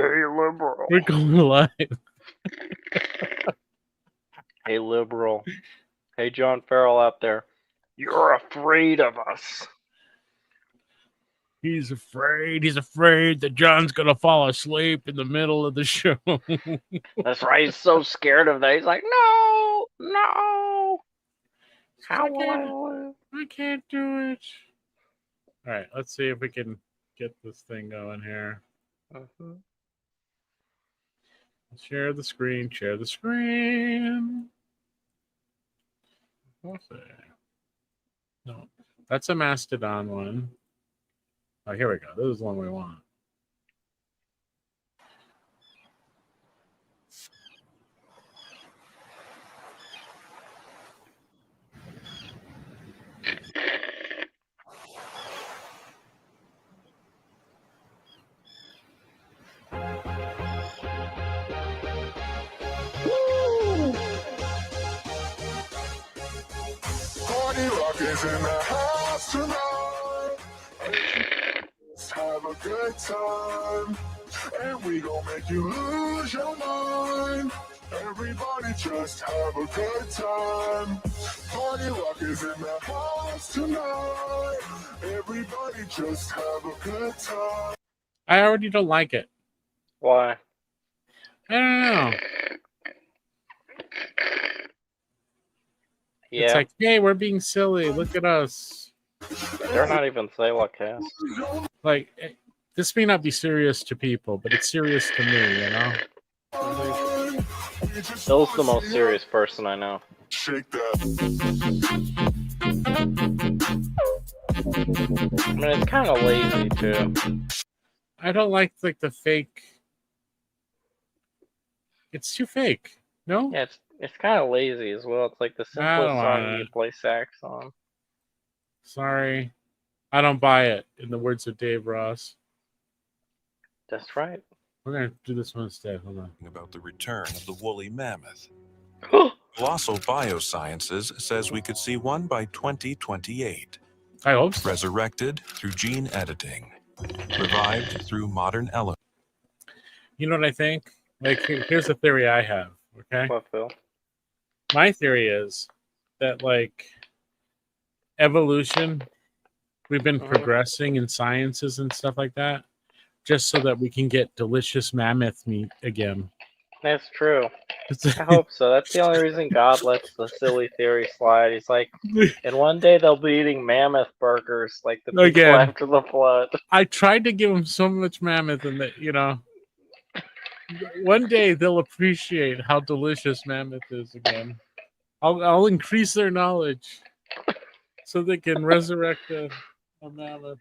Hey, liberal. We're going live. Hey, liberal. Hey, John Farrell out there. You're afraid of us. He's afraid. He's afraid that John's going to fall asleep in the middle of the show. That's right. He's so scared of that. He's like, no, no. How I can't do it. All right, let's see if we can get this thing going here. Share the screen. Share the screen. What's that? No, that's a Mastodon one. Oh, here we go. This is the one we want. Party Rock is in the house tonight. Let's have a good time, and we gon' make you lose your mind. Everybody just have a good time. Party Rock is in the house tonight. Everybody just have a good time. I already don't like it. Why? I don't know. Yeah. It's like, hey, we're being silly. Look at us. They're not even Salacast. Like, this may not be serious to people, but it's serious to me, you know? Bill's the most serious person I know. Shake that. I mean, it's kind of lazy, too. I don't like the fake. It's too fake. No? Yeah, it's kind of lazy as well. It's like the simplest song you play sax on. Sorry. I don't buy it, in the words of Dave Ross. That's right. We're going to do this one instead. Hold on. About the return of the woolly mammoth. Colossal Biosciences says we could see one by 2028. I hope so. Resurrected through gene editing. Revived through modern elements. You know what I think? Like, here's a theory I have, okay? What, Phil? My theory is that, like, evolution, we've been progressing in sciences and stuff like that, just so that we can get delicious mammoth meat again. That's true. I hope so. That's the only reason God lets the silly theory slide. He's like, and one day they'll be eating mammoth burgers like the people after the flood. I tried to give them so much mammoth, and that, you know, one day they'll appreciate how delicious mammoth is again. I'll increase their knowledge so they can resurrect a mammoth.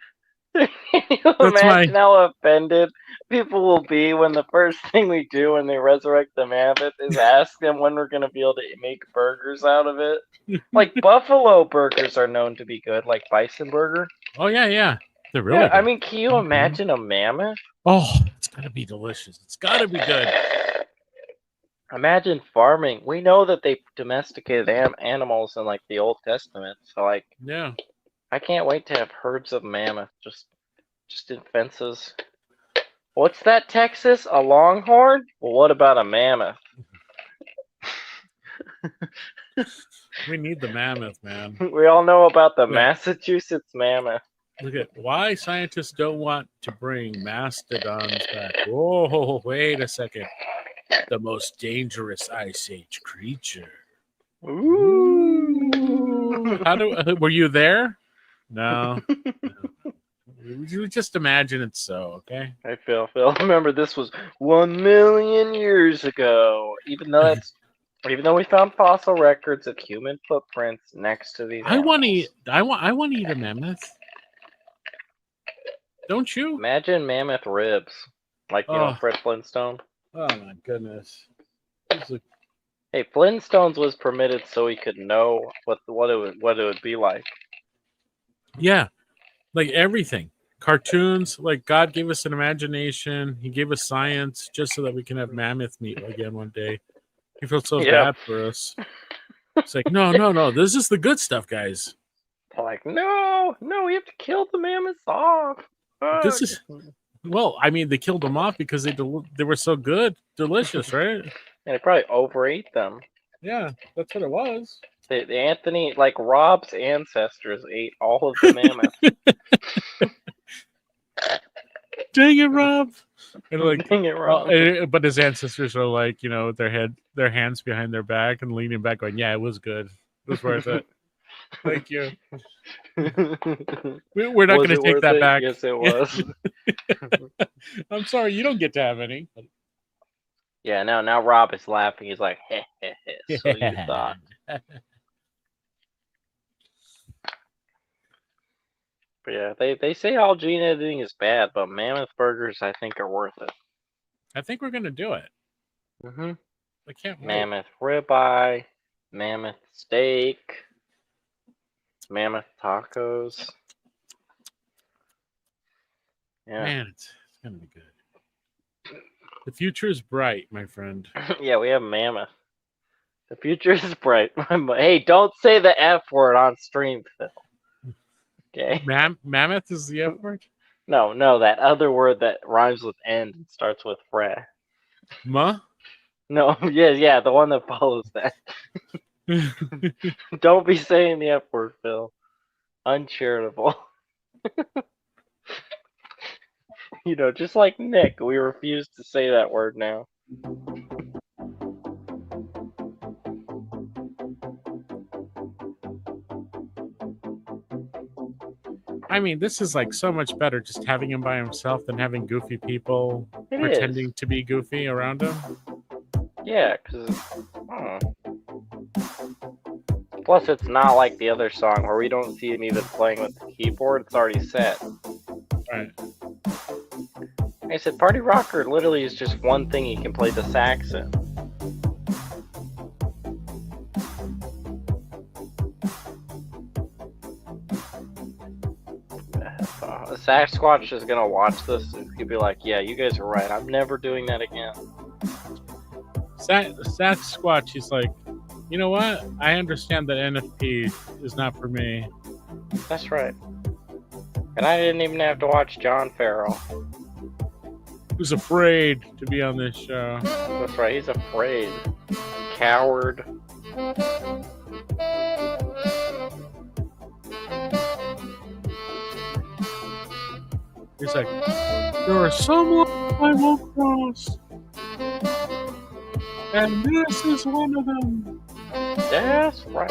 Can you imagine how offended people will be when the first thing we do when they resurrect the mammoth is ask them when we're going to be able to make burgers out of it? Like, buffalo burgers are known to be good, like bison burger. Oh, yeah. They're really good. I mean, can you imagine a mammoth? Oh, it's got to be delicious. It's got to be good. Imagine farming. We know that they domesticated animals in, like, the Old Testament. So, like, yeah. I can't wait to have herds of mammoth just in fences. What's that, Texas? A longhorn? Well, what about a mammoth? We need the mammoth, man. We all know about the Massachusetts mammoth. Look at why scientists don't want to bring mastodons back. Whoa, wait a second. The most dangerous Ice Age creature. Ooh. Were you there? No. You just imagine it's so, okay? Hey, Phil, remember this was 1 million years ago. Even though we found fossil records of human footprints next to these animals. I want to eat a mammoth. Don't you? Imagine mammoth ribs, like you know Fred Flintstone. Oh my goodness! Hey, Flintstones was permitted so he could know what it would be like. Yeah, like everything. Cartoons, like God gave us an imagination. He gave us science just so that we can have mammoth meat again one day. He felt so bad for us. It's like, no. This is the good stuff, guys. Like, no, we have to kill the mammoths off. Well, I mean, they killed them off because they were so good, delicious, right? And they probably overate them. Yeah, that's what it was. The Anthony, like Rob's ancestors, ate all of the mammoths. Dang it, Rob! And like, Dang it, Rob. but his ancestors are like, their hands behind their back and leaning back, going, "Yeah, it was good. It was worth it. Thank you. We're not going to take that back." Yes, it was. I'm sorry, you don't get to have any. Yeah, now Rob is laughing. He's like, heh, heh, heh. So you thought. But yeah, they say all gene editing is bad, but mammoth burgers I think are worth it. I think we're gonna do it. Mm-hmm. I can't wait. Mammoth ribeye, mammoth steak, mammoth tacos. Yeah. Man, it's gonna be good. The future is bright, my friend. Yeah, we have mammoth. The future is bright. Hey, don't say the F word on stream, Phil. Okay. Mammoth is the F word? No, that other word that rhymes with end and starts with fre. Ma? No, yeah, the one that follows that. Don't be saying the F word, Phil. Uncharitable. Just like Nick, we refuse to say that word now. I mean, this is like so much better just having him by himself than having goofy people pretending to be goofy around him. Yeah, because plus it's not like the other song where we don't see him even playing with the keyboard. It's already set. Right. Like I said, Party Rocker literally is just one thing he can play the sax in. Sasquatch is gonna watch this and he'll be like, "Yeah, you guys are right. I'm never doing that again." Sasquatch is like, you know what? I understand that NFP is not for me. That's right. And I didn't even have to watch John Farrell. Who's afraid to be on this show? That's right. He's afraid. Coward. He's like, there are some lines I won't cross, and this is one of them. That's right.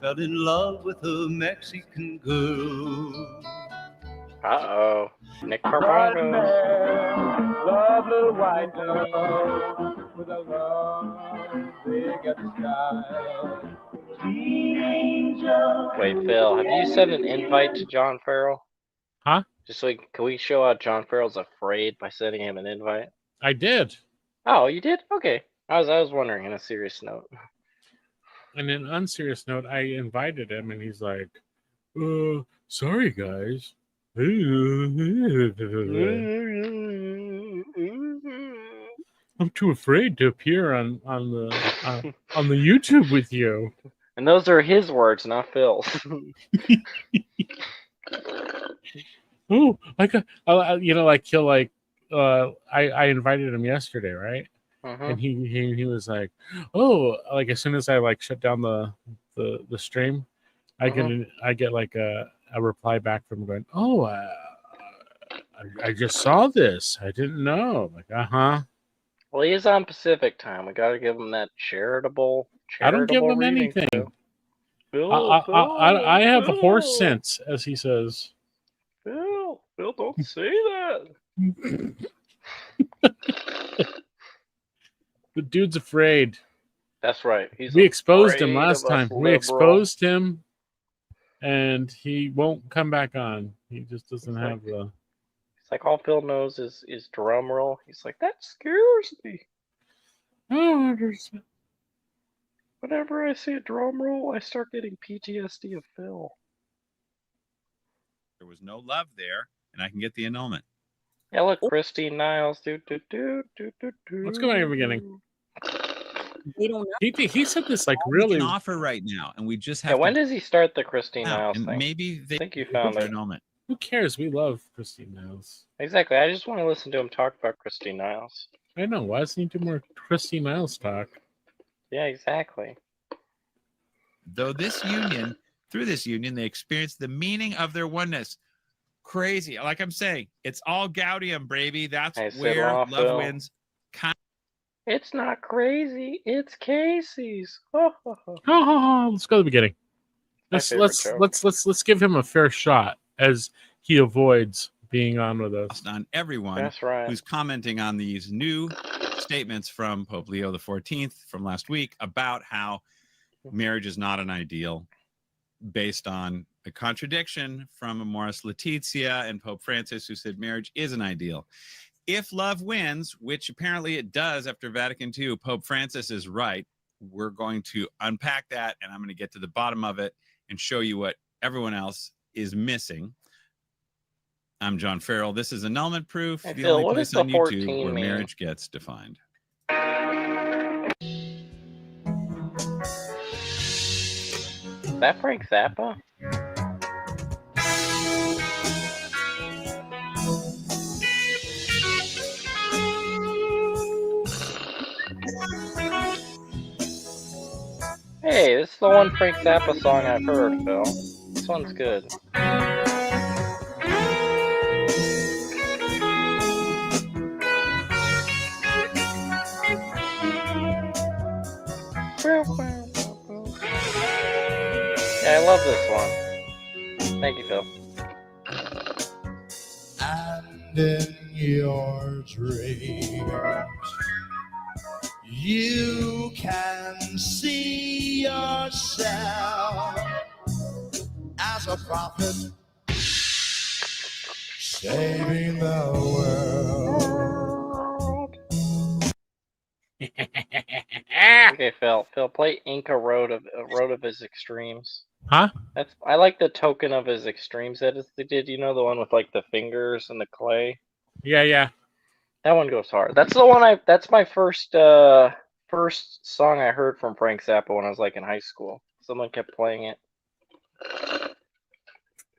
Fell in love with a Mexican girl. Uh-oh. Nick Carbonaro. Love little white girl with a love big at the sky. Wait, Phil, have you sent an invite to John Farrell? Huh? Just so can we show how John Farrell's afraid by sending him an invite? I did. Oh, you did? Okay. I was wondering on a serious note. And in an unserious note, I invited him, and he's like, sorry, guys. I'm too afraid to appear on the YouTube with you. And those are his words, not Phil's. Oh, I invited him yesterday, right? And he was like, oh, like as soon as I shut down the stream, I get like a reply back from him going, oh, I just saw this. I didn't know. Like, Well, he is on Pacific time. We got to give him that charitable. I don't give him anything. I have a horse sense, as he says. Phil, don't say that. The dude's afraid. That's right. We exposed him last afraid of us time. We liberal. exposed him, and he won't come back on. He just doesn't have the. It's like all Phil knows is drum roll. He's like, that scares me. Oh, Whenever I see a drum roll, I start getting PTSD of Phil. There was no love there, and I can get the annulment. Yeah, look, Christine Niles. Let's go back to the beginning. They don't know. He said this like All really. we can offer right now, and we just have. Yeah, when does he start the Christine Niles and thing? maybe they I think you found it. annulment. Who cares? We love Christine Niles. Exactly. I just want to listen to him talk about Christine Niles. I know. Why doesn't he do more Christine Niles talk? Yeah, exactly. Though through this union, they experience the meaning of their oneness. Crazy. Like I'm saying, it's all Gaudium, baby. That's where love wins. It's not crazy. It's Casey's. Let's go to the beginning. Let's give him a fair shot as he avoids being on with us. On everyone who's commenting on these new statements from Pope Leo XIV from last week about how marriage is not an ideal, based on a contradiction from Amoris Laetitia and Pope Francis, who said marriage is an ideal. If love wins, which apparently it does after Vatican II, Pope Francis is right. We're going to unpack that, and I'm going to get to the bottom of it and show you what everyone else is missing. I'm John Farrell. This is Annulment Proof, Hey, the Phil, only what place does on the YouTube 14 where mean? marriage gets defined. Is that Frank Zappa? Hey, this is the one Frank Zappa song I've heard, Phil. This one's good. Yeah, I love this one. Thank you, Phil. And in your dreams, you can see yourself as a prophet saving the world. Okay, Phil, play Inca Road of his extremes. Huh? I like the Token of his extremes that they did. You know, the one with like the fingers and the clay. Yeah. That one goes hard. That's the one that's my first song I heard from Frank Zappa when I was like in high school. Someone kept playing it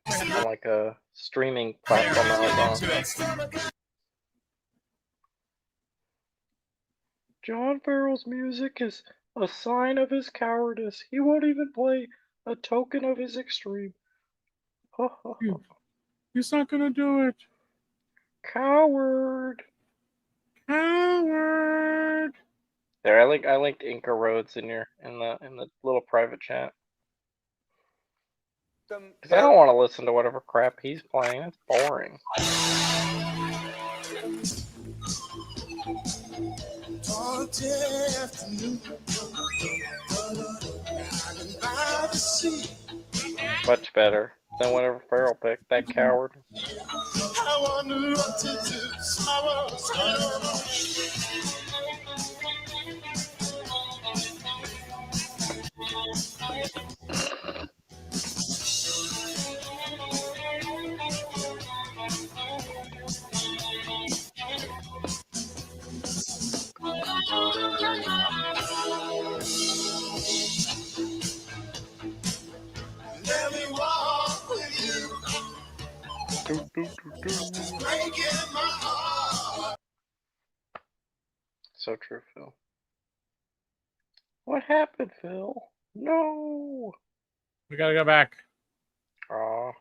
on like a streaming platform I was on. John Farrell's music is a sign of his cowardice. He won't even play a token of his extreme. He's not gonna do it. Coward. Coward. There, I linked Inca Roads in the little private chat. Because I don't want to listen to whatever crap he's playing. It's boring. Much better than whatever Farrell picked. That coward. I wonder what to do. Let me walk with you. Breaking my heart. So true, Phil. What happened, Phil? No. We gotta go back. Aw.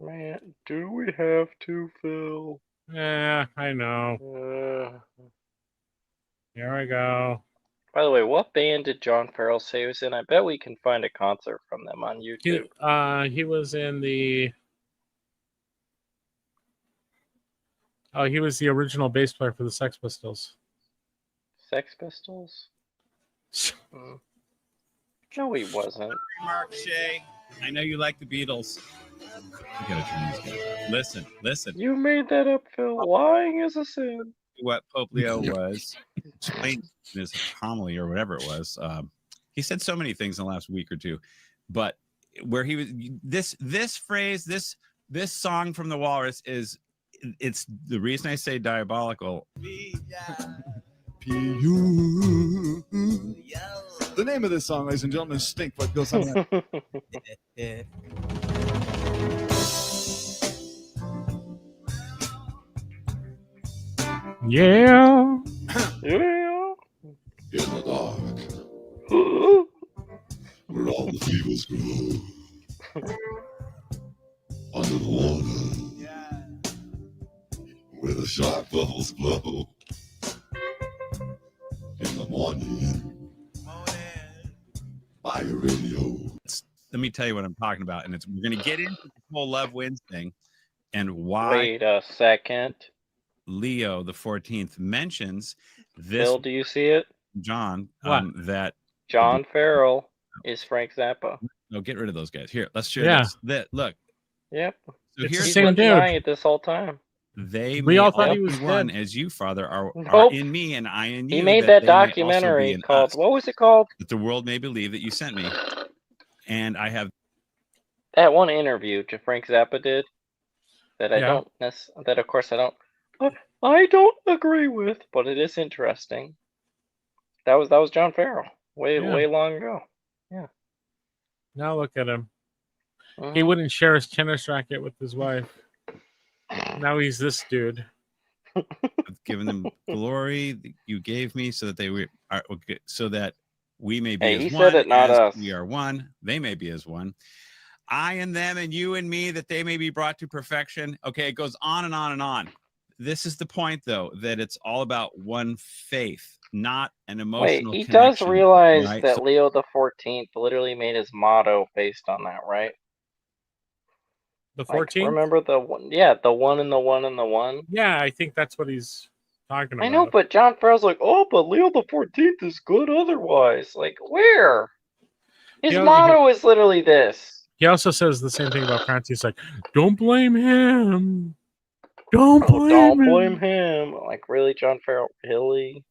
Man, do we have to, Phil? Yeah, I know. Here we go. By the way, what band did John Farrell say he was in? I bet we can find a concert from them on YouTube. He was in the. Oh, he was the original bass player for the Sex Pistols. Sex Pistols? No, he wasn't. Mark Shea, I know you like the Beatles. You gotta turn these guys up. Listen. You made that up, Phil. Lying is a sin. What Pope Leo was explaining in his homily or whatever it was. He said so many things in the last week or two, but where he was this phrase, this song from the Walrus it's the reason I say diabolical. The name of this song, ladies and gentlemen, is Stink, but goes something like Yeah. Yeah. In the dark, where all the fevers grow, under the water, where the sharp bubbles blow, in the morning, by your radio. Let me tell you what I'm talking about, and we're going to get into the whole Love Wins thing and why. Wait a second. Leo the 14th mentions this. Phil, do you see it? John, that John Farrell is Frank Zappa. No, get rid of those guys. Here, let's share this. Look. Yep. So it's here's the same dude. Denying it this whole time. We all thought he was one dead. as you, Father, are in me and I in you. He made that documentary called, what was it called? That the world may believe that you sent me. And I have that one interview to Frank Zappa did that I don't that of course I don't agree with, but it is interesting. That was John Farrell way long ago. Yeah. Now look at him. He wouldn't share his tennis racket with his wife. Now he's this dude. I've given them glory that you gave me, so that so that we may be as one. Said it, not us. We are one. They may be as one. I and them, and you and me, that they may be brought to perfection. Okay, it goes on and on and on. This is the point, though, that it's all about one faith, not an emotional He connection, does realize right? that Leo the 14th literally made his motto based on that, right? The 14th? Remember the one? Yeah, the one and the one and the one. Yeah, I think that's what he's talking about. I know, but John Farrell's like, oh, but Leo the 14th is good otherwise. Like, where? His motto is literally this. He also says the same thing about Francis. He's like, don't blame him. Don't blame him. Like, really, John Farrell? Really?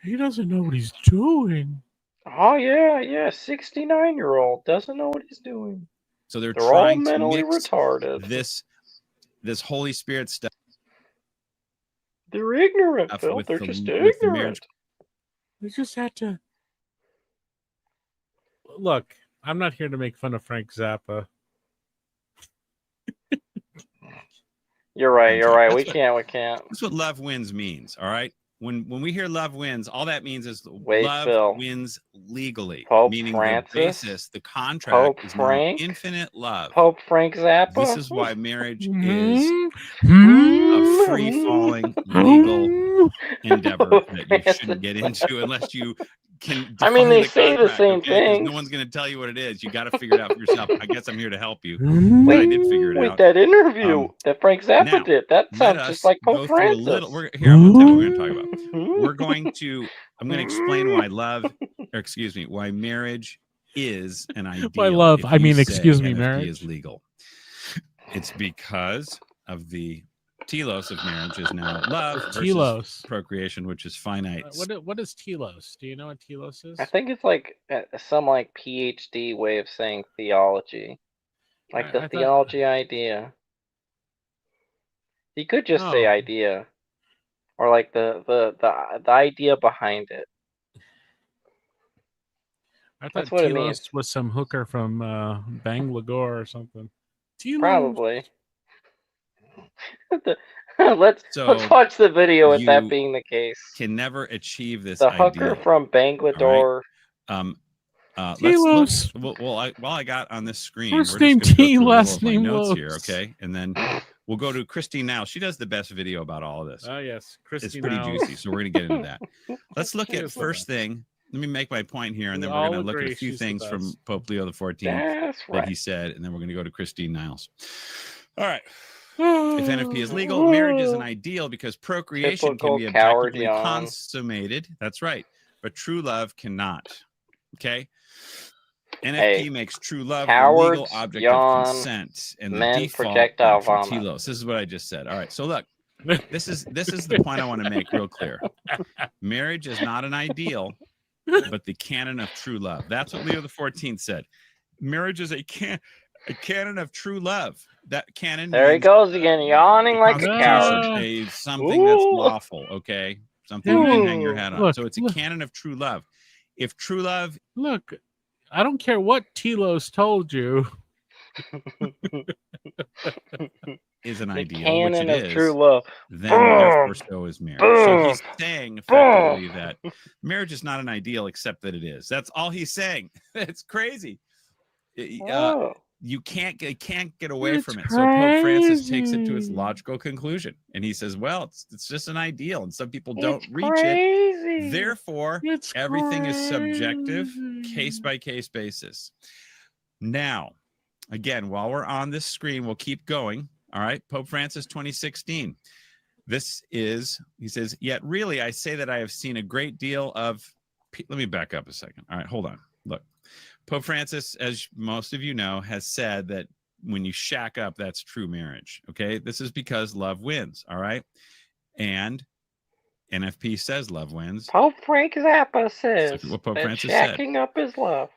He doesn't know what he's doing. Oh, yeah. 69-year-old doesn't know what he's doing. So they're all trying mentally to mix retarded. This Holy Spirit stuff. They're ignorant, Phil. They're just ignorant. They just had to. Look, I'm not here to make fun of Frank Zappa. You're right. We can't. That's what Love Wins means, all right? When we hear Love Wins, all that means is Phil. wins legally. Pope meaning Francis? The basis, the contract is infinite love. Pope Frank Zappa? This is why marriage is a free-falling legal endeavor that you shouldn't get into unless you can. I mean, they say the contract, same thing. No one's going to tell you what it is. You got to figure it out for yourself. I guess I'm here to help you. But I did figure it out. That interview that Frank Zappa did, that sounds just like Pope Francis. Here, I'm going to tell you what we're going to talk about. I'm going to explain why marriage is an ideal. By love, I mean, excuse me, marriage is legal. It's because of the telos of marriage is now love versus procreation, which is finite. What is telos? Do you know what telos is? I think it's like some PhD way of saying theology, like the theology idea. You could just say idea, or like the idea behind it. I thought telos was some hooker from Bangalore or something. Telos. Probably. Let's watch the video with that being the case. Can never achieve this. The hooker from Bangalore. Telos. While I got on this screen, first name T, last name notes here, okay, and then we'll go to Christine now. She does the best video about all of this. Oh yes, Christine. It's pretty juicy, so we're gonna get into that. Let's look at first thing. Let me make my point here, and then we're going to look at a few things from Pope Leo the 14th that he said, and then we're going to go to Christine Niles. All right. If NFP is legal, marriage is an ideal because procreation Typical can be coward objectively yawn. consummated. That's right. But true love cannot. Okay? NFP Hey, makes true love the cowards legal object yawn, of consent and the men default projectile for vomit. telos. This is what I just said. All right. So look, this is the point I want to make real clear. Marriage is not an ideal, but the canon of true love. That's what Leo the 14th said. Marriage is a canon of true love. That canon. There he goes again, yawning like a coward. Constitution, something that's lawful. Okay, something you can hang your hat on. Look, so it's a canon of true love. If true love, look, I don't care what Telos told you. is an The ideal, canon which it of is, true love. then therefore so is marriage. So he's saying effectively that marriage is not an ideal, except that it is. That's all he's saying. It's crazy. You can't get away from it. So Pope Francis takes it to its logical conclusion, and he says, "Well, it's just an ideal, and some people don't reach it. Therefore, everything is subjective, case by case basis." Now, again, while we're on this screen, we'll keep going. All right, Pope Francis 2016. This is, he says, "Yet really, I say that I have seen a great deal of." Let me back up a second. All right, hold on. Look. Pope Francis, as most of you know, has said that when you shack up, that's true marriage. Okay, this is because love wins. All right, and NFP says love wins. Pope Frank Zappa says what Pope that Francis shacking said. up is love.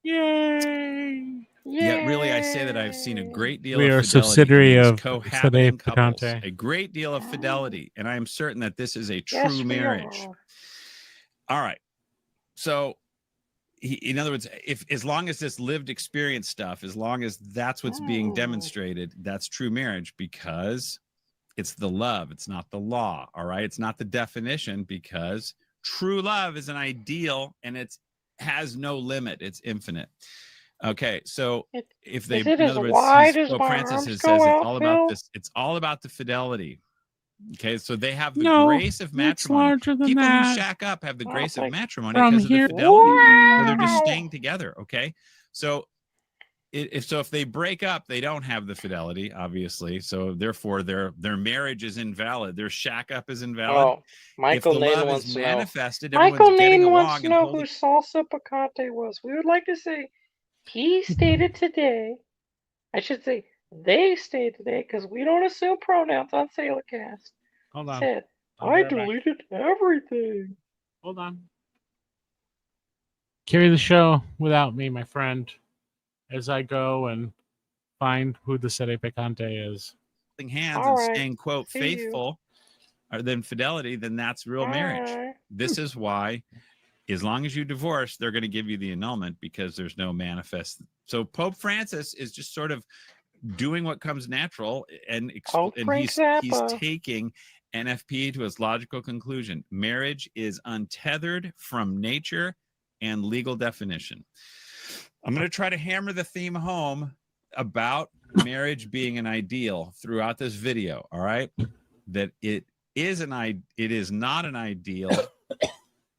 Yay! Yet really, I say that I've seen a great deal We of are a fidelity subsidiary in these of cohabiting couples. Picante. A great deal of fidelity, and I am certain that this is a true Yes, we marriage. are. All right, so. In other words, if as long as this lived experience stuff, as long as that's what's being demonstrated, that's true marriage, because it's the love, it's not the law. All right, it's not the definition, because true love is an ideal and it has no limit, it's infinite. Okay, so if they, in other words, Pope Francis says it's all about this, it's all about the fidelity. Okay, so they have the grace of matrimony. People who shack up have the grace of matrimony because of the fidelity. So they're just staying together. Okay, so if they break up, they don't have the fidelity, obviously. So therefore, their marriage is invalid. Their shack up is invalid. Oh, Michael Nain wants to manifested, know. Michael Nain wants to know who Salsa Picante was. We would like to say he stated today. I should say they stated today, because we don't assume pronouns on Sailorcast. Hold on. Said, I deleted everything. Hold on. Carry the show without me, my friend, as I go and find who the Sede Picante is. Hands and staying, quote, faithful, or then fidelity, then that's real marriage. This is why, as long as you divorce, they're going to give you the annulment, because there's no manifest. So Pope Francis is just sort of doing what comes natural, and he's taking NFP to its logical conclusion. Marriage is untethered from nature and legal definition. I'm going to try to hammer the theme home about marriage being an ideal throughout this video. All right, that it is not an ideal.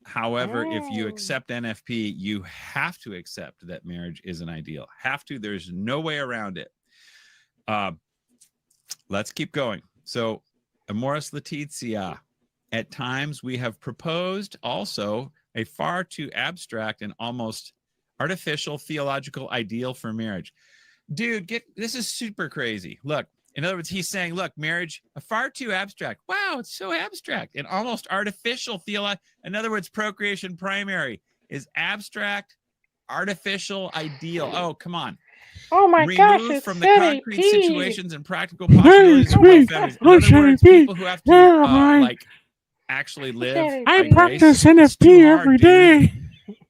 However, if you accept NFP, you have to accept that marriage is an ideal. Have to. There's no way around it. Let's keep going. So, Amoris Laetitia. At times, we have proposed also a far too abstract and almost artificial theological ideal for marriage. Dude, this is super crazy. Look, in other words, he's saying, look, marriage, a far too abstract. Wow, it's so abstract and almost artificial theology. In other words, procreation primary is abstract, artificial, ideal. Oh, come on. Oh my gosh, it's from the concrete situations and practical possibilities of both families. In other words, people who have to actually live. I practice NFP every day.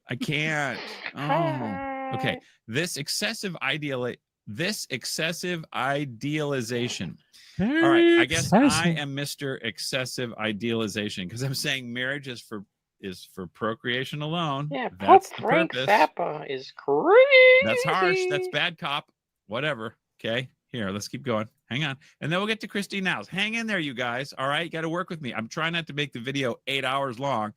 I can't. Oh, okay. This excessive idealization. All right. I guess I am Mr. Excessive Idealization, because I'm saying marriage is for procreation alone. Yeah, that's Pope Frank Zappa is crazy. That's harsh. That's bad cop. Whatever. Okay. Here, let's keep going. Hang on. And then we'll get to Christine Niles. Hang in there, you guys. All right. You got to work with me. I'm trying not to make the video 8 hours long.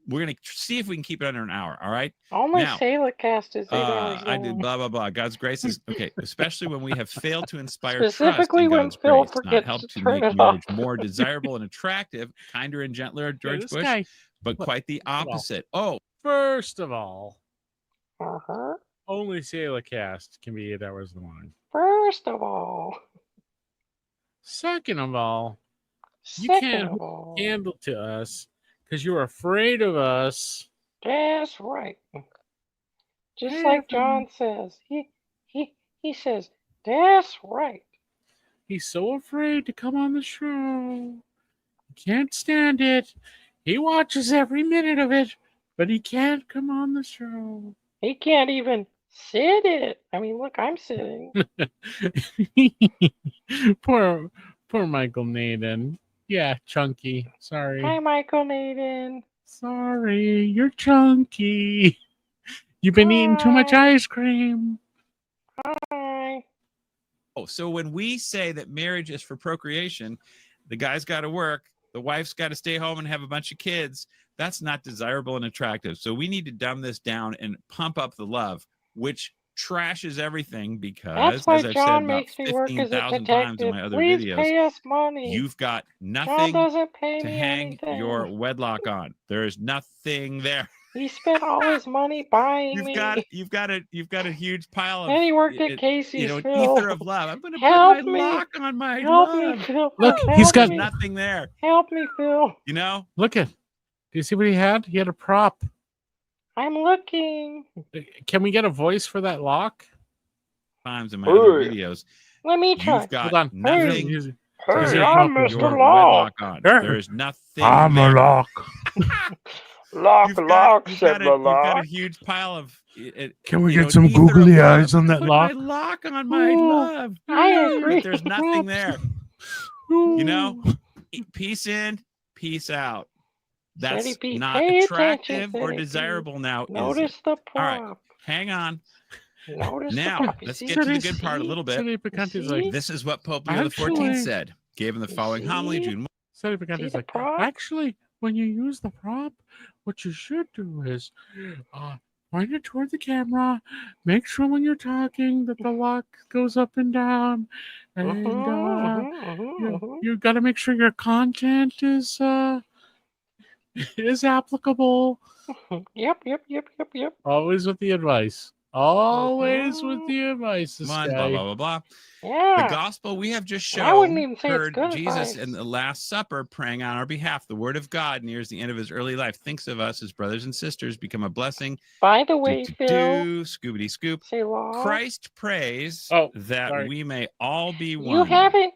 We're going to see if we can keep it under an hour. All right. Only Now, Sailorcast is 8 hours long. I did blah, blah, blah. God's grace is okay. Especially when we have failed to inspire trust Specifically in when God's Phil grace, not forgets help to to turn make it marriage off. more desirable and attractive, kinder and gentler, George this Bush, guy. but quite the opposite. Oh, First of all, Uh-huh. only Sailorcast can be 8 hours long. First of all. Second of all, you Second can't of all. handle to us because you're afraid of us. That's right. Just Hey, like John says. He says, that's right. He's so afraid to come on the show. He can't stand it. He watches every minute of it, but he can't come on the show. He can't even sit it. I mean, look, I'm sitting. poor Michael Naden. Yeah, chunky. Sorry. Hi, Michael Naden. Sorry, you're chunky. You've been eating too much ice cream. Hi. Oh, so when we say that marriage is for procreation, the guy's got to work, the wife's got to stay home and have a bunch of kids. That's not desirable and attractive. So we need to dumb this down and pump up the love, which trashes everything because, that's why as I've John said about makes me work as a 15,000 times in detective. my other Please videos, pay us money. you've got John nothing doesn't pay to me hang anything. your wedlock on. There is nothing there. He spent all his money buying You've me. got a huge pile of, And he worked at Casey's, an Phil. ether of love. I'm going to put Help my me. lock on my Help love. me, Phil. Look, Help he's got me. Nothing there. Help me, Phil. You know? Look at. Do you see what he had? He had a prop. I'm looking. Can we get a voice for that lock? Times in my other videos, Let me try. you've got Hold on. nothing He's- Hey, Your I'm Mr. your Lock. wedlock on. There is nothing I'm there. a lock. Lock, You've said the got a lock. huge pile of. Can we get some googly eyes on that lock? My lock on my love. I agree. But there's nothing there. You know? Peace in, peace out. That's Steady Pete, not pay attractive attention, or Steady desirable now, Notice is it? the prop. All right, hang on. Notice Now, the prop. let's See? get to the good part a little bit. Sonny Picante's like, This is what Pope Leo Actually- XIV said. Gave him the following homily, See? June. Sonny See Picante's the like, prop? actually, when you use the prop, what you should do is point it toward the camera, make sure when you're talking that the lock goes up and down, and you got to make sure your content is applicable. Yep. Always with the advice. Always with the advice. This Blah, guy. blah, blah, blah. Yeah. The gospel we have just I wouldn't shown even say it's heard good Jesus advice. in the Last Supper praying on our behalf. The word of God nears the end of his early life. Thinks of us as brothers and sisters, become a blessing. By the way, Phil, Scoobity scoop. say law. Christ prays that sorry. we may all be one. You haven't,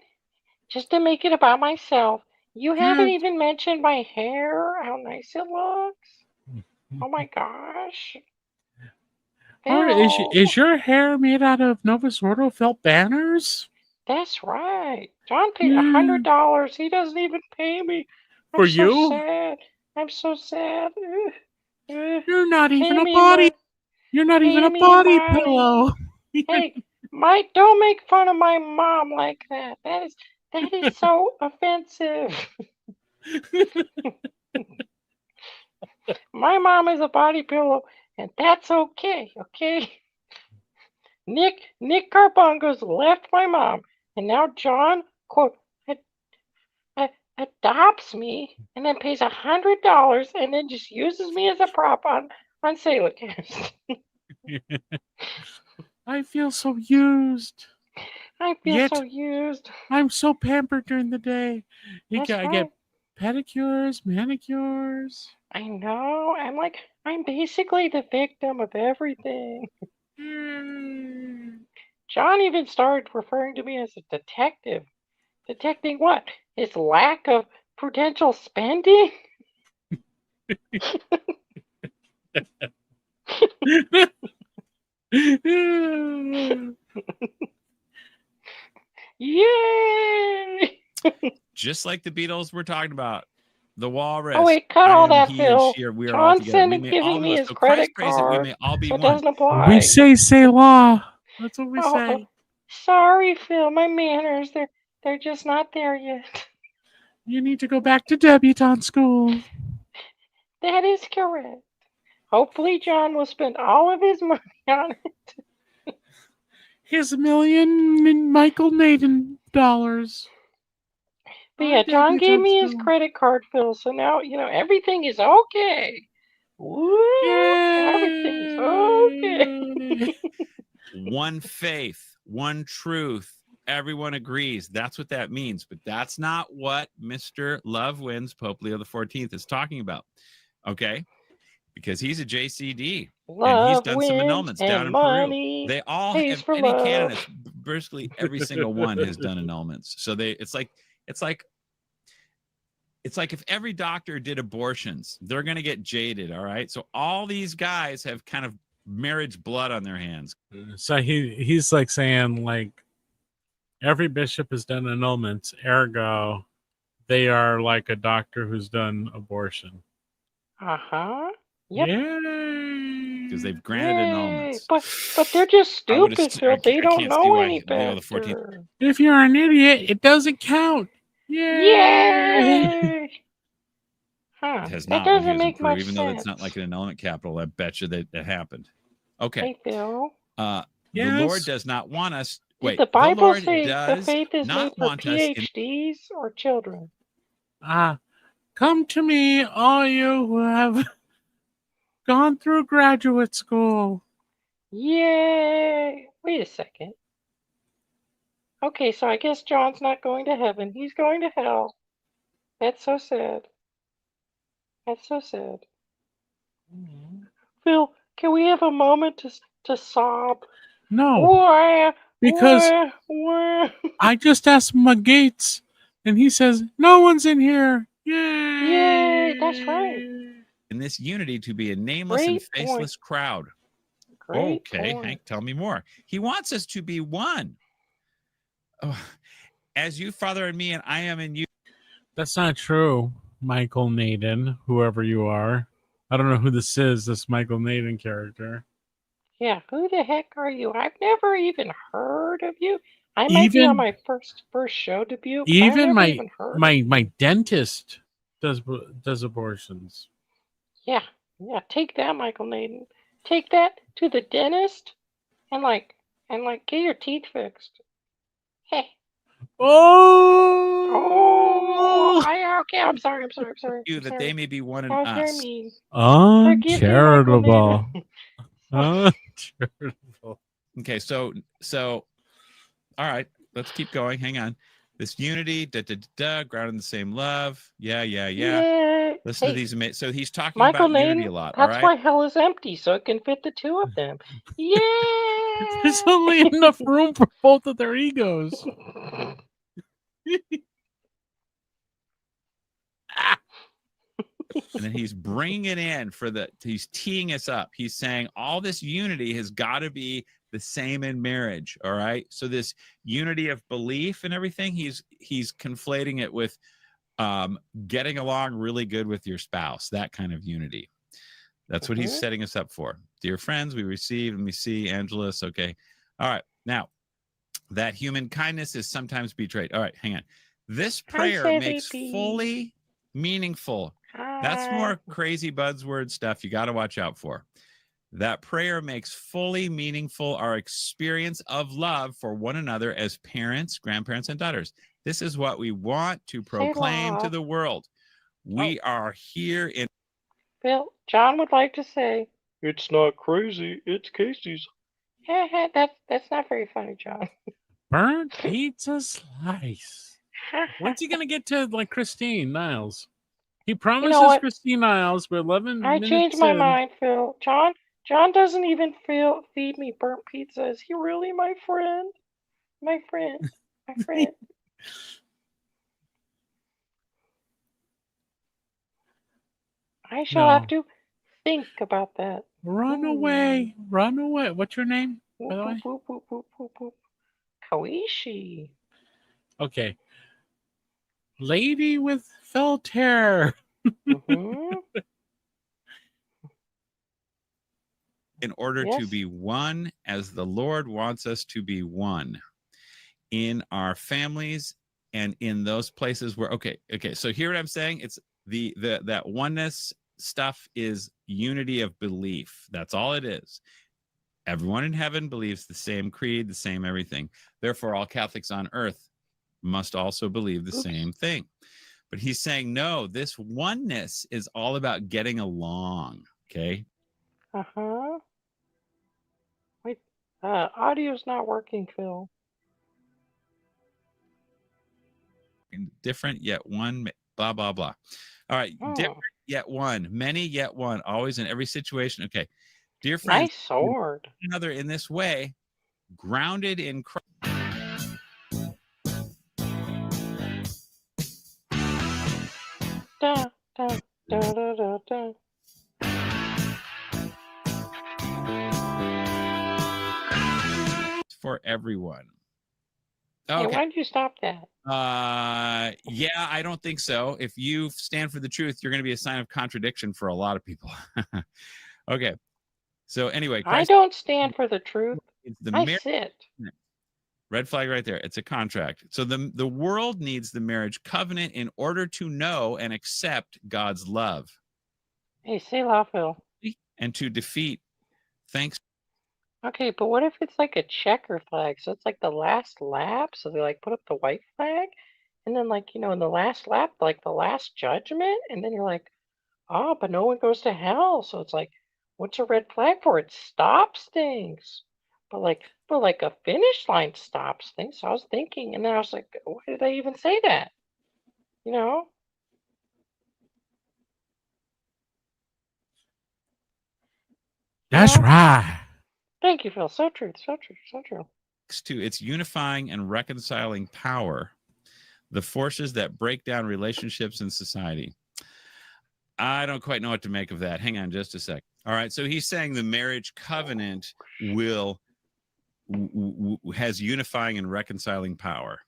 just to make it about myself, you haven't Yeah. even mentioned my hair, how nice it looks. Oh my gosh. Phil, Is your hair made out of Novus Ordo felt banners? that's right. John paid Yeah. $100. He doesn't even pay me. I'm For so you? sad. I'm so sad. You're not even Pay a me body. my- You're not pay even a me body my- pillow. Hey, Mike, don't make fun of my mom like that. That is so offensive. My mom is a body pillow, and that's okay, okay? Nick Carbungo's left my mom, and now John, quote, adopts me, and then pays $100, and then just uses me as a prop on Sailorcast. I feel so used. I feel Yet- so used. I'm so pampered during the day. That's I get pedicures, manicures. I know. I'm basically the victim of everything. John even started referring to me as a detective. Detecting what? His lack of prudential spending? Yay! Just like the Beatles we're talking about. The Walrus. Oh, wait, cut I all am that, he Phil. and she, we are all John's together. We sending, may all giving do me it. his So credit Christ prays that we card. may all be So it one. doesn't apply. We say law. That's what we Oh, say. sorry, Phil. My manners, they're just not there yet. You need to go back to debutante school. That is correct. Hopefully, John will spend all of his money on it. His $1,000,000 Michael Nathan dollars. But yeah, John gave me his credit card, Phil. So now everything is okay. Everything's okay. One faith, one truth. Everyone agrees. That's what that means. But that's not what Mr. Love Wins Pope Leo the 14th is talking about. Okay? Because he's a JCD. And he's done some annulments down in Peru. They all have any candidates, virtually every single one has done annulments. So it's like if every doctor did abortions, they're going to get jaded. All right. So all these guys have kind of marriage blood on their hands. So he's like saying, like, every bishop has done annulments, ergo they are like a doctor who's done abortion. Uh-huh. Yep. Yay! Because they've granted annulments. But they're just stupid, Phil. They don't know any better. If you're an idiot, it doesn't count. Yay! Huh. It has that not doesn't make much even sense. though it's not like an annulment capital. I bet you that happened. Okay. Hey, Phil. The Lord does not want us. Wait, the Bible the say the faith is made for PhDs or children? Come to me, all you who have gone through graduate school. Yay! Wait a second. Okay, so I guess John's not going to heaven. He's going to hell. That's so sad. That's so sad. Phil, can we have a moment to sob? No. Because I just asked my Gates, and he says, no one's in here. Yay! Yay! That's right. In this unity to be a nameless and faceless crowd. Okay, Hank, tell me more. He wants us to be one. Oh, as you, Father, in me, and I am in you. That's not true, Michael Nathan, whoever you are. I don't know who this is, this Michael Nathan character. Yeah, who the heck are you? I've never even heard of you. I might be on my first show debut. Even my dentist does abortions. Yeah, take that, Michael Nathan. Take that to the dentist and get your teeth fixed. Hey. Okay, I'm sorry. You that they may be one in us. Very mean. Uncharitable. Uncharitable. Okay, so all right, let's keep going. Hang on. This unity, grounded in the same love. Yeah. Listen to these. So he's talking about unity a lot. That's why hell is empty, so it can fit the two of them. Yeah. There's only enough room for both of their egos. And then he's bringing it in he's teeing us up. He's saying all this unity has got to be the same in marriage. All right. So this unity of belief and everything, he's conflating it with getting along really good with your spouse, that kind of unity. That's what he's setting us up for. Dear friends, we receive and we see Angelus. Okay. All right. Now, that human kindness is sometimes betrayed. All right. Hang on. This prayer makes fully meaningful. That's more crazy buzzword stuff you got to watch out for. That prayer makes fully meaningful our experience of love for one another as parents, grandparents, and daughters. This is what we want to proclaim to the world. We are here in... Phil, John would like to say, it's not crazy, it's Casey's. That's not very funny, John. Burnt pizza slice. When's he going to get to, like, Christine Niles? He promises Christine Niles, but 11 minutes I changed my mind, Phil. John doesn't even feed me burnt pizza. Is he really my friend? My friend. I shall have to think about that. Run away. What's your name, by the way? Kawishi. Okay. Lady with felt hair. In order to be one as the Lord wants us to be one in our families and in those places where, okay. So here what I'm saying, it's that oneness stuff is unity of belief. That's all it is. Everyone in heaven believes the same creed, the same everything. Therefore, all Catholics on earth must also believe the same thing. But he's saying, no, this oneness is all about getting along. Okay. Uh-huh. Wait, audio's not working, Phil. Different yet one, blah, blah, blah. All right. Different yet one, many yet one, always in every situation. Okay. Dear friends, nice sword. Another in this way, grounded in Christ. Da, da, da, da, da, da. For everyone. Okay. Hey, okay. why did you stop that? Yeah, I don't think so. If you stand for the truth, you're going to be a sign of contradiction for a lot of people. Okay. So anyway, Christ, I don't stand for the truth. I sit. Red flag right there. It's a contract. So the world needs the marriage covenant in order to know and accept God's love. Hey, say la, Phil. And to defeat. Thanks. Okay, but what if it's like a checker flag? So it's like the last lap. So they like put up the white flag, and then like in the last lap, like the last judgment, and then you're like, oh, but no one goes to hell. So it's like, what's a red flag for? It stops things. But like a finish line stops things. So I was thinking, and then I was like, why did they even say that? That's right. Thank you, Phil. So true. So true. So true. To its unifying and reconciling power, the forces that break down relationships in society. I don't quite know what to make of that. Hang on just a sec. All right. So he's saying the marriage covenant has unifying and reconciling power.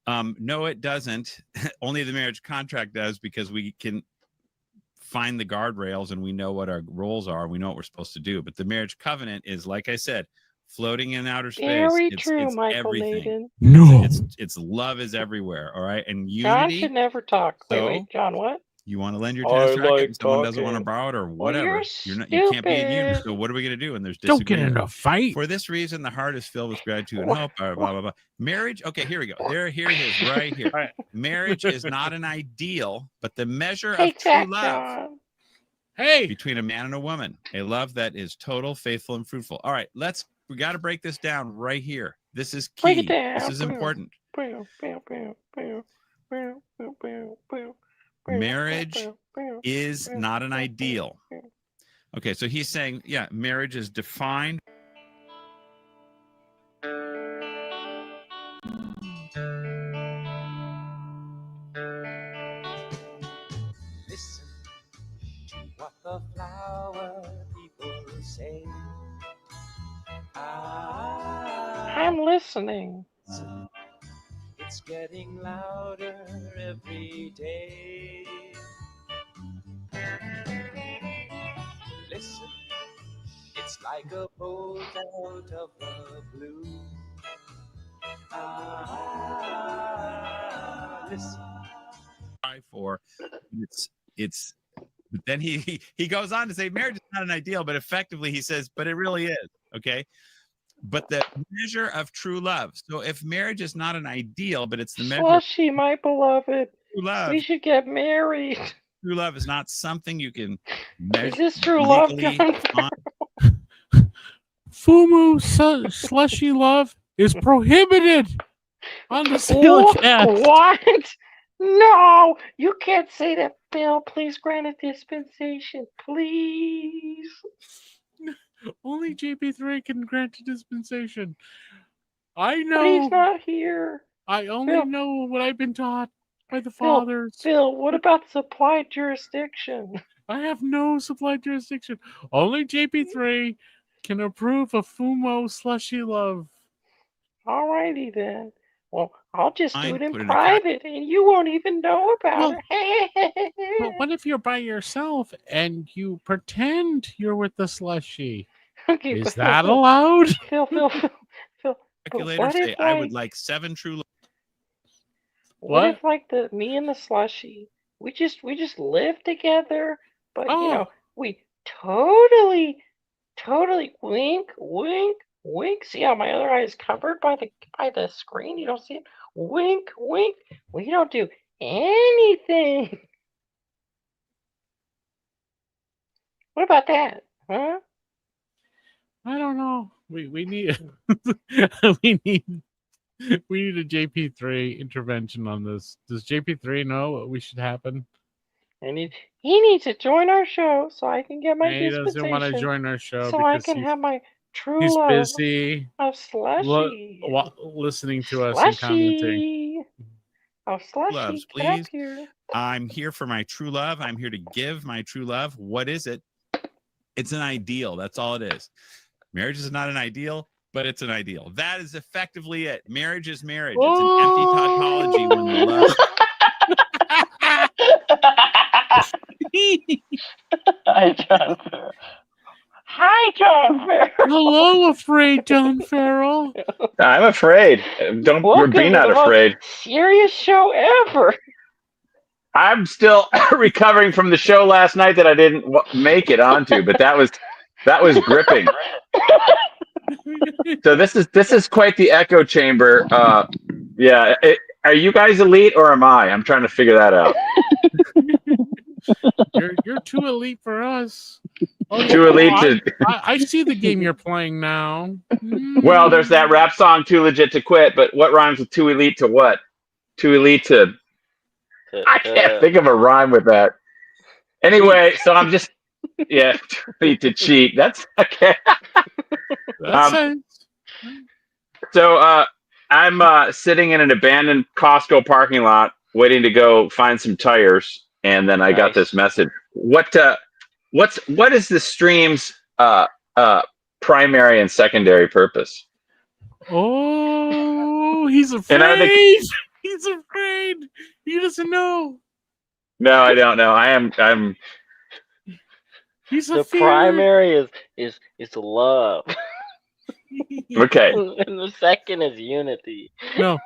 No, it doesn't. Only the marriage contract does, because we can find the guardrails and we know what our roles are. We know what we're supposed to do. But the marriage covenant is, like I said, floating in outer space. Very true, Michael Naden. No. It's love is everywhere. All right. And unity. John should never talk. So, wait, John, what? You want to lend your tennis racket and someone doesn't want to borrow it or whatever. Well, you can't be in unity. So what are we going to do? And there's disagreement. Don't get in a fight. For this reason, the heart is filled with gratitude and hope. Blah, blah, blah. Marriage. Okay, here we go. Here it is right here. Right. Marriage is not an ideal, but the measure of true love. Hey, between a man and a woman, a love that is total, faithful, and fruitful. All right, we got to break this down right here. This is key. Break it down. This is important. Marriage is not an ideal. Okay, so he's saying, yeah, marriage is defined. Listen to what the flower people say. I'm listening. It's getting louder every day. Listen, it's like a bolt out of the blue. Listen. For it's but then he goes on to say marriage is not an ideal, but effectively he says, but it really is. Okay. But the measure of true love. So if marriage is not an ideal, but it's the measure. Slushy, my beloved. True love. We should get married. True love is not something you can measure. Is this true love, John? Fumu slushy love is prohibited on the Silicast. What? No, you can't say that, Bill. Please grant a dispensation, please. Only JP3 can grant a dispensation. I know. But he's not here. I only know what I've been taught by the fathers. Phil, what about supplied jurisdiction? I have no supplied jurisdiction. Only JP3 can approve of Fumo slushy love. Alrighty then. Well, I'll just do it in private, and you won't even know about it. But what if you're by yourself and you pretend you're with the slushy? Okay, is that allowed? Phil. Speculators say I would like 7 true. What if like me and the slushy, we just live together, But you know, we totally wink, wink, wink. See how my other eye is covered by the screen? You don't see it? Wink, wink. We don't do anything. What about that? Huh? I don't know. We need we need a JP3 intervention on this. Does JP3 know what we should happen? He needs to join our show so I can get my He doesn't want to join our show so I can have my true he's love busy of Slushy. listening to us and commenting. Oh, Slushy, Loves, get up please. here. I'm here for my true love. I'm here to give my true love. What is it? It's an ideal. That's all it is. Marriage is not an ideal, but it's an ideal. That is effectively it. Marriage is marriage. It's an empty tautology when the love. Hi, John Farrell. Hi, John Farrell. Hello, afraid John Farrell. I'm afraid. Be not afraid. Serious show ever. I'm still recovering from the show last night that I didn't make it onto, but that was gripping. So this is quite the echo chamber. Yeah, are you guys elite or am I? I'm trying to figure that out. You're too elite for us. Too elite to. I see the game you're playing now. Well, there's that rap song "Too Legit to Quit," but what rhymes with "too elite" to what? Too elite to. I can't think of a rhyme with that. Anyway, so I'm just too elite to cheat. That's okay. So I'm sitting in an abandoned Costco parking lot, waiting to go find some tires, and then I got this message. What is the stream's primary and secondary purpose? Oh, he's afraid. He's afraid. He doesn't know. No, I don't know. I'm. He's the primary is love. Okay. And the second is unity. No.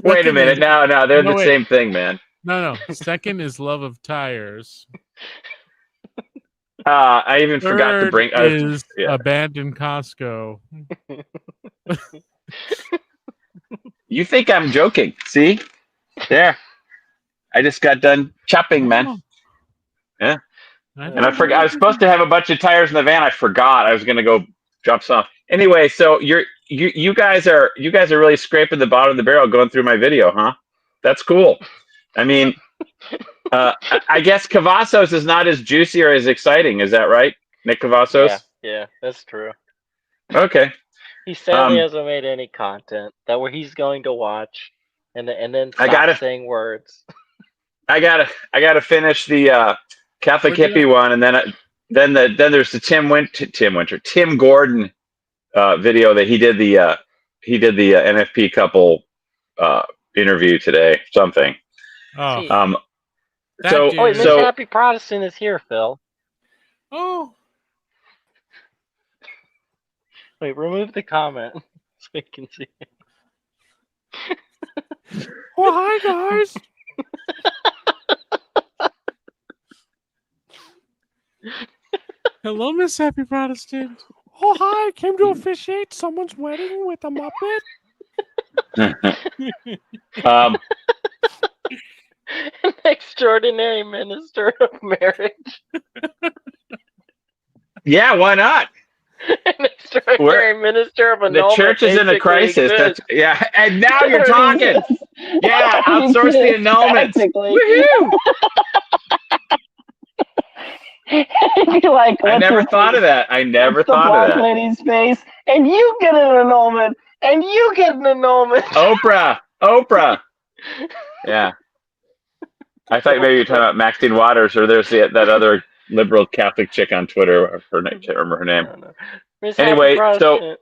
Wait a minute. No, they're the same thing, man. No. Second is love of tires. I even forgot to bring. Is abandoned Costco. You think I'm joking? See, there. I just got done chopping, man. Yeah. And I forgot. I was supposed to have a bunch of tires in the van. I forgot. I was going to go drop some. Anyway, so you guys are really scraping the bottom of the barrel going through my video, huh? That's cool. I mean, I guess Cavazos is not as juicy or as exciting. Is that right, Nick Cavazos? Yeah, that's true. Okay. He sadly hasn't made any content that where he's going to watch and then stop saying words. I gotta finish the Catholic hippie one, and then there's the Tim Gordon video that he did the NFP couple interview today. Something. Oh. Miss Happy Protestant is here, Phil. Oh. Wait, remove the comment so we can see it. Well, hi guys. Hello, Miss Happy Protestant. Oh, hi. Came to officiate someone's wedding with a Muppet. An extraordinary minister of marriage. Yeah, why not? An extraordinary minister of annulment. The church is in a crisis. And now you're talking. Yeah, outsource the annulments. Woohoo! Like, I never thought of that. I never thought of that. Lady's face, and you get an annulment, and you get an annulment. Oprah. Yeah. I thought maybe you were talking about Maxine Waters, or there's that other liberal Catholic chick on Twitter. Her name, I can't remember her name. Anyway, so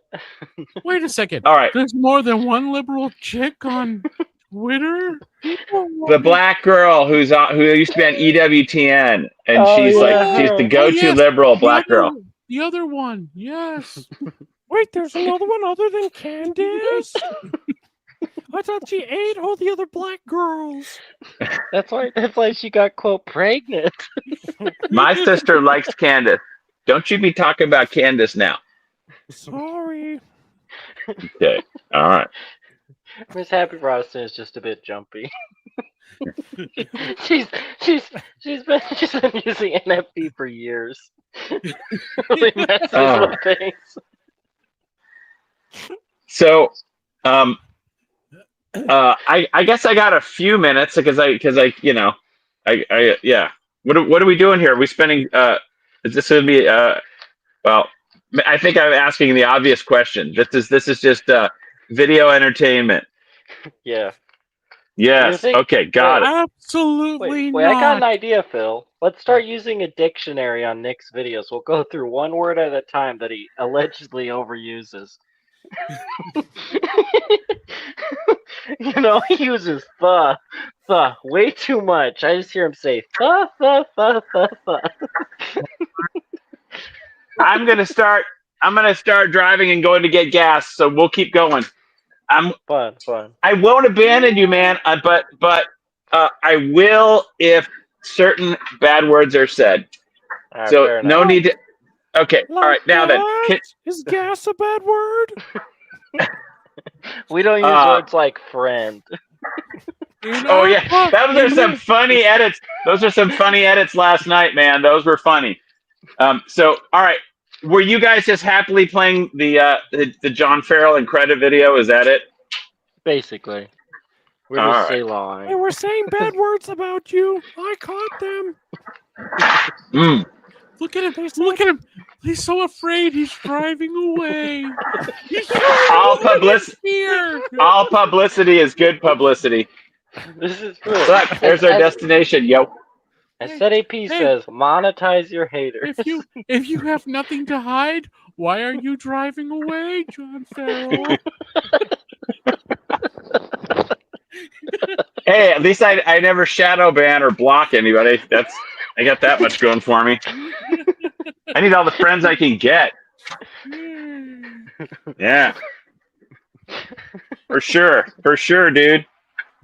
wait a second. All right. There's more than one liberal chick on Twitter. The black girl who used to be on EWTN, and she's the go-to liberal black girl. The other one, yes. Wait, there's another one other than Candace. I thought she ate all the other black girls. That's why she got, quote, pregnant. My sister likes Candace. Don't you be talking about Candace now. Sorry. Okay. All right. Miss Happy Frosting is just a bit jumpy. she's been using NFP for years. Really messes with things. So, I guess I got a few minutes because I yeah. What are we doing here? Are we spending? Is this going to be? Well, I think I'm asking the obvious question. This is just video entertainment. Yeah. Yes. Okay. Got it. Absolutely wait, not. I got an idea, Phil. Let's start using a dictionary on Nick's videos. We'll go through one word at a time that he allegedly overuses. He uses the way too much. I just hear him say the. I'm gonna start driving and going to get gas. So we'll keep going. Fun. I won't abandon you, man. But I will if certain bad words are said. Right, so no need to. Okay. Like all right. Now then, is gas a bad word? We don't use words like friend. Oh yeah, those are some funny edits. Those are some funny edits last night, man. Those were funny. So all right, were you guys just happily playing the John Farrell and credit video? Is that it? Basically, we're just lying. They were saying bad words about you. I caught them. Look at him! Look at him! He's so afraid. He's driving away. All publicity is good publicity. This is true. Look, there's our destination, yo. SAP says monetize your haters. If you have nothing to hide, why are you driving away, John Farrell? Hey, at least I never shadow ban or block anybody. I got that much going for me. I need all the friends I can get. Yeah. For sure, dude.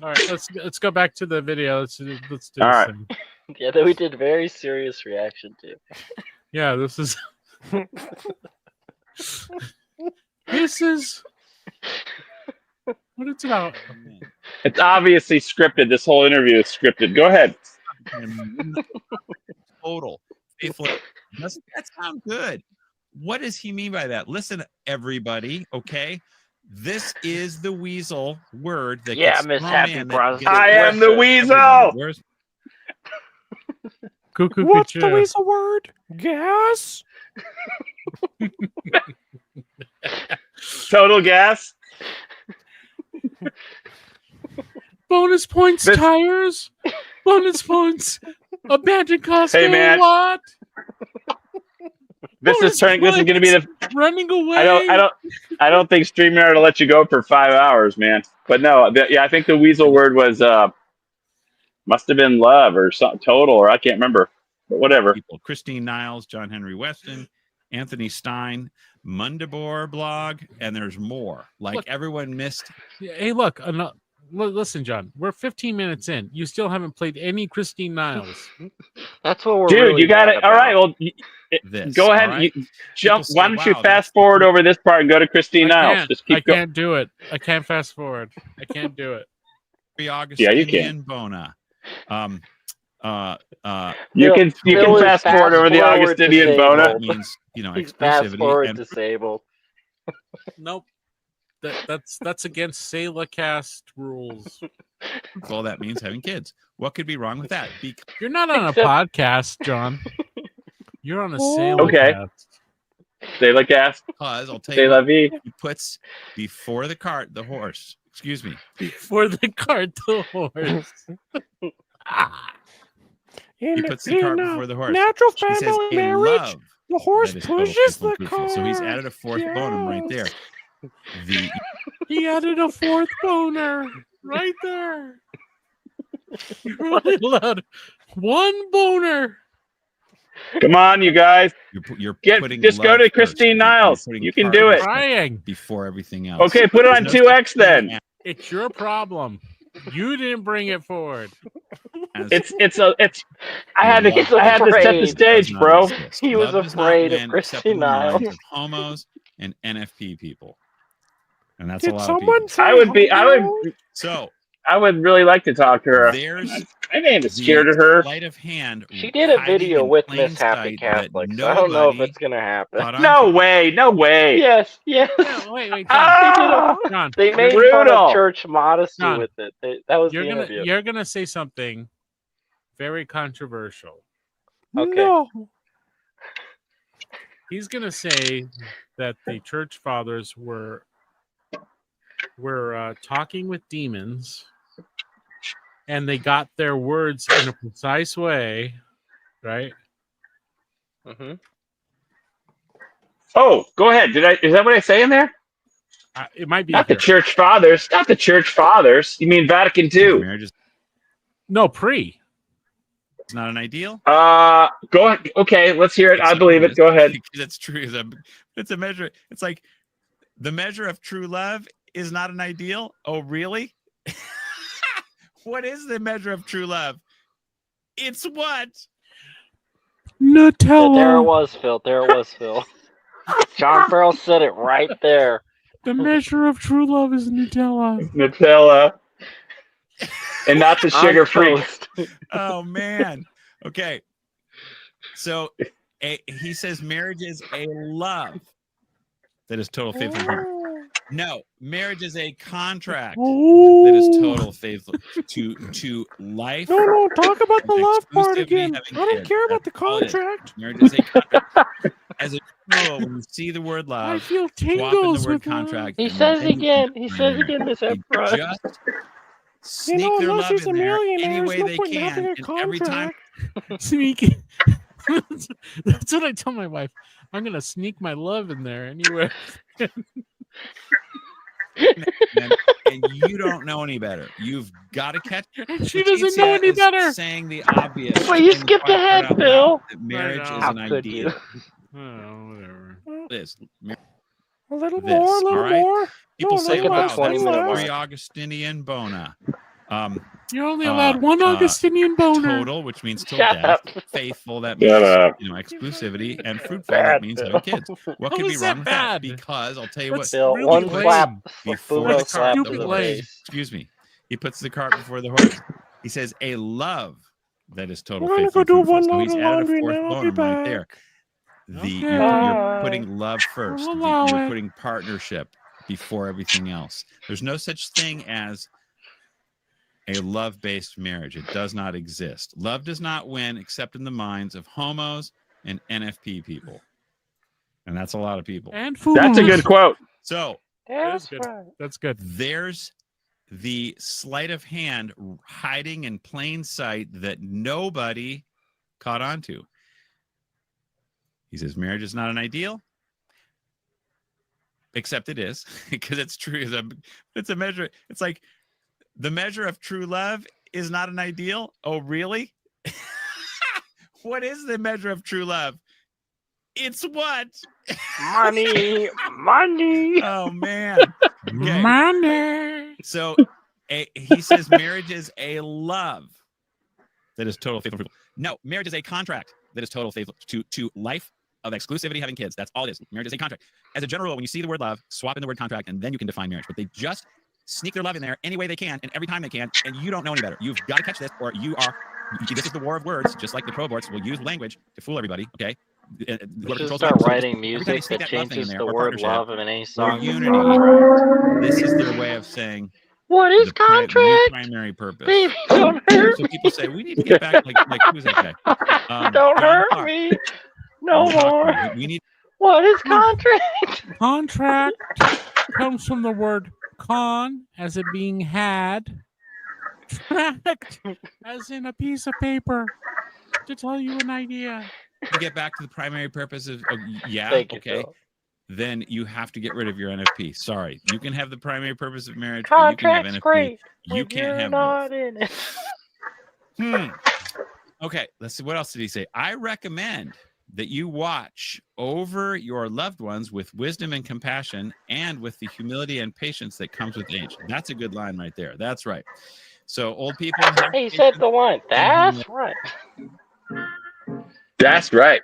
All right, let's go back to the video. Let's do this thing. Yeah, that we did very serious reaction to. Yeah, this is what it's about. It's obviously scripted. This whole interview is scripted. Go ahead. Total faithful. Doesn't that sound good? What does he mean by that? Listen, everybody. Okay, this is the weasel word that. Yeah, Miss Happy Brothers. I am the weasel. What's the weasel word? Gas. Total gas. Bonus points, tires. Bonus points. Abandoned costume. Hey, man. What? This is going to be the running away. I don't think StreamYard will let you go for 5 hours, man. But no, I think the weasel word was must have been love or something total, or I can't remember. But whatever. People: Christine Niles, John Henry Weston, Anthony Stein, Mundabor blog, and there's more. Like everyone missed. Hey, look. Listen, John, we're 15 minutes in. You still haven't played any Christine Niles. That's what we're Dude, really you got it. about. All right, well, go ahead. Right? Jump. Say, why don't you wow, fast forward over this part and go to Christine Niles? Just keep going. I can't do it. I can't fast forward. I can't do it. Yeah, you can. Bona. You can fast forward over the Augustinian Bona. Means He's fast exclusivity forward and disabled. Nope. That's against SalaCast rules. Well, that means having kids. What could be wrong with that? You're not on a podcast, John. You're on a SalaCast. Okay. SalaCast. Because I'll tell you, he puts before the cart the horse. Excuse me. Before the cart the horse. He puts the cart before the horse. Natural He says family a marriage. love The horse that is total, pushes faithful, the and truthful. cart. So he's added a fourth bonum right there. He added a fourth boner right there. You're only allowed one boner. Come on, you guys. You're just go to Christine Niles. You can do it. Trying before everything else. Okay, put it on 2x then. It's your problem. You didn't bring it forward. I had to set the stage, bro. He was afraid of Christy Niles. Of homos and NFP people, and that's Did a lot someone of say I would really like to talk to her. There's I ain't scared of her. Sleight of hand. She did a video with Miss Happy Catholic, so I don't know if it's gonna happen. No way, no way. Yes, yes. No, wait, John. They made fun of church modesty with it. That was the interview. You're gonna say something very controversial. Okay. No. He's gonna say that the church fathers were talking with demons, and they got their words in a precise way, right? Mm-hmm. Oh, go ahead. Is that what I say in there? It might be not the church fathers. Not the church fathers. You mean Vatican II? No, pre. It's not an ideal. Go ahead. Okay, let's hear it. I believe it. Go ahead. That's true. It's a measure. It's like the measure of true love is not an ideal. Oh, really? What is the measure of true love? It's what? Nutella. There it was, Phil. There it was, Phil. John Farrell said it right there. The measure of true love is Nutella. Nutella. And not the sugar free. Oh, man. Okay. So he says marriage is a love that is total faithfulness. No, marriage is a contract that is total faithful to life. No, talk about the love part again. I don't care about the contract. Marriage is a contract. As a rule, when you see the word love, I feel swap in the tingles word with contract. He says again. He says again this episode. Just sneak their love in there any way they point in can, having a and every time. Sneaky. That's what I tell my wife. I'm gonna sneak my love in there anywhere. And you don't know any better. You've got to catch. And she doesn't know any better. Saying the obvious. Well, you skipped ahead, Phil. Marriage is an idea. Whatever. It is. A little more. People say, look at "Wow, the 20-minute that's mark. very Augustinian bona." You're only allowed one Augustinian boner. Total, which means till death. Faithful, that means exclusivity, and fruitful, that means having kids. What could be wrong with that? Because I'll tell you what. Phil, really one lame. slap Before the cart, Stupid excuse me. He puts the cart before the horse. He says a love that is total. We're gonna faithful, go do fruitful. one So load he's of added laundry a fourth now. I'll be bonum right back. there. Okay. You're putting love first. We'll allow You're it. putting partnership before everything else. There's no such thing as a love-based marriage. It does not exist. Love does not win except in the minds of homos and NFP people. And that's a lot of people. And food. That's a good quote. So That's good. right. That's good. there's the sleight of hand hiding in plain sight that nobody caught on to. He says marriage is not an ideal, except it is, because it's true. It's a measure. It's like the measure of true love is not an ideal. Oh, really? What is the measure of true love? It's what? Money. Oh, man. Okay. Money. So he says marriage is a love that is total faithful. No, marriage is a contract that is total faithful to life of exclusivity, having kids. That's all it is. Marriage is a contract. As a general rule, when you see the word love, swap in the word contract, and then you can define marriage. But they just sneak their love in there any way they can and every time they can, and you don't know any better. You've got to catch this, or you are. This is the war of words, just like the pro-aborts will use language to fool everybody. Okay. We should start writing music that changes the word love in any song. Unity. This is their way of saying, what is contract? Primary purpose. Baby, don't hurt So people say we need to get back. Like who's that guy? Don't hurt me. No more. We need. What is contract? Contract comes from the word con, as it being had. Tract, as in a piece of paper, to tell you an idea. To get back to the primary purpose of yeah, Thank you, okay. Phil. Then you have to get rid of your NFP. Sorry, you can have the primary purpose of marriage. Contract's great. You can't have not both. in it. Okay, let's see. What else did he say? I recommend that you watch over your loved ones with wisdom and compassion and with the humility and patience that comes with age. That's a good line right there. That's right. So old people. Hey, you said the line. That's right. That's right.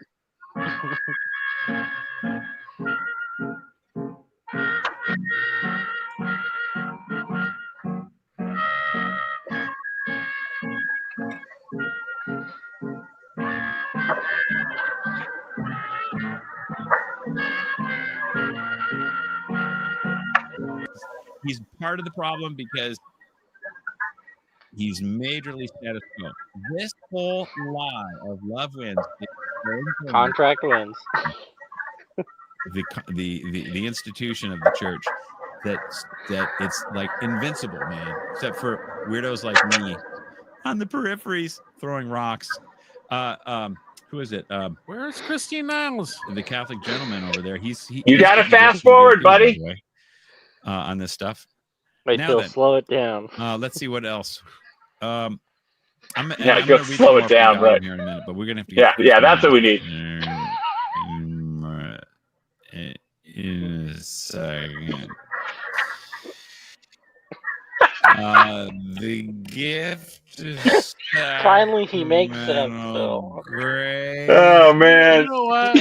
He's part of the problem because he's majorly status quo. This whole lie of love wins. Contract wins. The institution of the church that it's like invincible, man. Except for weirdos like me on the peripheries throwing rocks. Who is it? Where's Christine Niles? The Catholic gentleman over there. You got to fast forward, buddy. On this stuff. Wait, Phil, slow it down. Let's see what else. I'm go slow it down, right? Here in a minute, but we're gonna have to. Yeah, that's what we need. In a second. The gift. Finally, he makes sense, Phil. Oh man! You know what?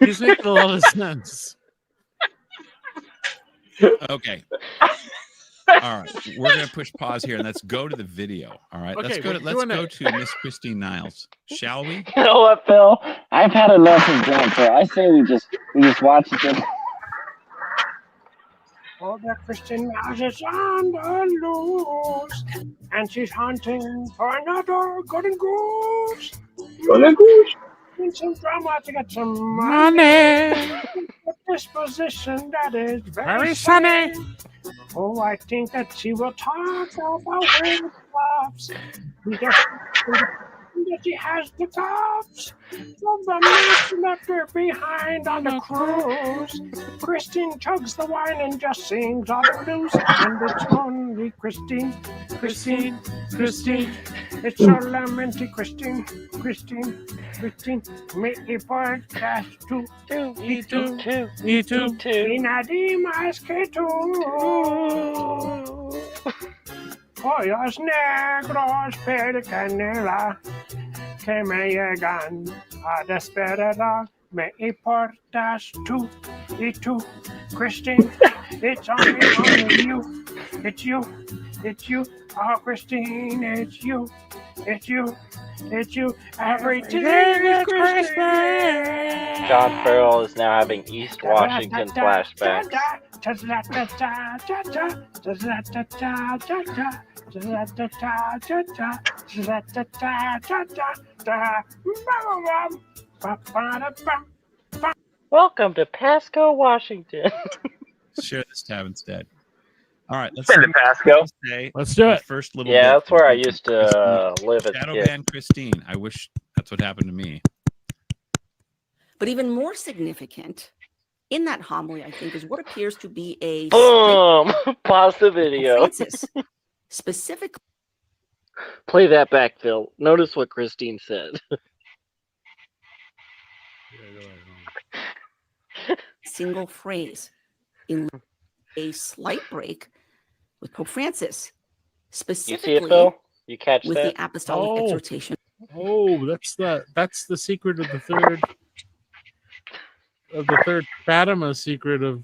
He's making a lot of sense. Okay. All right, we're gonna push pause here and let's go to the video. All right, okay, let's go to Miss Christine Niles, shall we? You know what, Phil? I've had enough of Jennifer. I say we just watch it. Oh, that Christine Niles is on the loose, and she's hunting for another golden goose. Golden goose. Need some drama to get some money. Disposition that is very sunny. Oh, I think that she will talk about wearing gloves. That she has the cuffs from the man left her behind on the cruise. Christine chugs the wine and just sings all the blues. And it's only Christine. It's so lamented, Christine. Me part dash two. Inadimas que Pollos negros per canela que me llegan a despertar. Me importas tú y tú, Christine. It's only you. It's you. Oh, Christine, it's you. Everything is Christine. John Farrell is now having East Washington flashbacks. Welcome to Pasco, Washington. Share this tab instead. All right, let's send it, Pasco. Let's do it. First little yeah, bit. That's where I used to live as a Shadow kid. Band Christine. I wish that's what happened to me. But even more significant in that homily, I think, is what appears to be a boom. Pause the video. Francis, specifically. Play that back, Phil. Notice what Christine said. Single phrase in a slight break with Pope Francis, specifically you see it, Phil? You catch with that? the apostolic exhortation. Oh, that's the secret of the third Fatima secret of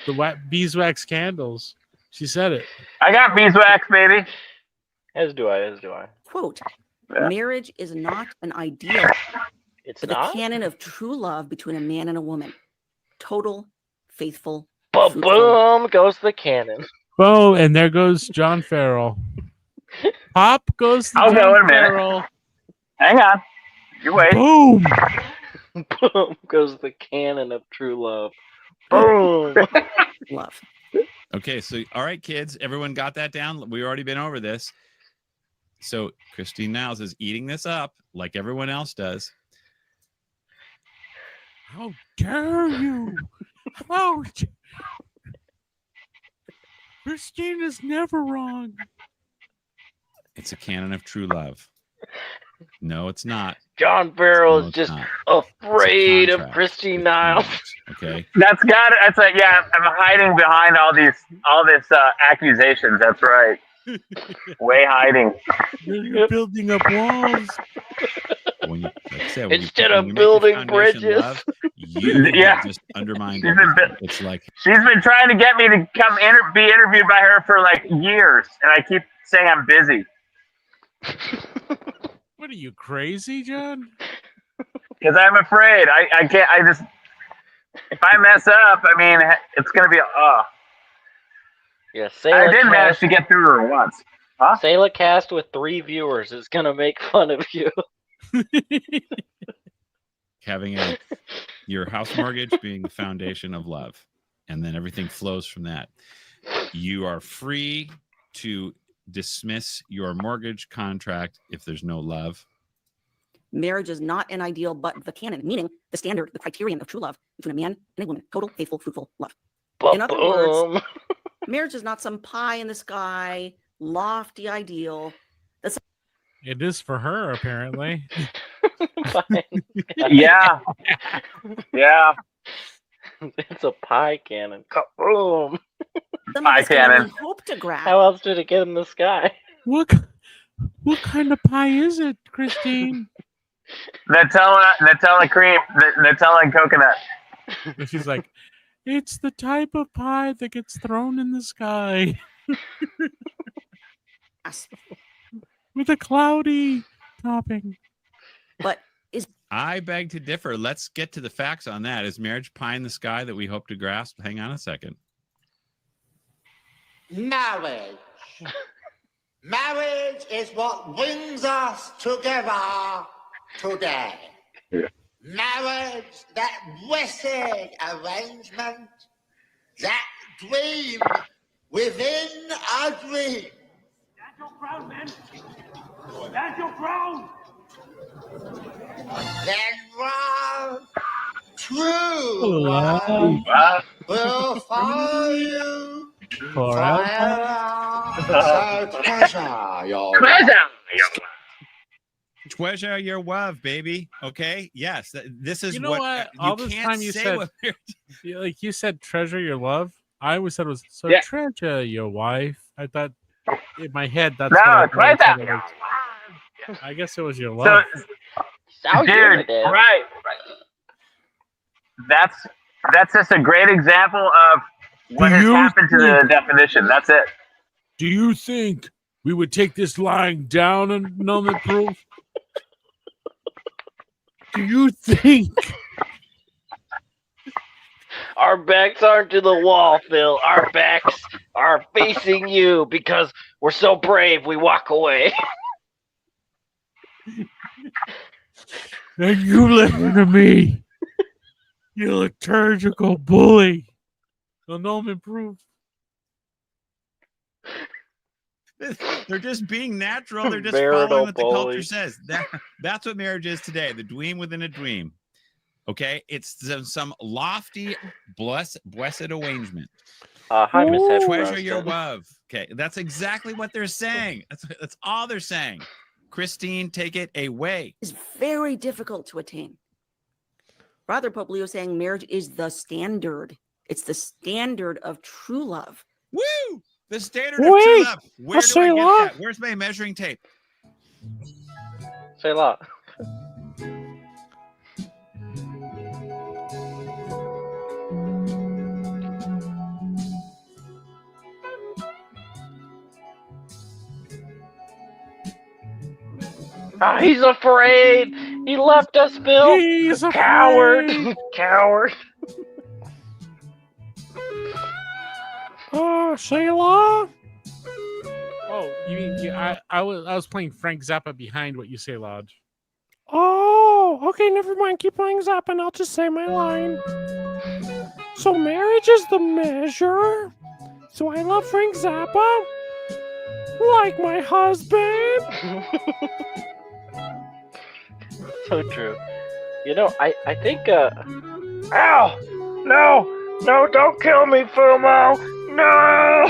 the beeswax candles. She said it. I got beeswax, baby. As do I. Quote, marriage is not an ideal, but a canon of true love between a man and a woman. Total, faithful. Boom goes the cannon. Oh, and there goes John Farrell. Pop goes the John Farrell. Hang on. You wait. Boom. Boom goes the cannon of true love. Boom. Love. Okay, so all right, kids, everyone got that down? We've already been over this. So Christine Niles is eating this up like everyone else does. How dare you? How Christine is never wrong. It's a canon of true love. No, it's not. John Farrell No, is it's just not. afraid of Contract. Christine Niles. Okay. That's yeah. I'm hiding behind all this accusations. That's right. Way hiding. You're building up walls. When you, like I said, Instead when of you make your building foundation bridges. love, you Yeah. have just undermined She's been everything. It's like She's been trying to get me to come be interviewed by her for like years, and I keep saying I'm busy. What are you, crazy, John? Because I'm afraid. I can't. I just. If I mess up, I mean, it's going to be. Yeah, I did manage to get through her once. Huh? Sayla Cast with 3 viewers is going to make fun of you. having your house mortgage being the foundation of love, and then everything flows from that. You are free to dismiss your mortgage contract if there's no love. Marriage is not an ideal, but the canon, meaning the standard, the criterion of true love between a man and a woman. Total, faithful, fruitful love. In other words, marriage is not some pie in the sky, lofty ideal. It is for her, apparently. Yeah. Yeah. It's a pie cannon. Kaboom! Pie cannon. Hope to grab. How else did it get in the sky? What kind of pie is it, Christine? Nutella cream, Nutella and coconut. And she's like, it's the type of pie that gets thrown in the sky. With a cloudy topping. But I beg to differ. Let's get to the facts on that. Is marriage pie in the sky that we hope to grasp? Hang on a second. Marriage. Marriage is what brings us together today. Yeah. Marriage, that blessed arrangement, that dream within a dream. Stand your ground, men. Stand your ground. Then love, true love, will follow you forever. So treasure your Treasure your love, baby. Okay. Yes. This is you know what? All this time you said, like you said, treasure your love. I always said it was treasure your wife. I thought in my head that's I guess it was your love. So, dude, right. That's just a great example of what has happened to the definition. That's it. Do you think we would take this lying down and annulment proof? Do you think our backs aren't to the wall, Phil? Our backs are facing you because we're so brave we walk away. And you listen to me, you liturgical bully. Annulment proof. They're just being natural. They're just Marital following what the bully. culture says. That's what marriage is today. The dream within a dream. Okay? It's some lofty, blessed arrangement. Hi, Miss Head. Treasure your love. Okay, that's exactly what they're saying. That's all they're saying. Christine, take it away. It's very difficult to attain. Father Pope Leo saying marriage is the standard. It's the standard of true love. Woo! The standard of true love. Where do I get that? Where's my measuring tape? Say a lot. He's afraid. He left us, Bill. He's a coward. Coward. Shayla? Oh, you mean I was playing Frank Zappa behind what you say, Lodge. Oh, okay, never mind. Keep playing Zappa and I'll just say my line. So marriage is the measure. So I love Frank Zappa. Like my husband. So true. You know, I think ow! No, don't kill me, Fumo! No!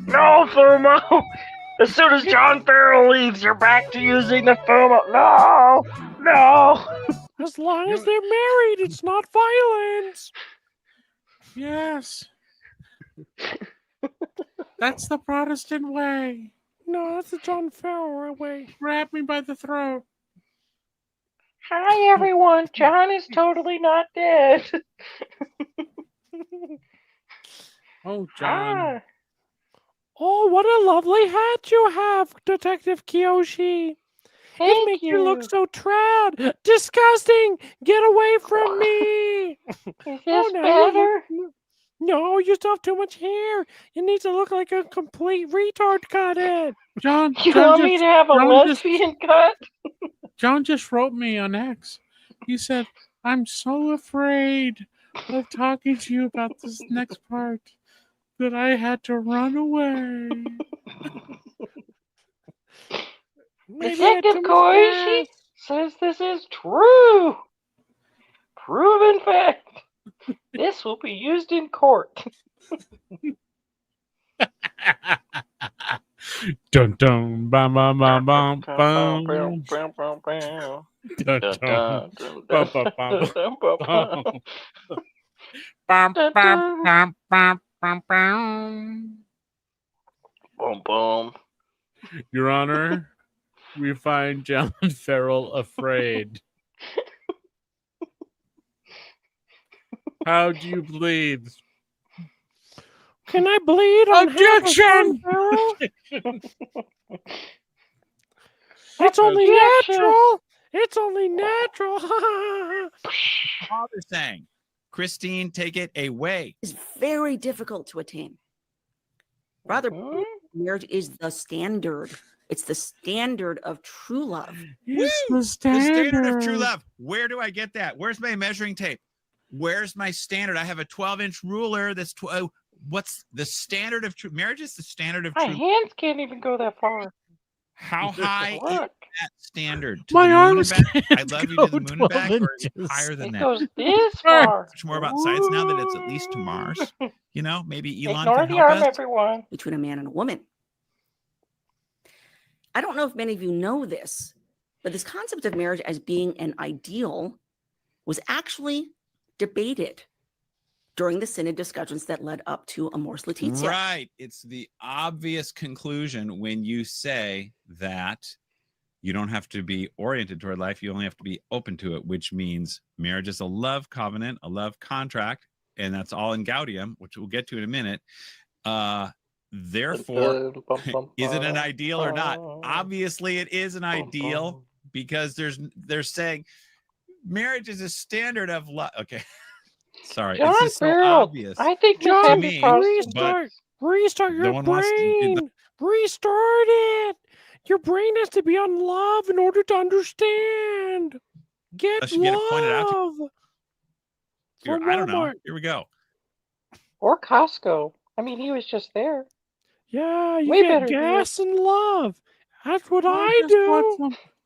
No, Fumo! As soon as John Farrell leaves, you're back to using the foam. No! No! As long as they're married, it's not violence. Yes. That's the Protestant way. No, that's the John Farrell way. Grab me by the throat. Hi, everyone. John is totally not dead. Oh, John. Hi. Oh, what a lovely hat you have, Detective Kiyoshi. It makes you look so trad. Disgusting. Get away from me. Is this better? No, you still have too much hair. You need to look like a complete retard. Cut it. John, You want me to have a lesbian cut? John just wrote me on X. He said, I'm so afraid of talking to you about this next part that I had to run away. Detective Koishi says this is true. Proven fact. This will be used in court. Dun dun bam bam bam bam bam. Dun dun bam bam bam bam bam bam bam. Boom boom. Your Honor, we find John Farrell afraid. How do you bleed? Can I bleed on Objection! It's only natural. It's only natural. Father saying, Christine, take it away. It's very difficult to attain. Rather, marriage is the standard. It's the standard of true love. It's the standard of true love. Where do I get that? Where's my measuring tape? Where's my standard? I have a 12-inch ruler. That's what's the standard of true marriage? Is the standard of true. My hands can't even go that far. How high is that standard? To My the arms moon and back? can't I love you to the moon and back, or is it inches. higher than It that? goes this far. Much more about science now that it's at least to Mars. You know, maybe Elon Ignore can the help arm, us. everyone. Between a man and a woman. I don't know if many of you know this, but this concept of marriage as being an ideal was actually debated during the Synod discussions that led up to Amoris Laetitia. Right. It's the obvious conclusion when you say that you don't have to be oriented toward life. You only have to be open to it, which means marriage is a love covenant, a love contract, and that's all in Gaudium, which we'll get to in a minute. Therefore, is it an ideal or not? Obviously, it is an ideal because they're saying marriage is a standard of love. Okay. Sorry, John it's just so Farrell, obvious. I think this John, happy restart your no one wants brain. to- Restart it. Your brain has to be on love in order to understand. Get Unless you get it pointed out to love. Here, From I don't know. Walmart. Here we go. Or Costco. I mean, he was just there. Yeah, you Way get better gas and love. That's what I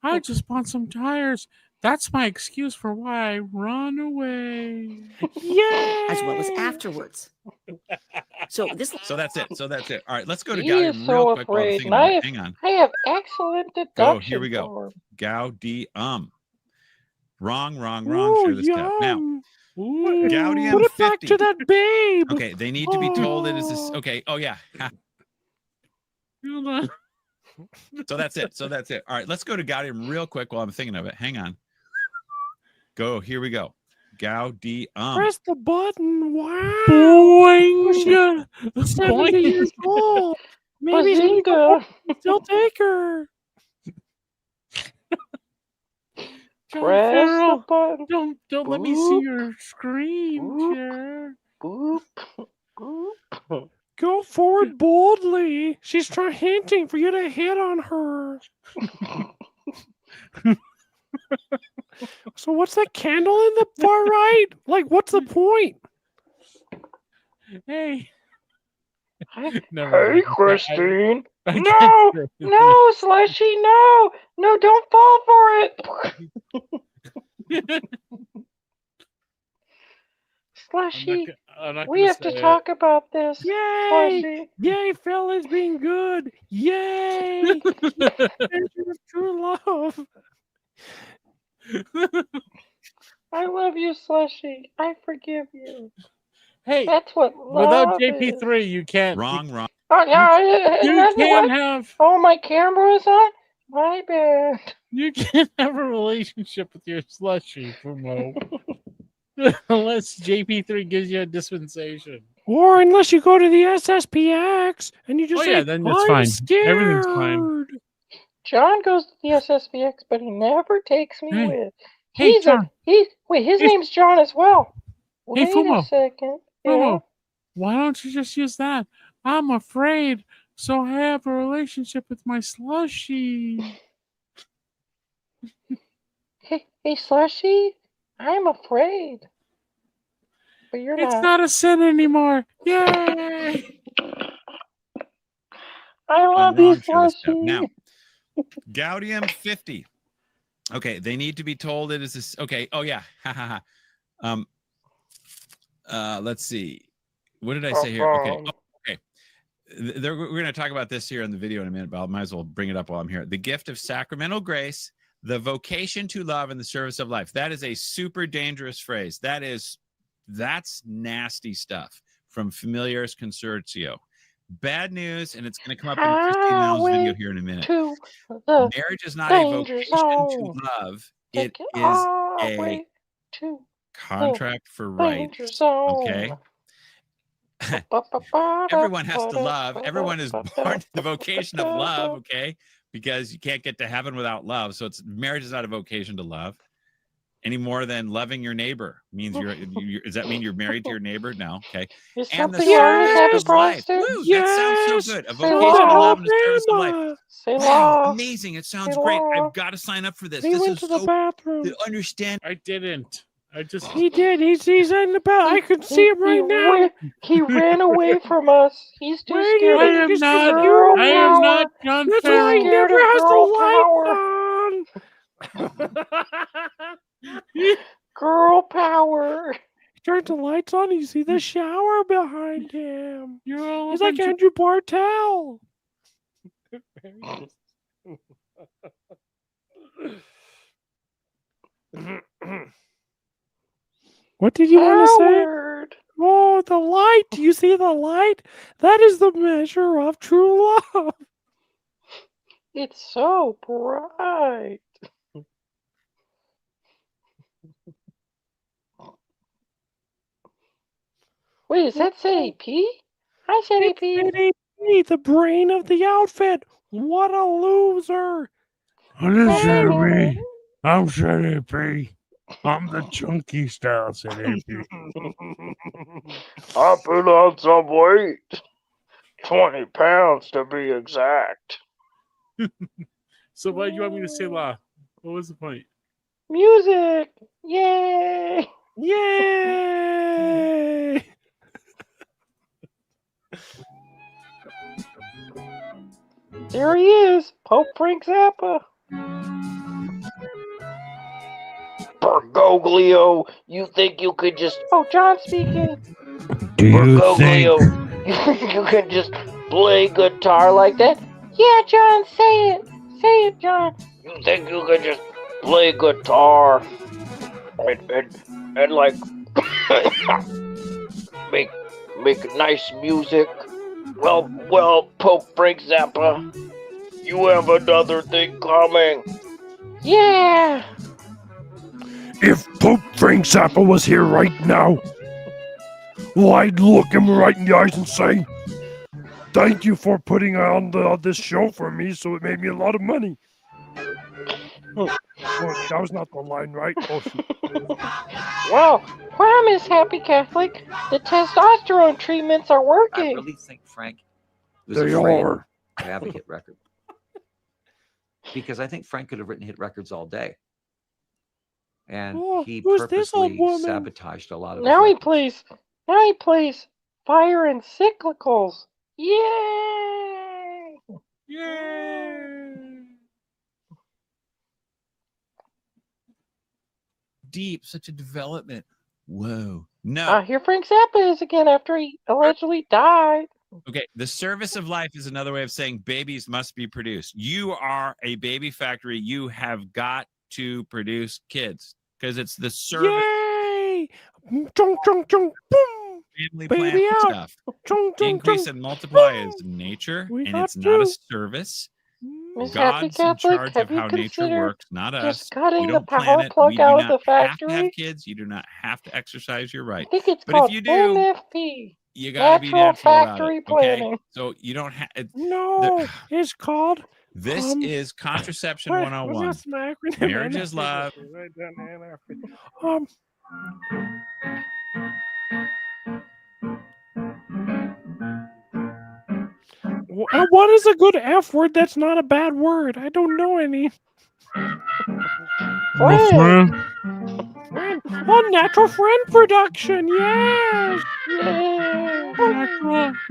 I just bought some tires. That's my excuse for why I run away. Yeah. As well as afterwards. So that's it. So that's it. All right, let's go to He Gaudium is real so quick while I'm afraid. thinking And about it. Hang on. I have excellent deduction. Go. Here we go. for him. Gaudium. Wrong. Ooh, Share this tab. Now, yum. Gaudium Put it 50. back to that babe. Okay, they need to be told it is this. Okay. Oh yeah. Hold on. So that's it. All right, let's go to Gaudium real quick while I'm thinking of it. Hang on. Go. Here we go. Gaudium. Press the button. Wow. Boing. 70 years old. Maybe Bazinga. still take her. John Press Farrell, the button. don't let me see your screen. Boop. Chair. Boop. Boop. Go forward boldly. She's hinting for you to hit on her. So what's that candle in the far right? Like, what's the point? Hey. Hey, Christine. No, Slushy, no. No, don't fall for it. Slushy, We have to talk about this. Yay! Slushy. Yay, Phil is being good. Yay! True love. I love you, Slushy. I forgive you. Hey, that's what without love JP3, is. you can't. Wrong. Oh, yeah, you can't have. Oh, my camera is on? My bad. You can't have a relationship with your Slushy, Fumo. Unless JP3 gives you a dispensation. Or unless you go to the SSPX and you just say, then it's I'm fine. scared. Everything's fine. John goes to the SSPX, but he never takes me with. Hey, John. Wait, his name's John as well. Hey, Wait Fumo. a second. Fumo, Yeah. why don't you just use that? I'm afraid, so I have a relationship with my Slushy. Hey, Slushy, I'm afraid. But you're It's not a sin anymore. Yay! I love you, Slushy. Now, Gaudium 50. Okay, they need to be told it is this. Okay. Oh yeah. Let's see. What did I say here? Okay. Okay. We're going to talk about this here in the video in a minute, but I might as well bring it up while I'm here. The gift of sacramental grace, the vocation to love, and the service of life. That is a super dangerous phrase. That's nasty stuff from Familiaris Consortio. Bad news, and it's going to come up in Christine Now's video here in a minute. Marriage is not a vocation to love. It is a contract for rights. Okay. Everyone has to love. Everyone is born to the vocation of love, okay? Because you can't get to heaven without love. So marriage is not a vocation to love any more than loving your neighbor means does that mean you're married to your neighbor? No. Okay. And the service of life. Woo, that sounds so good. A vocation to love and a service of life. Wow, amazing. It sounds great. I've got to sign up for this. He went to the bathroom. To understand. I didn't. He did. He's in the bathroom. I can see him right now. He ran away from us. He's too scared. I am not John That's why he never has the lights on. Girl power. He turned the lights on. You see the shower behind him. He's like Andrew Bartel. What did you want to say? Oh, the light. Do you see the light? That is the measure of true love. It's so bright. Wait, is that ZAP? Hi, ZAP. The brain of the outfit. What a loser. I'm ZAP. I'm the chunky style ZAP. I put on some weight. 20 pounds to be exact. So why do you want me to say La? What was the point? Music! Yay! Yay! There he is, Pope Frank Zappa. Bergoglio, you think you could just... Oh, John speaking. Do you think... you can just play guitar like that? Yeah, John, say it. Say it, John. You think you could just play guitar and like make nice music? Well, Pope Frank Zappa, you have another thing coming. Yeah. If Pope Frank Zappa was here right now, well, I'd look him right in the eyes and say, thank you for putting on this show for me, so it made me a lot of money. Oh, that was not the line, right? Oh, Well, promise, Happy Catholic, the testosterone treatments are working. I really think Frank was afraid to have a hit record. Because I think Frank could have written hit records all day. And he purposely sabotaged a lot of Now he plays Fire and Cyclicals. Yay! Yay! Deep, such a development. Whoa. No. Here Frank Zappa is again after he allegedly died. Okay, the service of life is another way of saying babies must be produced. You are a baby factory. You have got to produce kids because it's the service. Yay! Chunk, chunk, chunk, boom! Family Baby planning out. stuff. Chunk, chunk, Increase chunk, and multiply is boom! nature, We and got it's not a to. service. Miss Happy God's in Catholic, charge have of you how nature considered works, not us. just cutting We the don't plan power it. plug We do out of not the have to factory? have kids. You do not have to exercise your right. I think it's But called if you do, NFP. you got to be Natural natural about Factory it. Okay, Planning. so you don't have. No, it's called. This is contraception What 101. was my acronym? Marriage is love. What is a good F word that's not a bad word? I don't know any. Friend. Friend. Oh, Natural Friend Production. Yes.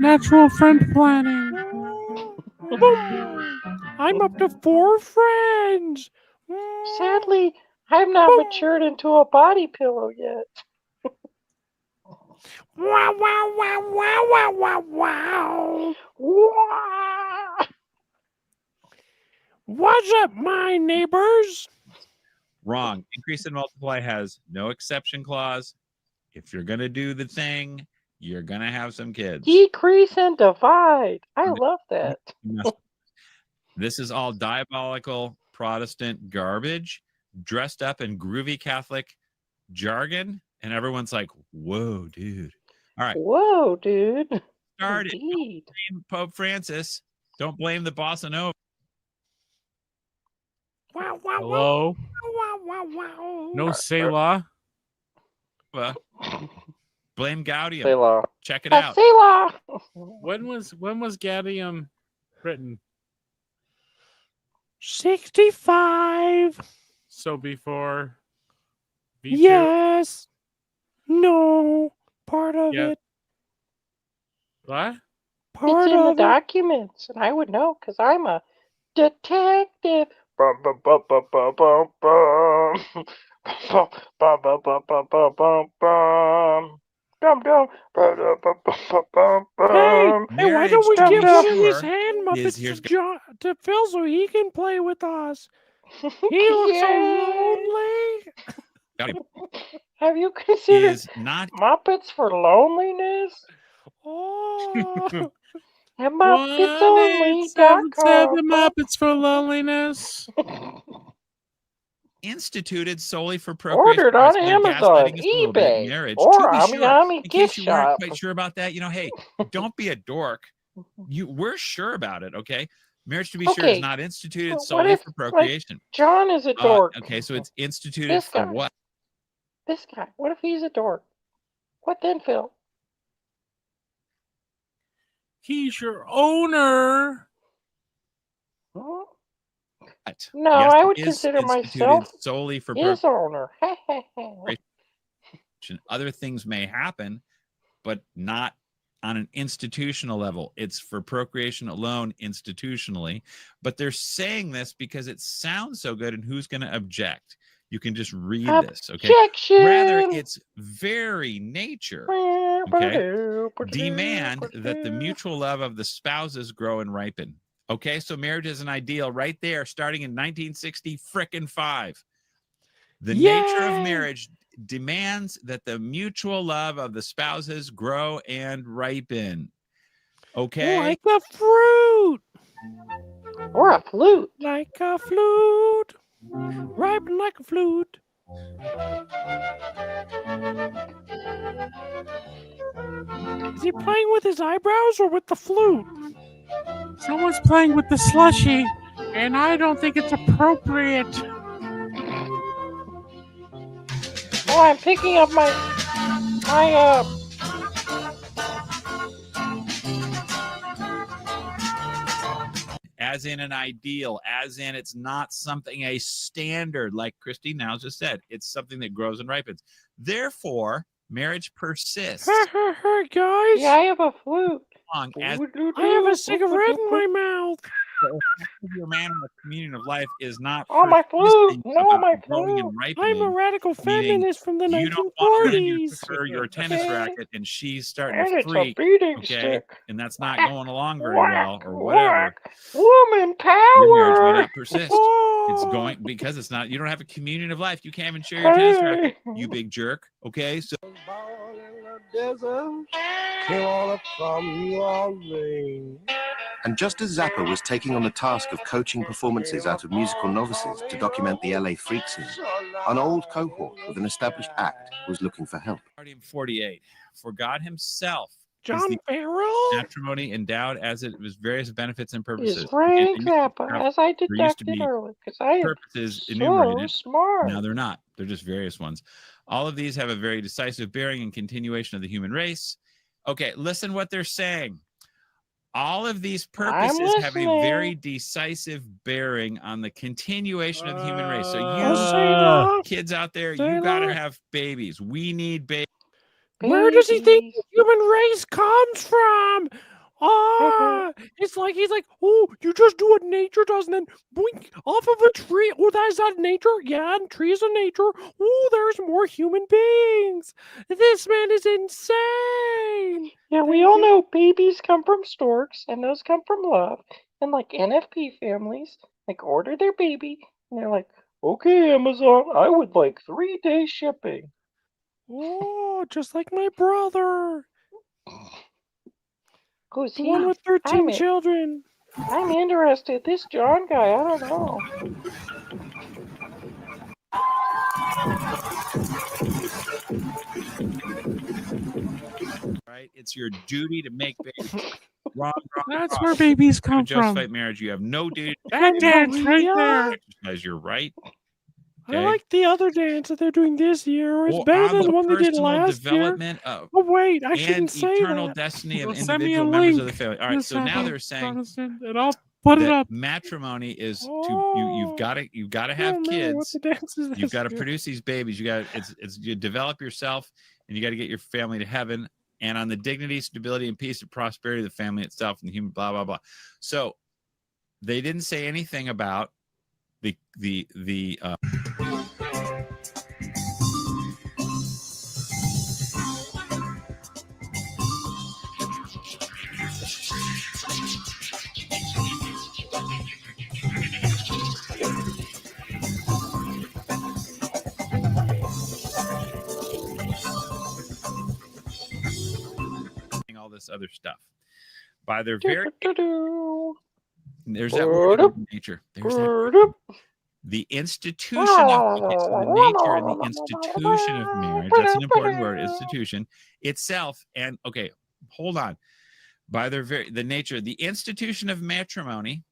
Natural friend planning. Boom. I'm up to 4 friends. Sadly, I'm not matured into a body pillow yet. Wow, wow, wow, wow, wow, wow, wow. Wow. What's up, my neighbors? Wrong. Increase and multiply has no exception clause. If you're going to do the thing, you're going to have some kids. Decrease and divide. I love that. This is all diabolical Protestant garbage dressed up in groovy Catholic jargon. And everyone's like, whoa, dude. All right. Whoa, dude. Started. Indeed. Don't blame Pope Francis. Don't blame the bossa nova. Wow, wow, Hello? wow, wow, wow. No Selah? Blame Gaudium. Selah. Check it out. Selah. When was Gaudium written? 65. So before V2? Yes. No. Part of Yeah. it. What? Part It's in the of it. documents, and I would know because I'm a detective. Bum, bum, bum, bum, bum, bum, bum. Bum, bum, bum, bum, bum, bum, bum, bum. Dum, dum, bum, bum, bum, bum, bum, bum. Hey, why don't we Marriage, give to be one of these sure, hand is- Muppets to Phil so he can play with us? He looks so lonely. Have you considered Is not Muppets for loneliness? Oh. And MuppetsOnly.com. 1-877 Muppets for Loneliness. instituted solely for procreation. Ordered on They're Amazon, gaslighting us a little bit. eBay, Marriage, or to be Ami sure. Ami In gift case you weren't shop. quite sure about that, hey, don't be a dork. We're sure about it, okay? Marriage, to be sure, is not instituted What solely if, for procreation. Like, John is a dork. Okay, so it's instituted This for guy. what? This guy. What if he's a dork? What then, Phil? He's your owner. Huh? No, I would consider myself solely for his owner. Other things may happen, but not on an institutional level. It's for procreation alone institutionally. But they're saying this because it sounds so good, and who's going to object? You can just read this, okay? Objection! Rather, it's very nature, okay? Demand that the mutual love of the spouses grow and ripen. Okay, so marriage is an ideal right there, starting in 1965. The nature of marriage demands that the mutual love of the spouses grow and ripen. Okay? Like a fruit. Or a flute. Like a flute. Ripen like a flute. Is he playing with his eyebrows or with the flute? Someone's playing with the slushy, and I don't think it's appropriate. Oh, I'm picking up my as in an ideal, as in it's not something a standard, like Christy now just said. It's something that grows and ripens. Therefore, marriage persists. Guys. Yeah, I have a flute. I have a cigarette in my mouth. Your man in the communion of life is not my flute! growing and ripening. I'm a radical feminist from the 1940s. You don't want to hand her your tennis racket and she's starting to freak. It's a beating okay, stick. And that's not going along very well, or whatever. Woman power. Your marriage may not persist. It's going because it's not. You don't have a communion of life. You can't even share your tennis racket. You big jerk. Okay, so. And just as Zappa was taking on the task of coaching performances out of musical novices to document the LA freak scene, an old cohort with an established act was looking for help. 48. For God himself, John Farrell, matrimony endowed as it was various benefits and purposes. Is Frank Zappa, as I deducted earlier, because I am purposes so enumerated. smart. No, they're not. They're just various ones. All of these have a very decisive bearing and continuation of the human race. Okay, listen what they're saying. All of these purposes have a very decisive bearing on the continuation of the human race. So you kids out there, you got to have babies. We need babies. Where does he think the human race comes from? It's like he's like, oh, you just do what nature does, and then boink off of a tree. Oh, that is that nature? Yeah, and trees are nature. Oh, there's more human beings. This man is insane. Yeah, we all know babies come from storks, and those come from love. And like NFP families, like order their baby, and they're like, okay, Amazon, I would like 3-day shipping. Oh, just like my brother. Who's the one with 13 children. I'm interested. This John guy, I don't know. Right? It's your duty to make babies. Wrong. That's where babies come from. Fight marriage. You have no duty. That dance right there. Exercise. You're right. Okay. I like the other dance that they're doing this year. It's better than the one they did last year. Oh wait, I shouldn't say that. Eternal destiny of individual members of the family. All right, so now they're saying and I'll put it up. Matrimony is you've got to have kids. You've got to produce these babies. You develop yourself, and you got to get your family to heaven, and on the dignity, stability, and peace and prosperity of the family itself and the human. Blah blah blah. So they didn't say anything about the all this other stuff by their very there's that word in nature. There's that the institution of the nature and the institution of marriage. That's an important word, institution itself. And okay, hold on. By their the nature, the institution of matrimony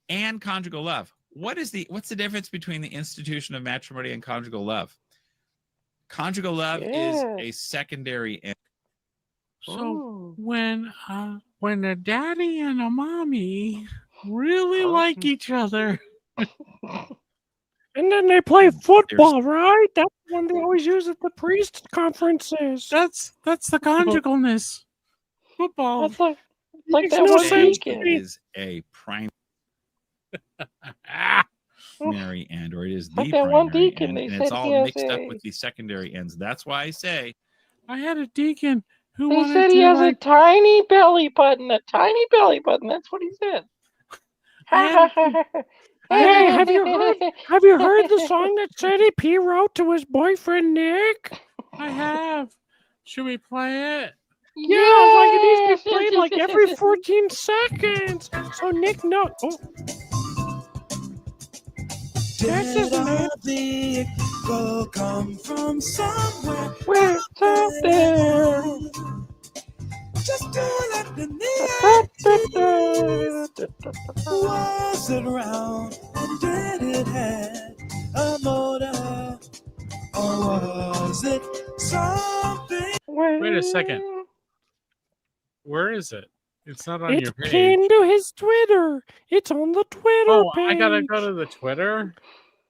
and conjugal love. What's the difference between the institution of matrimony and conjugal love? Conjugal love is a secondary end. So when a daddy and a mommy really like each other, and then they play football, right? That's one they always use at the priest conferences. That's the conjugalness. Football. That's like that one deacon is a primary end, or it is the that one primary deacon. end, They and said it's all mixed up with the secondary ends. That's why I say I had a deacon who they said he has a tiny belly button. A tiny belly button. That's what he said. Hey, have you heard the song that Sadie P wrote to his boyfriend Nick? I have. Should we play it? Yeah, like it needs to be played like every 14 seconds. So Nick knows. Oh. That's his name. The echo come from somewhere. Where it's out there. Just to let the was it round and did it have a motor, or was it something? Wait a second. Where is it? It's not on your page. It's pinned to his Twitter. It's on the Twitter page. I gotta go to the Twitter?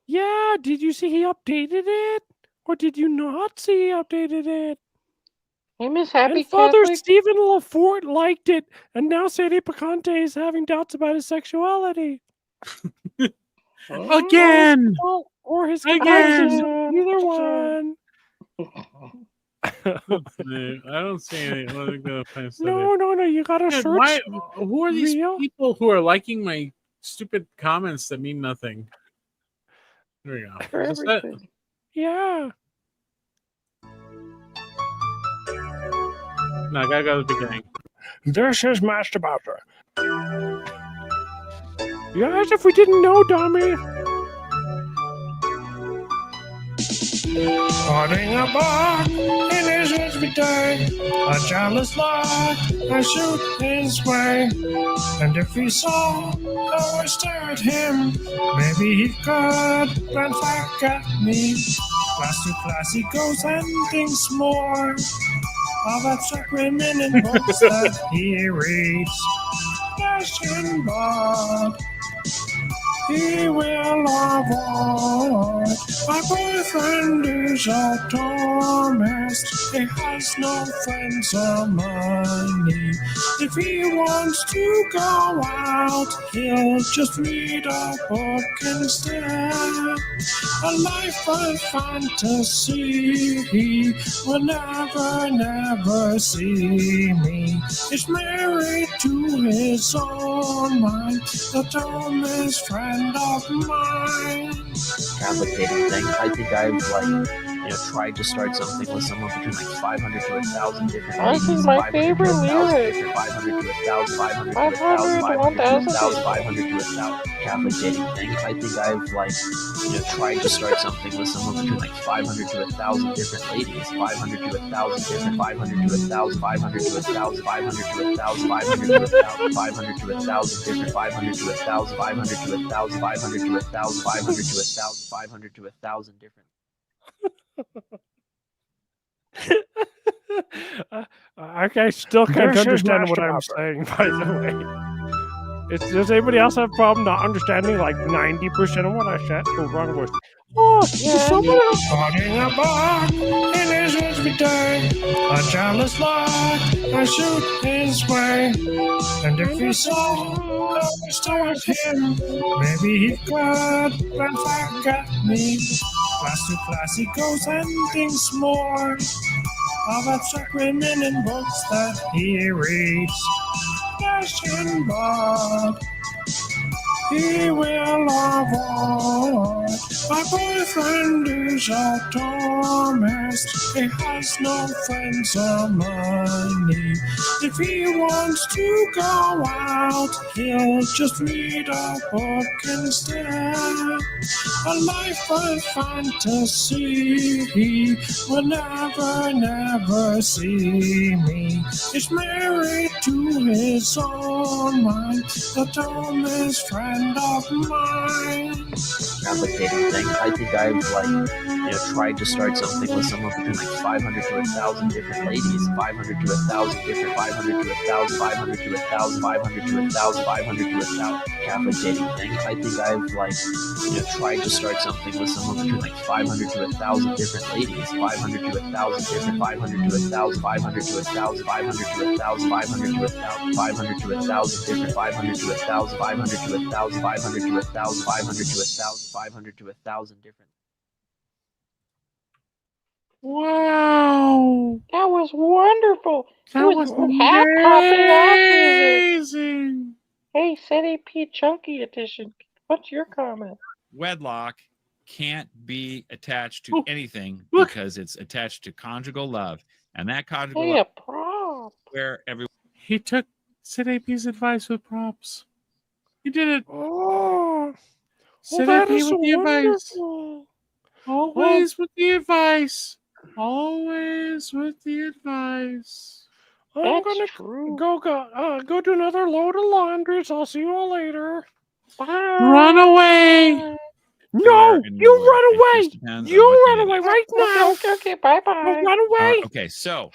Yeah, did you see he updated it? Or did you not see he updated it? Hey, Miss Happy And Father Catholic. Stephen Lafort liked it, and now Sadie Picante is having doubts about his sexuality. Again! Or his Again! either one. I don't see anything. I think the offensive. No, you gotta search. Why? Who are these people who are liking my stupid comments that mean nothing? There we go. Is this it? Yeah. No, I gotta go to the beginning. This is Master Bowser. Yes, if we didn't know, dummy. Holding a bar in his every day, a jealous love, I shoot his way. And if he saw how I stare at him, maybe he could glance back at me. Class to class he goes and thinks more of abstract women in books that he reads. Question Bob, he will avoid. My boyfriend is a Thomas. He has no friends or money. If he wants to go out, he'll just read a book instead. A life of fantasy, he will never see me. He's married to his own mind, the dumbest friend of mine. Complicated thing. I think I've tried to start something with someone between 500 to 1,000 different This is my favorite lyric. 500 to 1,000, 500 to 1,000, 500 to 1,000, 500 to 1,000. Catholic dating thing. I think I've tried to start something with someone between 500 to 1,000 different ladies, 500 to 1,000 different, 500 to 1,000, 500 to 1,000, 500 to 1,000, 500 to 1,000, 500 to 1,000 different, 500 to 1,000, 500 to 1,000, 500 to 1,000, 500 to 1,000, 500 to 1,000 different. I still can't understand what I'm saying, by the way. Does anybody else have a problem not understanding 90% of what I said? Oh, wrong voice. Oh, yeah. Someone else holding a bar in his every day. A jealous love, I shoot his way. And if he saw how I stare at him, maybe he could glance back at me. Class to class he goes and thinks more of abstract women in books that he reads. Question Bob, he will avoid. My boyfriend is a Thomas. He has no friends or money. If he wants to go out, he'll just read a book instead. A life of fantasy, he will never see me. He's married to his own mind, the dumbest friend of mine. Complicated thing. I think I've tried to start something with someone between 500 to 1,000 different ladies, 500 to 1,000 different, 500 to 1,000, 500 to 1,000, 500 to 1,000, 500 to 1,000. Catholic dating thing. I think I've tried to start something with someone between 500 to 1,000 different ladies, 500 to 1,000 different, 500 to 1,000, 500 to 1,000, 500 to 1,000, 500 to 1,000, 500 to 1,000 different, 500 to 1,000, 500 to 1,000, 500 to 1,000, 500 to 1,000, 500 to 1,000 different. Wow. That was wonderful. That was amazing. Hey, City P Chunky Edition. What's your comment? Wedlock can't be attached to anything because it's attached to conjugal love. And that conjugal love a prop. Where everyone. He took Sid AP's advice with props. He did it. Oh, Sid AP with the advice. Always with the advice. Always with the advice. I'm gonna go do another load of laundry. So I'll see you all later. Bye. Run away. No, you run away. You run away right now. Okay, bye-bye. Run away. Okay, so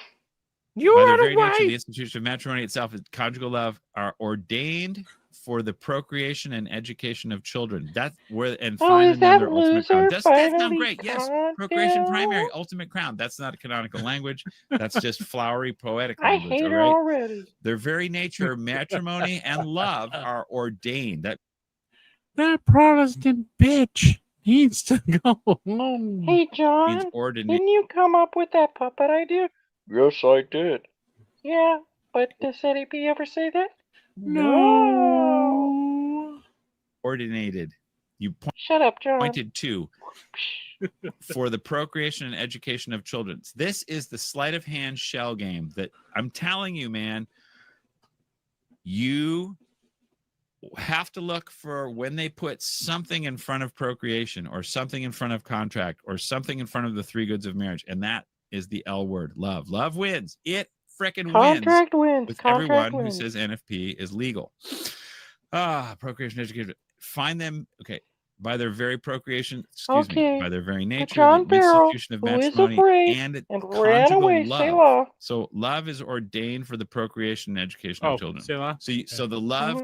you by run the very nature of away. the institution of matrimony itself, conjugal love are ordained for the procreation and education of children. That's where, and Oh, find is in them that their ultimate crown. loser Does that sound finally great? Yes. gone Procreation down? primary, ultimate crown. That's not a canonical language. That's just flowery poetic I language. hate All her right. already. Their very nature, matrimony and love are ordained. That Protestant bitch needs to go home. Hey, means John, ordination. didn't you come up with that puppet idea? Yes, I did. Yeah, but does anybody ever say that? No. Ordinated. You Shut up, John. pointed to for the procreation and education of children. This is the sleight of hand shell game that I'm telling you, man. You have to look for when they put something in front of procreation or something in front of contract or something in front of the three goods of marriage. And that is the L word, love. Love wins. It frickin' Contract wins with Contract everyone wins. who says NFP is legal. Procreation, education. Find them, okay, by their very procreation, by their very nature, John the Farrell, institution of who is matrimony afraid and and ran conjugal away, love. Selah. So love is ordained for the procreation and education of children. Selah. So the love.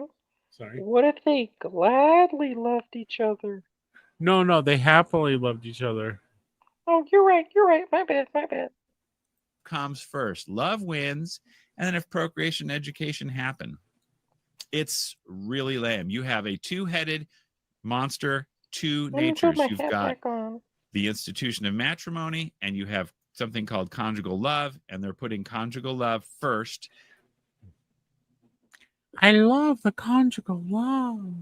Sorry. What if they gladly loved each other? No, they happily loved each other. Oh, you're right. My bad. Comes first. Love wins, and then if procreation and education happen, it's really lame. You have a two-headed monster, two Let me natures. put my You've hat got back on. the institution of matrimony, and you have something called conjugal love, and they're putting conjugal love first. I love the conjugal love.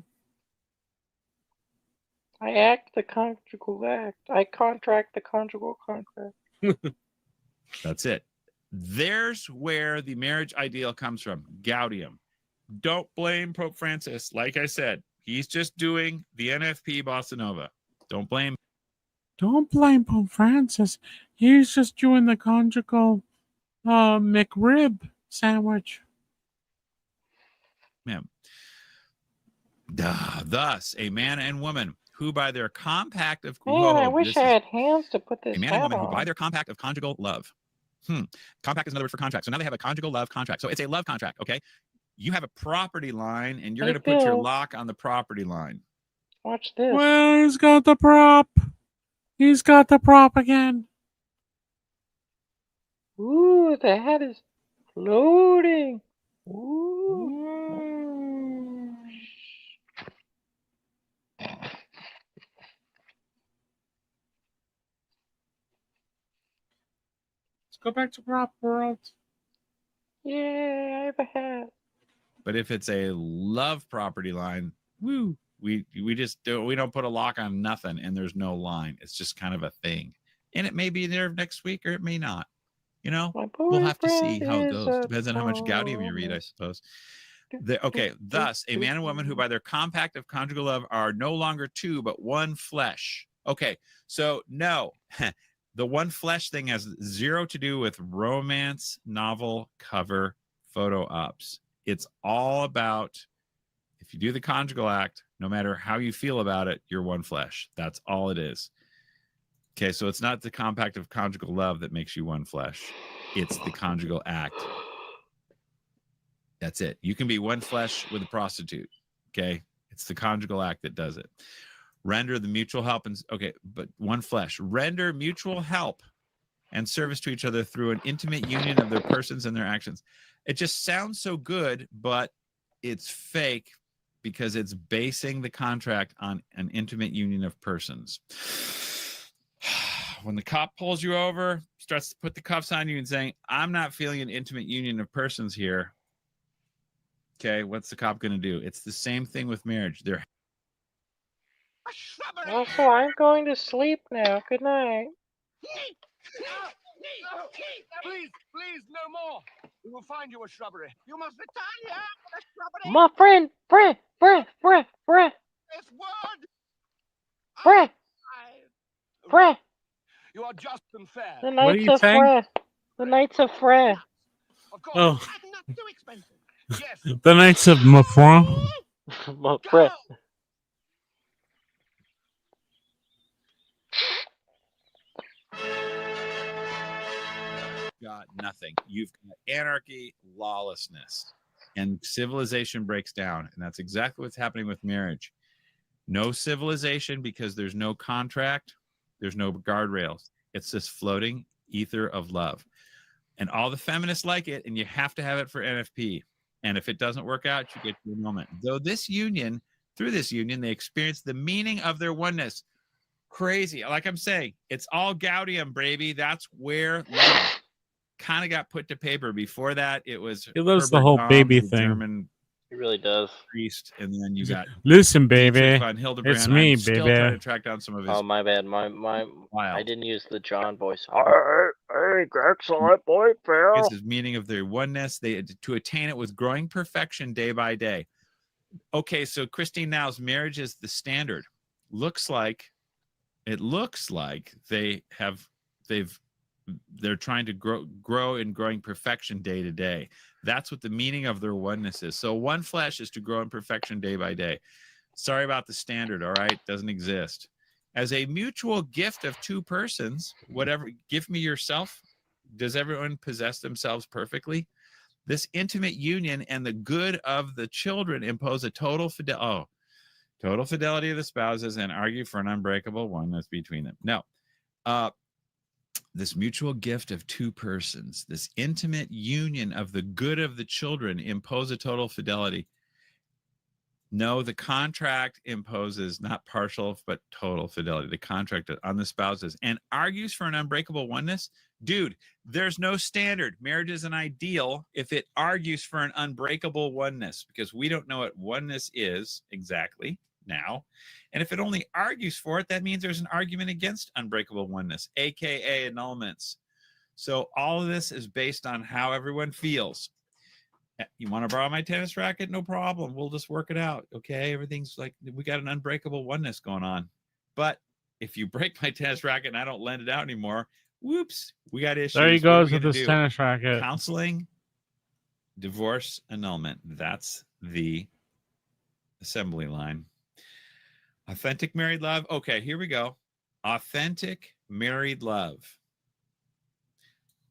I act the conjugal act. I contract the conjugal contract. That's it. There's where the marriage ideal comes from. Gaudium. Don't blame Pope Francis. Like I said, he's just doing the NFP Bossa Nova. Don't blame. Don't blame Pope Francis. He's just doing the conjugal McRib sandwich. Him. Thus, a man and woman who by their compact of Man, I wish I had hands to put this a man hat and woman on. who by their compact of conjugal love. Compact is another word for contract. So now they have a conjugal love contract. So it's a love contract, okay? You have a property line, and you're going to put your lock on the property line. Watch this. Well, he's got the prop. He's got the prop again. Ooh, the hat is floating. Ooh. Let's go back to prop world. Yeah, I have a hat. But if it's a love property line, woo, we just don't put a lock on nothing, and there's no line. It's just kind of a thing, and it may be there next week or it may not. You know, we'll have to see how it goes. Depends on how much Gaudium you read, I suppose. Okay, thus a man and woman who by their compact of conjugal love are no longer two but one flesh. Okay, so no, the one flesh thing has zero to do with romance novel cover photo ops. It's all about, if you do the conjugal act, no matter how you feel about it, you're one flesh. That's all it is. Okay, so it's not the compact of conjugal love that makes you one flesh. It's the conjugal act. That's it. You can be one flesh with a prostitute. Okay, it's the conjugal act that does it. Render the mutual help and but one flesh. Render mutual help and service to each other through an intimate union of their persons and their actions. It just sounds so good, but it's fake because it's basing the contract on an intimate union of persons. When the cop pulls you over, starts to put the cuffs on you and saying, I'm not feeling an intimate union of persons here. Okay, what's the cop going to do? It's the same thing with marriage. They're Also, I'm going to sleep now. Good night. Please, no more. We will find you a shrubbery. You must return here for the shrubbery. My friend. This word. You are just and fair. The Knights of Frey. The Knights of Frey. Of course. Oh. Not too expensive. Yes. The Knights of Mafra. Mafra. got nothing. You've got anarchy, lawlessness. and civilization breaks down. And that's exactly what's happening with marriage. No civilization because there's no contract, there's no guardrails. It's this floating ether of love. And all the feminists like it, and you have to have it for NFP. And if it doesn't work out, you get your annulment. Though this union, through this union, they experience the meaning of their oneness. Crazy. Like I'm saying, it's all Gaudium, baby. That's where love kind of got put to paper. Before that, it was He loves the Herbert whole Baum, baby the thing. German He really does. priest, and then you got Listen, baby, Dietrich von Hildebrand. it's me, I'm still baby. trying to track down some of his. Oh, my bad. I didn't use the John voice. Hey, excellent boy, Phil. This is meaning of their oneness. They to attain it with growing perfection day by day. Okay, so Christine Now's marriage is the standard. It looks like they're trying to grow in growing perfection day to day. That's what the meaning of their oneness is. So one flesh is to grow in perfection day by day. Sorry about the standard, all right? Doesn't exist. As a mutual gift of two persons, whatever, give me yourself. Does everyone possess themselves perfectly? This intimate union and the good of the children impose a total fidelity of the spouses and argue for an unbreakable oneness between them. No. This mutual gift of two persons, this intimate union of the good of the children impose a total fidelity. No, the contract imposes not partial, but total fidelity. The contract on the spouses and argues for an unbreakable oneness. Dude, there's no standard. Marriage is an ideal if it argues for an unbreakable oneness, because we don't know what oneness is exactly now. And if it only argues for it, that means there's an argument against unbreakable oneness, aka annulments. So all of this is based on how everyone feels. You want to borrow my tennis racket? No problem. We'll just work it out. Okay. Everything's like, we got an unbreakable oneness going on. But if you break my tennis racket and I don't lend it out anymore, whoops, we got issues. There he goes with his tennis racket. Counseling, divorce, annulment. That's the assembly line. Authentic married love. Okay, here we go. Authentic married love.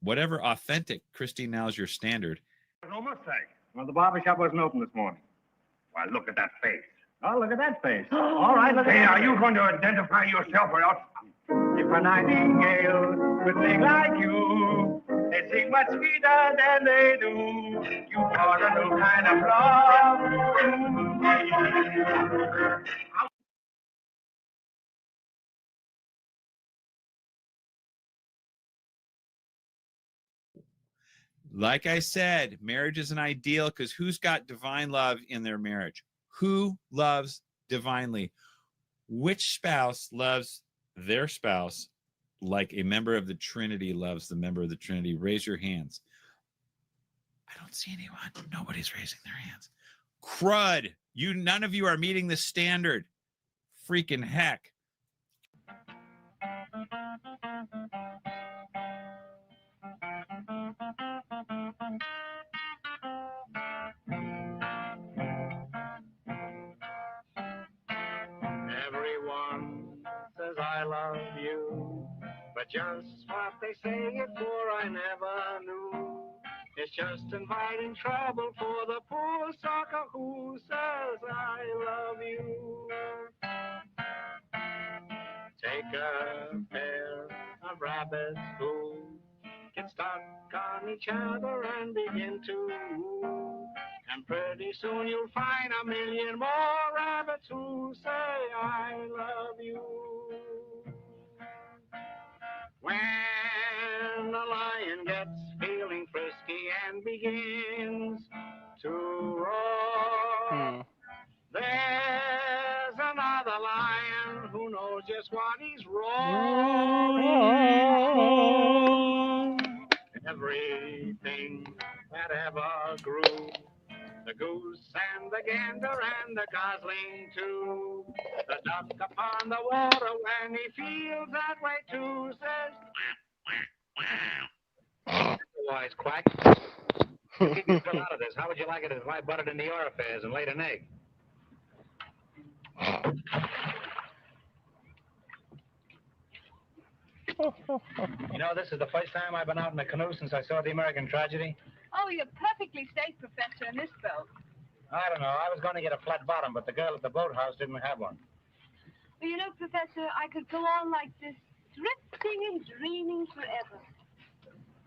Whatever authentic, Christine, now is your standard. No mistake. Well, the barbershop wasn't open this morning. Why, look at that face. Oh, look at that face. All right, look at that. Hey, are you going to identify yourself or else? If a nightingale could sing like you, they sing much sweeter than they do. You brought a new kind of love. Like I said, marriage is an ideal because who's got divine love in their marriage? Who loves divinely? Which spouse loves their spouse like a member of the Trinity loves the member of the Trinity? Raise your hands. I don't see anyone. Nobody's raising their hands. Crud. None of you are meeting the standard. Freaking heck. Everyone says I love you, but just what they say it for I never knew. It's just inviting trouble for the poor sucker who says I love you. Take a pair of rabbits who get stuck on each other and begin to woo. And pretty soon you'll find a million more rabbits who say I love you. When the lion gets feeling frisky and begins to roar, there's another lion who knows just what he's roaring. Everything that ever grew, the goose and the gander and the gosling too, the duck upon the water when he feels that way too says, wise quack. You keep your fill out of this. How would you like it if I butted in the orifice and laid an egg? You know, this is the first time I've been out in a canoe since I saw the American tragedy. Oh, you're perfectly safe, Professor, in this boat. I don't know. I was going to get a flat bottom, but the girl at the boathouse didn't have one. Well, you know, Professor, I could go on like this, drifting and dreaming forever.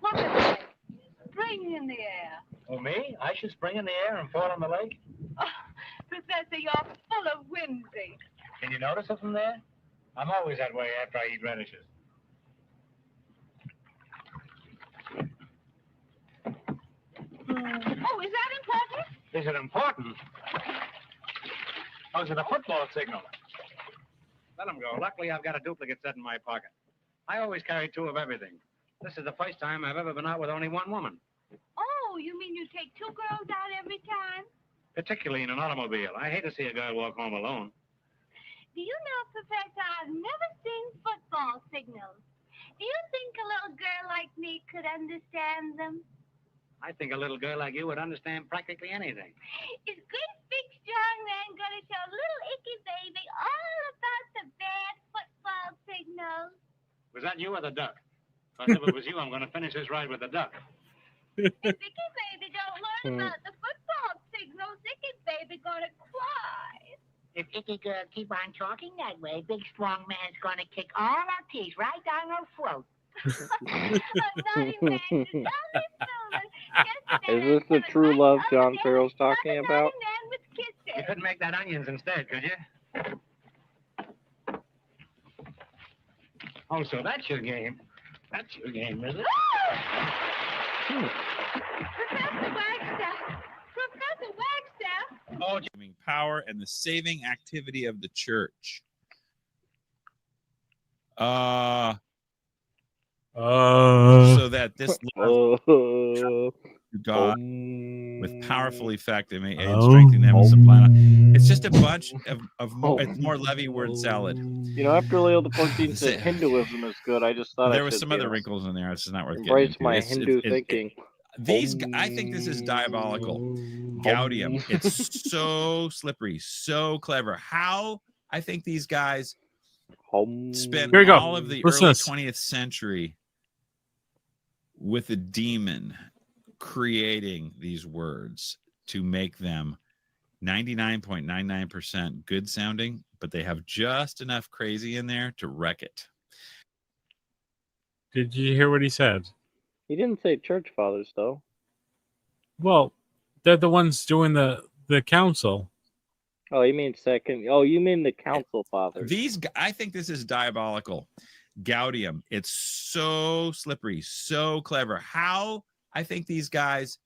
Look at me. Spring in the air. Oh, me? I should spring in the air and fall in the lake? Oh, Professor, you're full of whimsy. Can you notice it from there? I'm always that way after I eat radishes. Oh, is that important? Is it important? Those are the football signals. Let them go. Luckily, I've got a duplicate set in my pocket. I always carry two of everything. This is the first time I've ever been out with only one woman. Oh, you mean you take two girls out every time? Particularly in an automobile. I hate to see a girl walk home alone. Do you know, Professor, I've never seen football signals. Do you think a little girl like me could understand them? I think a little girl like you would understand practically anything. Is great big strong man going to tell little icky baby all about the bad football signals? Was that you or the duck? Because if it was you, I'm going to finish this ride with the duck. If icky baby don't learn about the football signals, icky baby going to cry. If Icky girl keep on talking that way, big strong man's going to kick all our teeth right down her throat. Is this the true love John Farrell's talking about? You couldn't make that onions instead, could you? Oh, so that's your game. That's your game, is it? Professor Wagstaff! Professor Wagstaff! Oh, power and the saving activity of the church. So that this God with powerful effect may aid in strengthening them and supplying. It's just a bunch of more, it's more levy word salad. You know, after Leo the 14th said Hinduism is good, I just thought there was some other wrinkles in there. It's just not worth embrace getting into. my Hindu thinking. I think this is diabolical. Gaudium. It's so slippery, so clever. How I think these guys spent all of the early 20th century with a demon creating these words to make them 99.99% good sounding, but they have just enough crazy in there to wreck it. Did you hear what he said? He didn't say church fathers, though. Well, they're the ones doing the council. Oh, you mean second? Oh, you mean the council fathers? I think this is diabolical. Gaudium. It's so slippery, so clever. How I think these guys.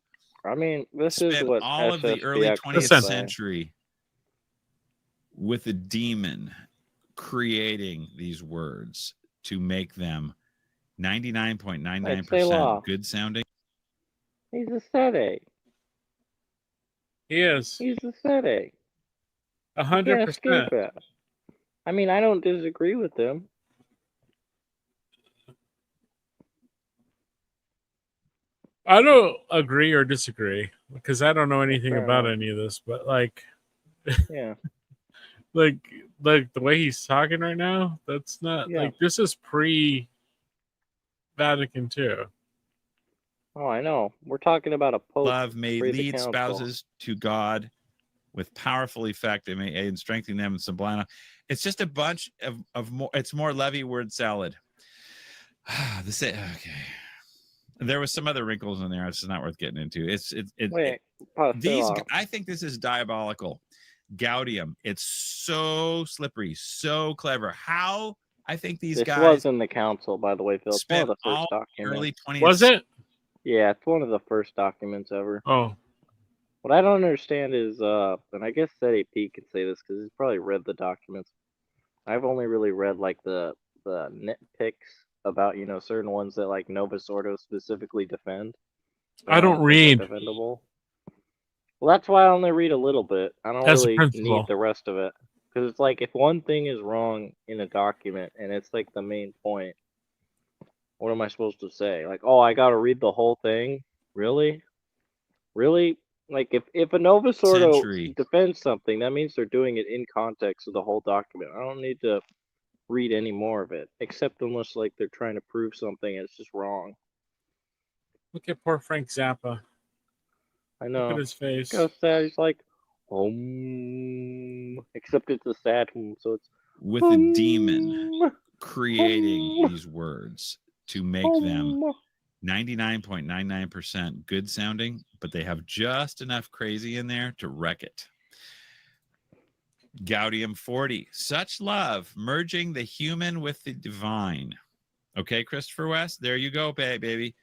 I mean, this is what all of the early 20th century with a demon creating these words to make them 99.99% good sounding. He's a sede. He is. He's a sede. 100%. I mean, I don't disagree with him. I don't agree or disagree because I don't know anything about any of this, but like, yeah, like the way he's talking right now, that's not like this is pre-Vatican II. Oh, I know. We're talking about a pope. Love may lead spouses to God with powerful effect. It may aid in strengthening them and sublime. It's just a bunch of more. It's more levy word salad. Okay. There was some other wrinkles in there. It's not worth getting into. I think this is diabolical. Gaudium. It's so slippery, so clever. How I think these guys. This was in the council, by the way, Phil. It's one of the first documents. Early 20th. Was it? Yeah, it's one of the first documents ever. Oh. What I don't understand is, and I guess Seti P can say this because he's probably read the documents. I've only really read like the nitpicks about, certain ones that like Novus Ordo specifically defend. I don't read. Defendable. Well, that's why I only read a little bit. I don't really need the rest of it. Because it's like, if one thing is wrong in a document and it's like the main point, what am I supposed to say? Like, oh, I got to read the whole thing? Really? Really? Like, if a Novus Ordo defends something, that means they're doing it in context of the whole document. I don't need to read any more of it, except unless, like, they're trying to prove something and it's just wrong. Look at poor Frank Zappa. I know. Look at his face. Look how sad. He's like, except it's a sad so it's with a demon creating these words to make them 99.99% good sounding, but they have just enough crazy in there to wreck it. Gaudium 40, such love, merging the human with the divine. Okay, Christopher West, there you go, baby.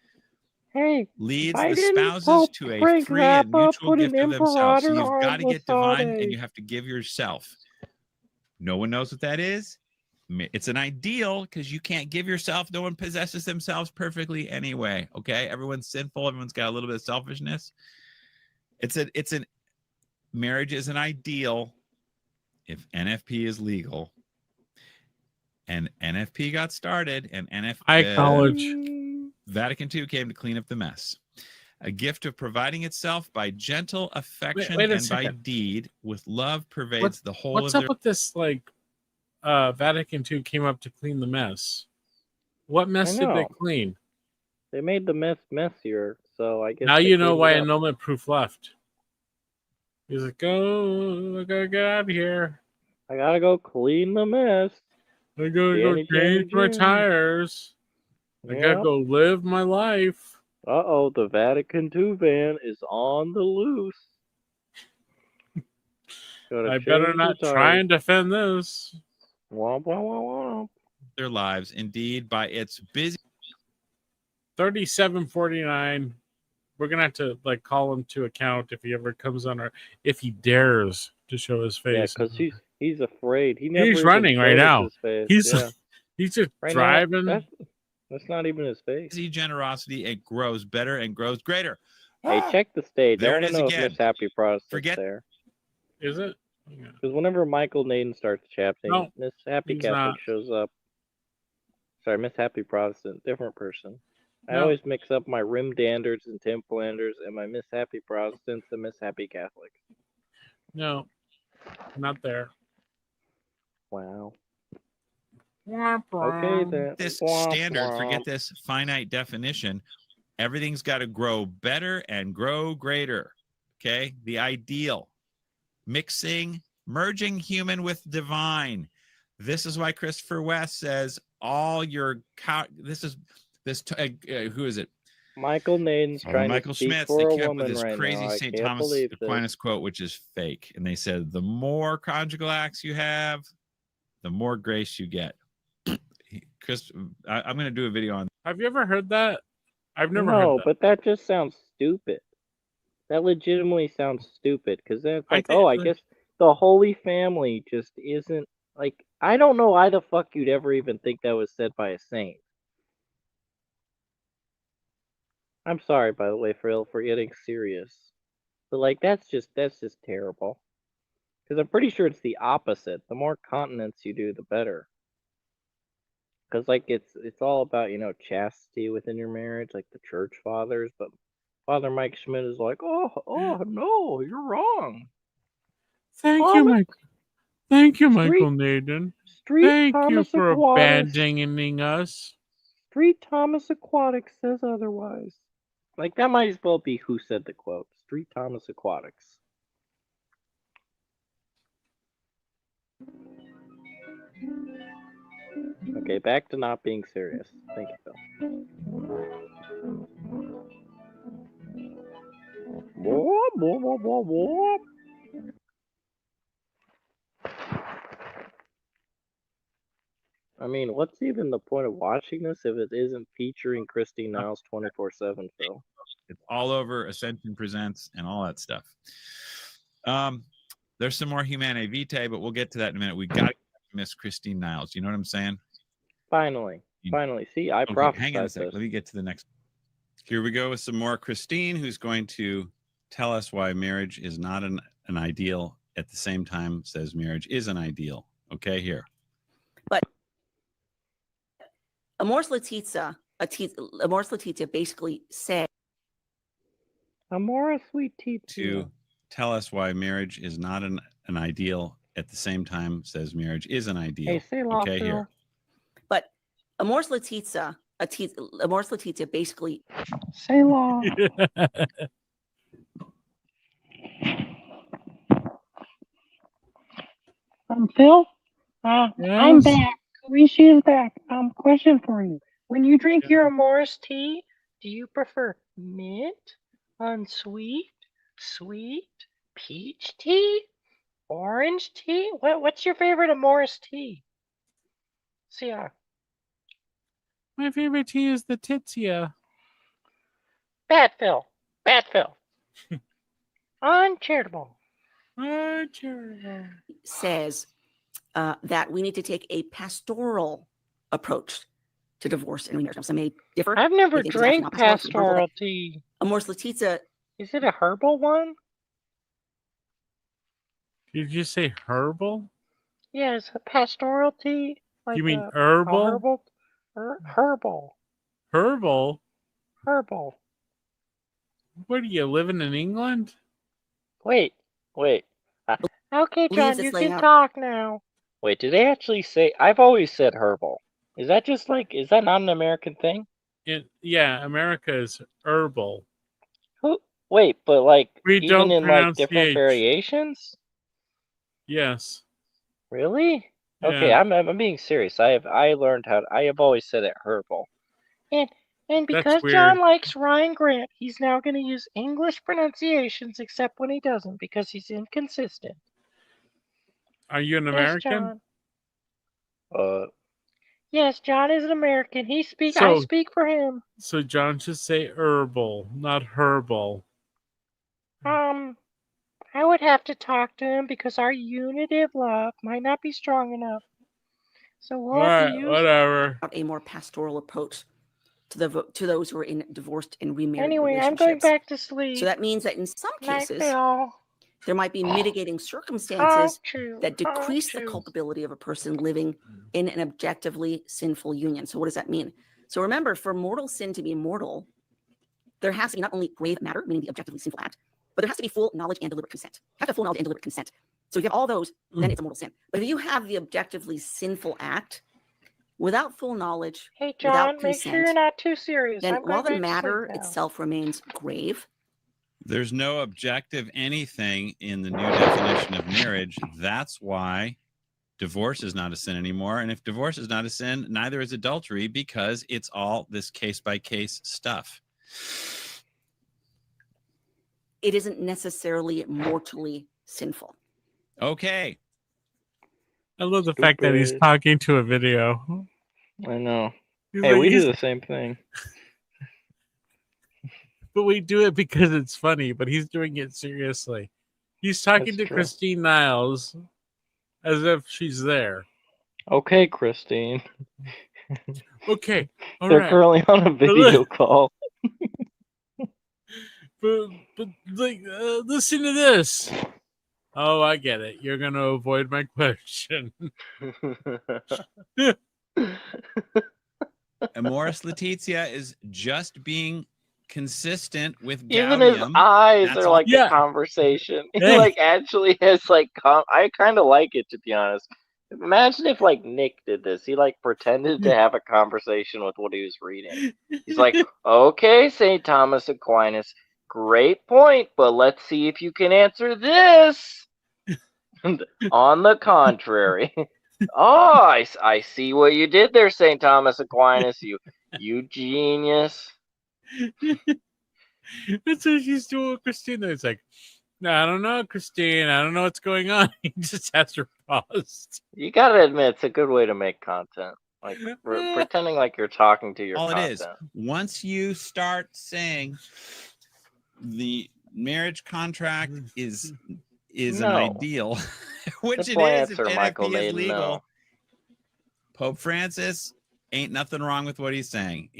Hey, leads the spouses to a free and mutual gift of themselves. So you've got to get divine and you have to give yourself. No one knows what that is. It's an ideal because you can't give yourself. No one possesses themselves perfectly anyway. Okay, everyone's sinful. Everyone's got a little bit of selfishness. Marriage is an ideal if NFP is legal. And NFP got started, and I acknowledge. Vatican II came to clean up the mess. A gift of providing itself by gentle affection Wait a and second. by deed, with love pervades the whole What's of up their... with this? Like, Vatican II came up to clean the mess. What mess did they clean? They made the mess messier, so I guess. Now you know why cleaned it up. annulment proof left. He's like, "Oh, I gotta get out of here. I gotta go clean the mess. I gotta go change my tires. I gotta go live my life." Uh-oh, the Vatican II van is on the loose. I better not try and defend this. Womp, womp, womp, womp. Their lives, indeed, by its busy... 3749. We're gonna have to call him to account if he ever comes on if he dares to show his face. Yeah, because he's afraid. He's running right now. He's just right driving. Now, that's not even his face. Busy generosity, it grows better and grows greater. Hey, check the stage. There I it want is to know again. if Miss Happy Protestant's Forget- there. Is it? Because whenever Michael Naden starts chatting, No, Miss Happy he's Catholic not. shows up. Sorry, Miss Happy Protestant, different person. I No. always mix up my Rim Danders and Templander and my Miss Happy Protestants and Miss Happy Catholics. No, not there. Wow. Okay, then. This Womp, standard, womp. forget this finite definition. Everything's got to grow better and grow greater. Okay, the ideal, merging human with divine. This is why Christopher West says all your who is it? Michael Naden's trying Michael to speak Schmitz. for They a came up with woman this right crazy now. I St. can't Thomas believe this. Aquinas quote, which is fake. And they said, the more conjugal acts you have, the more grace you get. Chris, I'm going to do a video on. Have you ever heard that? I've never heard No, that. but that just sounds stupid. That legitimately sounds stupid because then it's like, I guess the Holy Family just isn't like. I don't know why the fuck you'd ever even think that was said by a saint. I'm sorry, by the way, Farrell, for getting serious, but that's just terrible. Because I'm pretty sure it's the opposite. The more continence you do, the better. Because it's all about chastity within your marriage, like the church fathers. But Father Mike Schmidt is like, oh no, you're wrong. Thank you, Michael Naden. Thank you for abandoning us. Street Thomas Aquatics says otherwise. That might as well be who said the quote. Street Thomas Aquatics. Okay, back to not being serious. Thank you, Phil. Whoop. I mean, what's even the point of watching this if it isn't featuring Christine Niles 24/7, Phil? It's all over Ascension Presents and all that stuff. There's some more Humanae Vitae, but we'll get to that in a minute. We got to miss Christine Niles. You know what I'm saying? Finally. See, I prophesied hang on a sec. this. Let me get to the next. Here we go with some more Christine, who's going to tell us why marriage is not an ideal. At the same time, says marriage is an ideal. Okay, here. But Amoris Laetitia basically said, Amoris Laetitia. To tell us why marriage is not an ideal. At the same time, says marriage is an ideal. Hey, say law, okay, Phil. here. but Amoris Laetitia basically Say law. Phil, I'm Yes? back. Alicia is back. Question for you. When you drink your Morris tea, do you prefer mint, unsweet, sweet, peach tea, orange tea? What's your favorite of Morris tea? See ya. My favorite tea is the Titsia. Bad Phil. Bad Phil. Uncharitable. Uncharitable. Says that we need to take a pastoral approach to divorce and remarriage. Now, some may differ. I've never They think it's actually drank not pastoral. For example, pastoral that tea. Amors Letizia. Is it a herbal one? Did you say herbal? Yeah, it's a pastoral tea. Like You mean a herbal? herbal? Herbal. Herbal? Herbal. What are you, living in England? Wait. Okay, Believes John, you it's laying can out. talk now. Wait, did they actually say? I've always said herbal. Is that just like? Is that not an American thing? Yeah, America is herbal. Who? Wait, but like We even don't in like pronounce the different H. variations? Yes. Really? Yeah. Okay, I'm being serious. I learned how. I have always said it herbal. And because John likes Ryan Grant, he's now going to use English pronunciations except when he doesn't because he's inconsistent. Are you an Yes, American? John. Yes, John is an American. I So- speak for him. So John should say herbal, not herbal. I would have to talk to him because our unity of love might not be strong enough. So we'll have to use whatever. A more pastoral approach to those who are in divorced and remarried Anyway, I'm relationships. going back to sleep. So that means that in some Night, cases, Phil. there might be mitigating circumstances True. that decrease the culpability of a person living in an objectively sinful union. So what does that mean? So remember, for mortal sin to be mortal, there has to be not only grave matter, meaning the objectively sinful act, but there has to be full knowledge and deliberate consent. You have to have full knowledge and deliberate consent. So if you have all those, then it's a mortal sin. But if you have the objectively sinful act without full knowledge, Hey, John, without make consent, sure you're not too serious. then I'm going while the back to matter sleep now. itself remains grave, There's no objective anything in the new definition of marriage. That's why divorce is not a sin anymore. And if divorce is not a sin, neither is adultery, because it's all this case-by-case stuff. it isn't necessarily mortally sinful. Okay. I love the fact that he's talking to a video. I know. He's Hey, like- we do he's- the same thing. But we do it because it's funny, but he's doing it seriously. He's talking That's to true. Christine Niles as if she's there. Okay, Christine. Okay, all They're right. currently on a video call. But like, listen to this. Oh, I get it. You're going to avoid my question. Amoris Laetitia is just being consistent with Even his Gaudium. eyes That's are all. like a conversation. He Hey. like actually has like I kind of like it, to be honest. Imagine if like Nick did this. He like pretended to have a conversation with what he was reading. He's like, "Okay, St. Thomas Aquinas, great point, but let's see if you can answer this." On the contrary, oh, I see what you did there, St. Thomas Aquinas. You genius. That's what she's doing with Christina. It's like, no, I don't know, Christine. I don't know what's going on. He just has her paused. You gotta admit, it's a good way to make content. Like pretending like you're talking to your All content. it is. Once you start saying the marriage contract is an No. ideal, which Simple it is if answer, Michael NFP is Maiden, legal. no. Pope Francis ain't nothing wrong with what he's saying.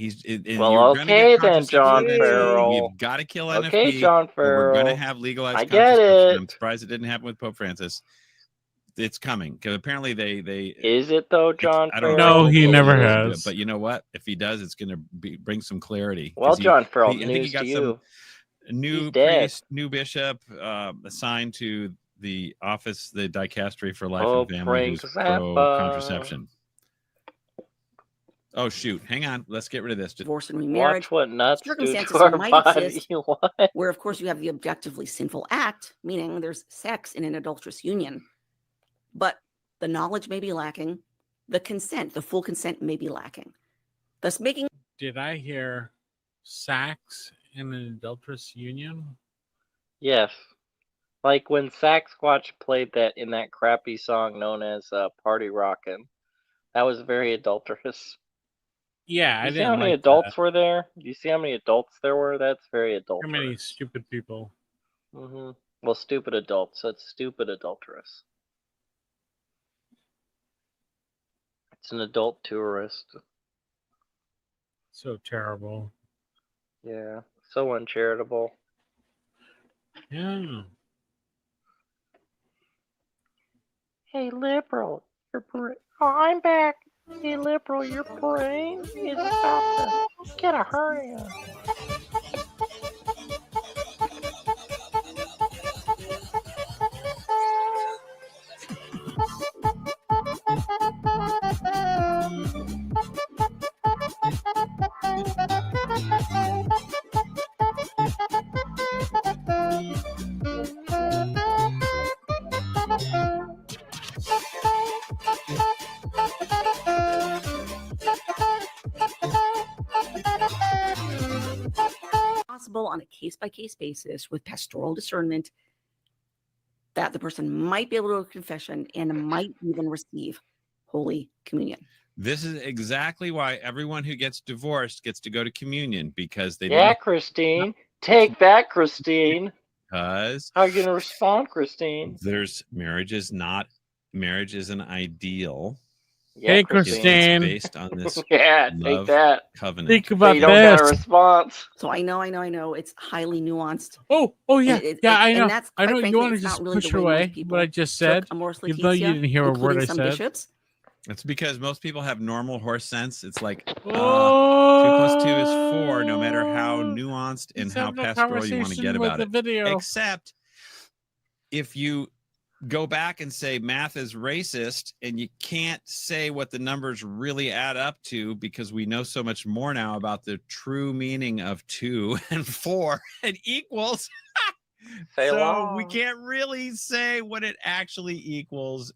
Well, okay then, John Farrell. We've got to kill Okay, NFP. John or we're going to Farrell. have legalized I get contraception. it. I'm surprised it didn't happen with Pope Francis. It's coming because apparently they Is it though, John I don't Farrell? No, he never doesn't do it, has. But you know what? If he does, it's going to bring some clarity. 'Cause Well, John Farrell, I think he news got to some you. new He's dead. priest, new bishop assigned to the office, the dicastery for life Oh, and family, who's Frank pro Zappa. contraception. Oh shoot! Hang on. Let's get rid of this. Divorce and remarriage. Watch what nuts do Circumstances to our might body. exist What? where, of course, you have the objectively sinful act, meaning there's sex in an adulterous union. But The knowledge may be lacking. The consent, the full consent may be lacking. Thus making... Did I hear sax in an adulterous union? Yes. Like when Sasquatch played that in that crappy song known as Party Rockin'. That was very adulterous. Yeah, You I see didn't how many like adults that. were there? Do you see how many adults there were? That's very adulterous. Too many stupid people. Mm-hmm. Well, stupid adults. So it's stupid adulterous. It's an adult tourist. So terrible. Yeah. So uncharitable. Yeah. Hey, liberal, your brain. Oh, I'm back. Hey, liberal, your brain is about to get a hernia. Possible on a case-by-case basis with pastoral discernment that the person might be able to go to confession and might even receive Holy Communion. This is exactly why everyone who gets divorced gets to go to communion, because they Yeah, didn't. Christine. Take that, Christine. Because how are you gonna respond, Christine? Marriage is an ideal. Yeah, hey, Christine. Christine. It's based on this yeah, love take that. covenant. Think about you don't this. get a response. So I know. It's highly nuanced. Oh yeah, I know. And that's, I know frankly, you want to it's just not really push the way away most people what I just said, took Amoris even though you Laetitia, didn't hear a word including I some said. bishops. It's because most people have normal horse sense. It's like 2 Oh, + 2 is 4, no matter how nuanced and how pastoral you want to get about it. Video. Except if you go back and say math is racist and you can't say what the numbers really add up to, because we know so much more now about the true meaning of 2 and 4 and equals. So we can't really say what it actually equals.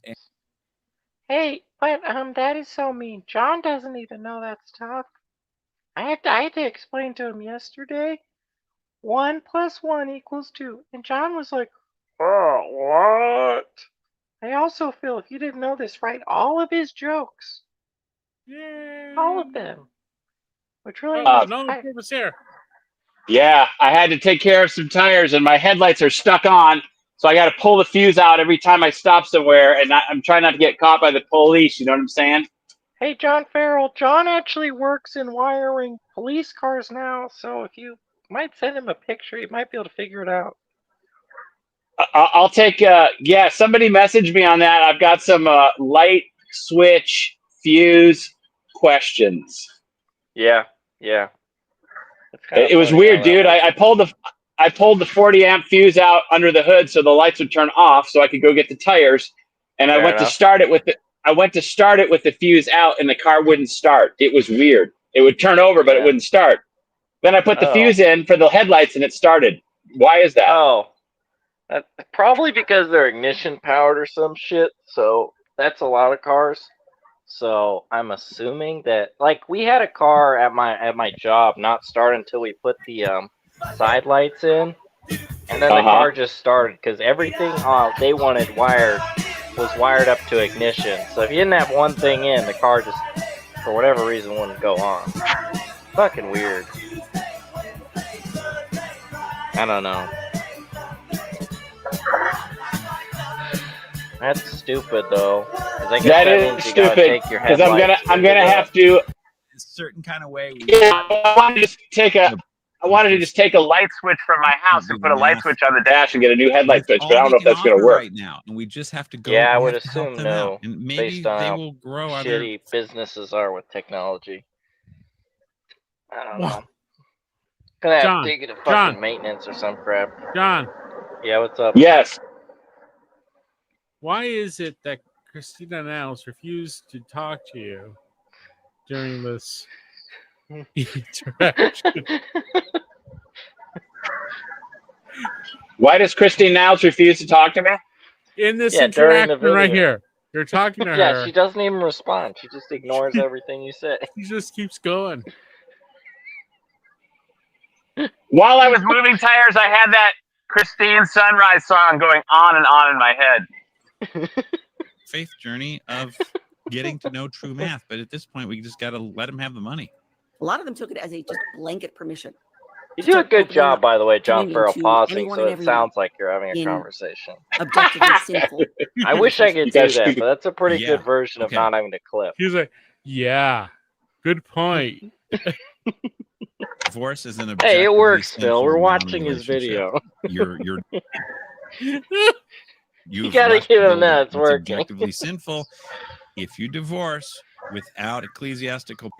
Hey, but Daddy's so mean. John doesn't even know that stuff. I had to explain to him yesterday. 1 + 1 = 2, and John was like, "Oh, what?" I also feel, if you didn't know this, write all of his jokes. Yay. All of them. Which really was here. Yeah, I had to take care of some tires, and my headlights are stuck on, so I got to pull the fuse out every time I stop somewhere, and I'm trying not to get caught by the police. You know what I'm saying? Hey, John Farrell. John actually works in wiring police cars now, so if you might send him a picture, you might be able to figure it out. I'll take. Yeah, somebody messaged me on that. I've got some light switch fuse questions. Yeah. It was weird, dude. I pulled the 40 amp fuse out under the hood so the lights would turn off, so I could go get the tires. And I went to start it with the fuse out, and the car wouldn't start. It was weird. It would turn over, but it wouldn't start. Then I put the fuse in for the headlights, and it started. Why is that? Oh, probably because they're ignition powered or some shit. So that's a lot of cars. So I'm assuming that, like, we had a car at my job not start until we put the side lights in, and then the car just started because everything they wanted wired was wired up to ignition. So if you didn't have one thing in, the car just, for whatever reason, wouldn't go on. Fucking weird. I don't know. That's stupid though. That is stupid. Because I'm gonna have to. A certain kind of way. Yeah, I wanted to just take a light switch from my house and put a light switch on the dash and get a new headlight switch, but I don't know if that's gonna work right now. And we just have to go. Yeah, I would assume no. And maybe based on they how will grow shitty businesses are with technology. I don't know. Gonna have to take it to fucking maintenance or some crap. John. Yeah, what's up? Yes. Why is it that Christina Niles refused to talk to you during this interaction? Why does Christine Niles refuse to talk to me? In this interaction right here. You're talking to her. Yeah, she doesn't even respond. She just ignores everything you say. She just keeps going. While I was moving tires, I had that Christine Sunrise song going on and on in my head. Faith journey of getting to know true math, but at this point, we just got to let them have the money. A lot of them took it as a just blanket permission. You do a good job, by the way, John Farrell, pausing so it sounds like you're having a conversation. Objectively sinful. I wish I could do that, but that's a pretty good version of not having to clip. He's like, yeah, good point. Divorce is an Hey, it works, Phil. We're watching his video. You gotta give him that. It's working. Objectively sinful. If you divorce without ecclesiastical.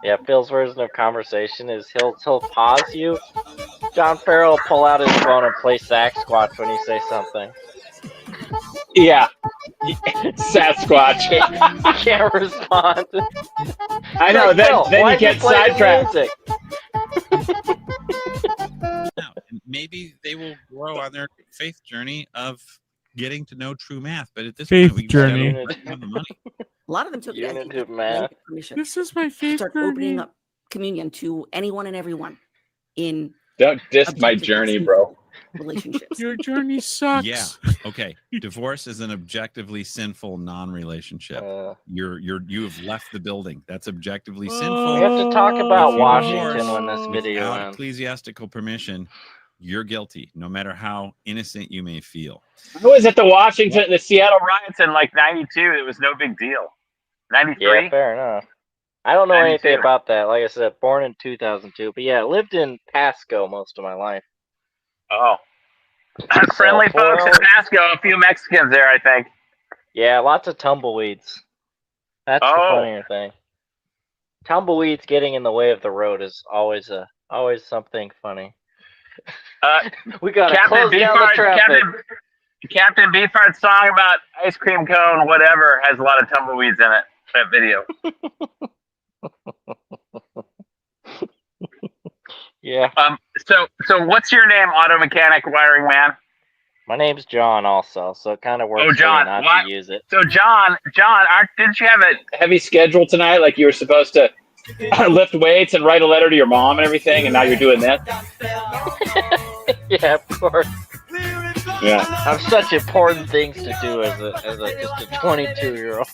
Yeah, Phil's version of conversation is he'll pause you. John Farrell will pull out his phone and play Sasquatch when you say something. Yeah. Sasquatch. You can't respond. I know, like, then you get sidetracked. Maybe they will grow on their faith journey of getting to know true math, but at this faith point, we journey. just have the money. A lot of them took it as a blanket permission. This is my faith Start journey. opening up communion to anyone and everyone in Don't diss my journey, bro. relationships. Your journey sucks. Yeah. Okay. Divorce is an objectively sinful non-relationship. You've left the building. That's objectively sinful. We have to talk about If you Washington divorce when this video without ends. ecclesiastical permission, you're guilty, no matter how innocent you may feel. I was at the Seattle riots in like 92. It was no big deal. 93? Yeah, fair enough. I don't know anything about that. Like I said, born in 2002. But yeah, lived in Pasco most of my life. Oh. Friendly folks in Pasco. A few Mexicans there, I think. Yeah, lots of tumbleweeds. That's the funnier thing. Tumbleweeds getting in the way of the road is always something funny. We got to close down the traffic. Captain Beefheart's song about ice cream cone, whatever, has a lot of tumbleweeds in it. That video. Yeah. So what's your name, auto mechanic, wiring man? My name's John, also, so it kind of works. Oh, John, for me not to use it. So John, didn't you have a heavy schedule tonight? Like you were supposed to lift weights and write a letter to your mom and everything, and now you're doing this? Yeah, of course. Yeah. I have such important things to do as just a 22-year-old.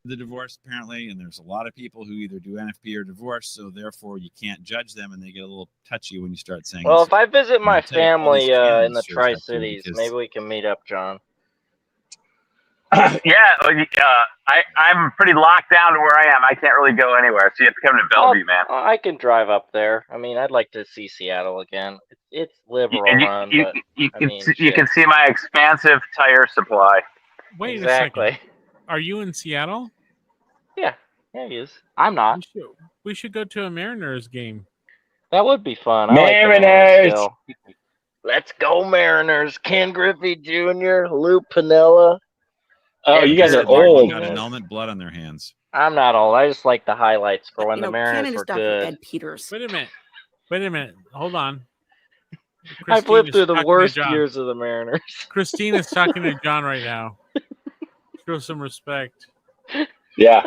The divorce, apparently, and there's a lot of people who either do NFP or divorce, so therefore you can't judge them, and they get a little touchy when you start saying. Well, if I visit my family in the Tri-Cities, maybe we can meet up, John. I'm pretty locked down to where I am. I can't really go anywhere, so you have to come to Bellevue, man. I can drive up there. I mean, I'd like to see Seattle again. It's liberal run, but you can see my expansive tire supply. Wait a second. Are you in Seattle? Yeah, he is. I'm not. We should go to a Mariners game. That would be fun. Mariners! Let's go, Mariners. Ken Griffey Jr., Lou Piniella. Oh, you guys are old. Got annulment blood on their hands. I'm not old. I just like the highlights for when the Mariners were good. Ed Peters. Wait a minute. Hold on. I've lived through the worst years of the Mariners. Christine is talking to John right now. Show some respect. Yeah.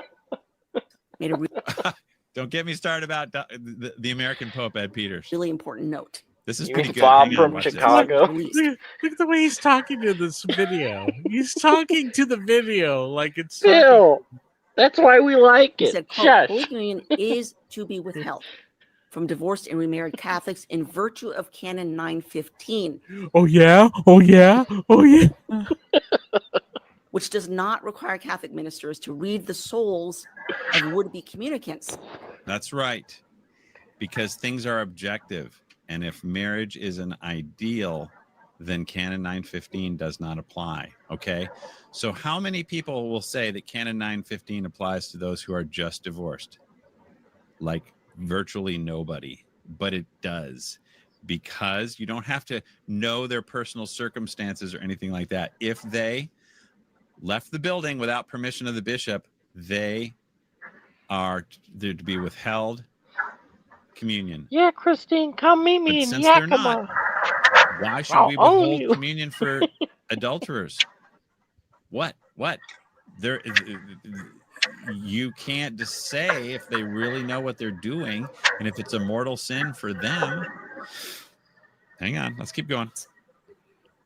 Don't get me started about the American Pope, Ed Peters. Really important note. This is pretty good. Bob from Chicago. Look at the way he's talking to this video. He's talking to the video like it's Phil. That's why we like it. He said, quote, Holy Communion is to be withheld from divorced and remarried Catholics in virtue of Canon 915. Oh yeah. Which does not require Catholic ministers to read the souls of would-be communicants. That's right. Because things are objective. And if marriage is an ideal, then Canon 915 does not apply. Okay? So how many people will say that Canon 915 applies to those who are just divorced? Like virtually nobody. But it does. Because you don't have to know their personal circumstances or anything like that. If they left the building without permission of the bishop, they are there to be withheld communion. Yeah, Christine, come meet me in Since they're Yakima. not, why should we withhold communion for adulterers? What? There, you can't just say if they really know what they're doing and if it's a mortal sin for them. Hang on, let's keep going.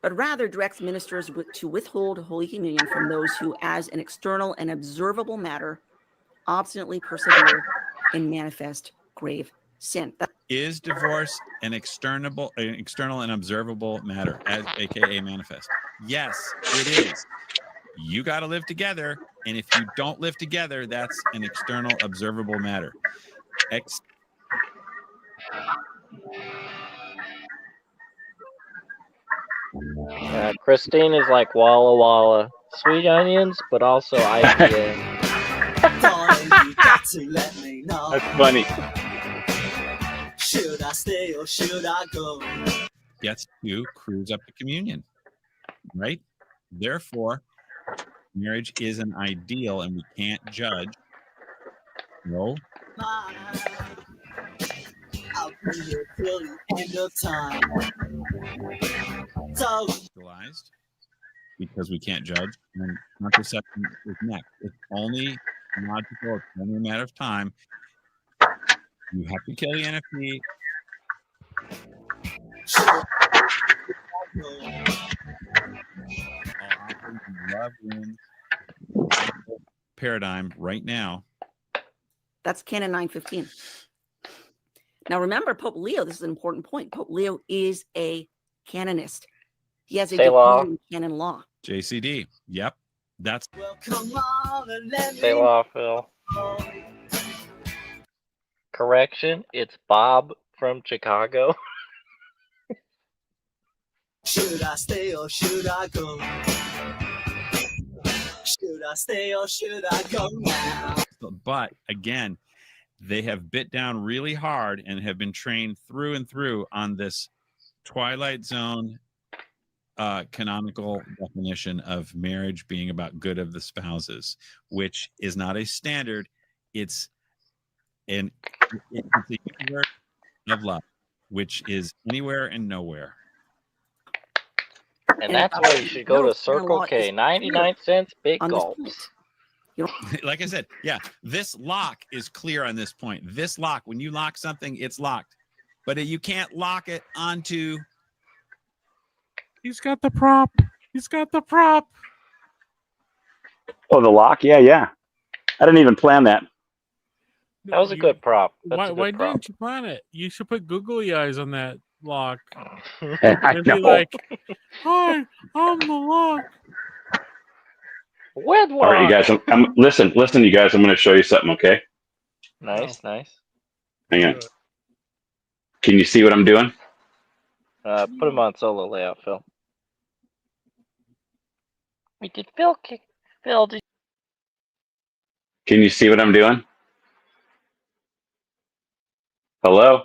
But rather directs ministers to withhold Holy Communion from those who, as an external and observable matter, obstinately persevere in manifest grave sin. Is divorce an external and observable matter, as aka manifest? Yes, it is. You got to live together, and if you don't live together, that's an external observable matter. Christine is like Walla Walla. Sweet onions, but also IPA. You got to let me know. That's funny. Should I stay or should I go? Gets to cruise up to communion, right? Therefore, marriage is an ideal, and we can't judge. No. I'll be here till the end of time. So, because we can't judge, and contraception is next. It's only logical, it's only a matter of time. You have to kill the NFP. Love wins paradigm right now. That's Canon 915. Now remember, Pope Leo, this is an important point. Pope Leo is a canonist. He has a degree in canon law. JCD. Yep. That's come on and let Say law, Phil. Correction, it's Bob from Chicago. Should I stay or should I go? Should I stay or should I go now? But again, they have bit down really hard and have been trained through and through on this Twilight Zone canonical definition of marriage being about good of the spouses, which is not a standard. It's a universe of love, which is anywhere and nowhere. And that's why you should go to Circle K. 99 cents, big gulps. Like I said, yeah, this lock is clear on this point. This lock, when you lock something, it's locked. But you can't lock it onto... He's got the prop. He's got the prop. Oh, the lock? Yeah. I didn't even plan that. That was a good prop. Why didn't you plan it? You should put googly eyes on that lock. I know. Be like, hi, I'm the lock. All right, you guys. Listen, you guys. I'm going to show you something. Okay. Nice. Hang on. Can you see what I'm doing? Put him on solo layout, Phil. Wait, did Phil kick? Phil, did? Can you see what I'm doing? Hello.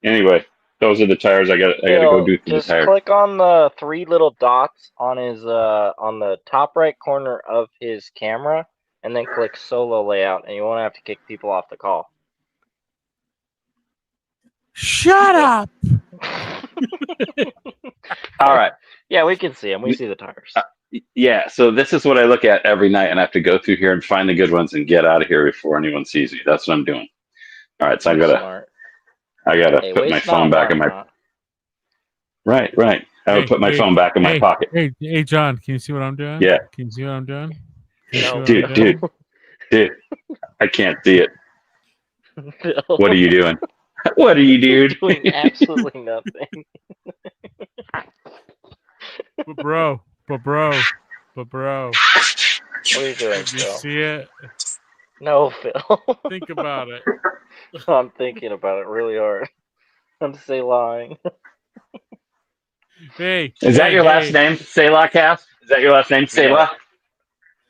Anyway, those are the tires. I got to go do the Just tires. click on the 3 little dots on his on the top right corner of his camera, and then click solo layout, and you won't have to kick people off the call. Shut up. All right. Yeah, we can see them. We see the tires. Yeah. So this is what I look at every night, and I have to go through here and find the good ones and get out of here before anyone sees me. That's what I'm doing. All right. So I gotta put my phone back in my. Right. I would put my phone back in my pocket. Hey, John, can you see what I'm doing? Yeah. Can you see what I'm doing? Dude, I can't see it. What are you doing? What are you doing? Doing absolutely nothing. But bro. What are you doing, Did you Phil? see it? No, Phil. Think about it. I'm thinking about it really hard. I'm say lying. Hey. Is that your last name, Selah Cast? Is that your last name, Selah?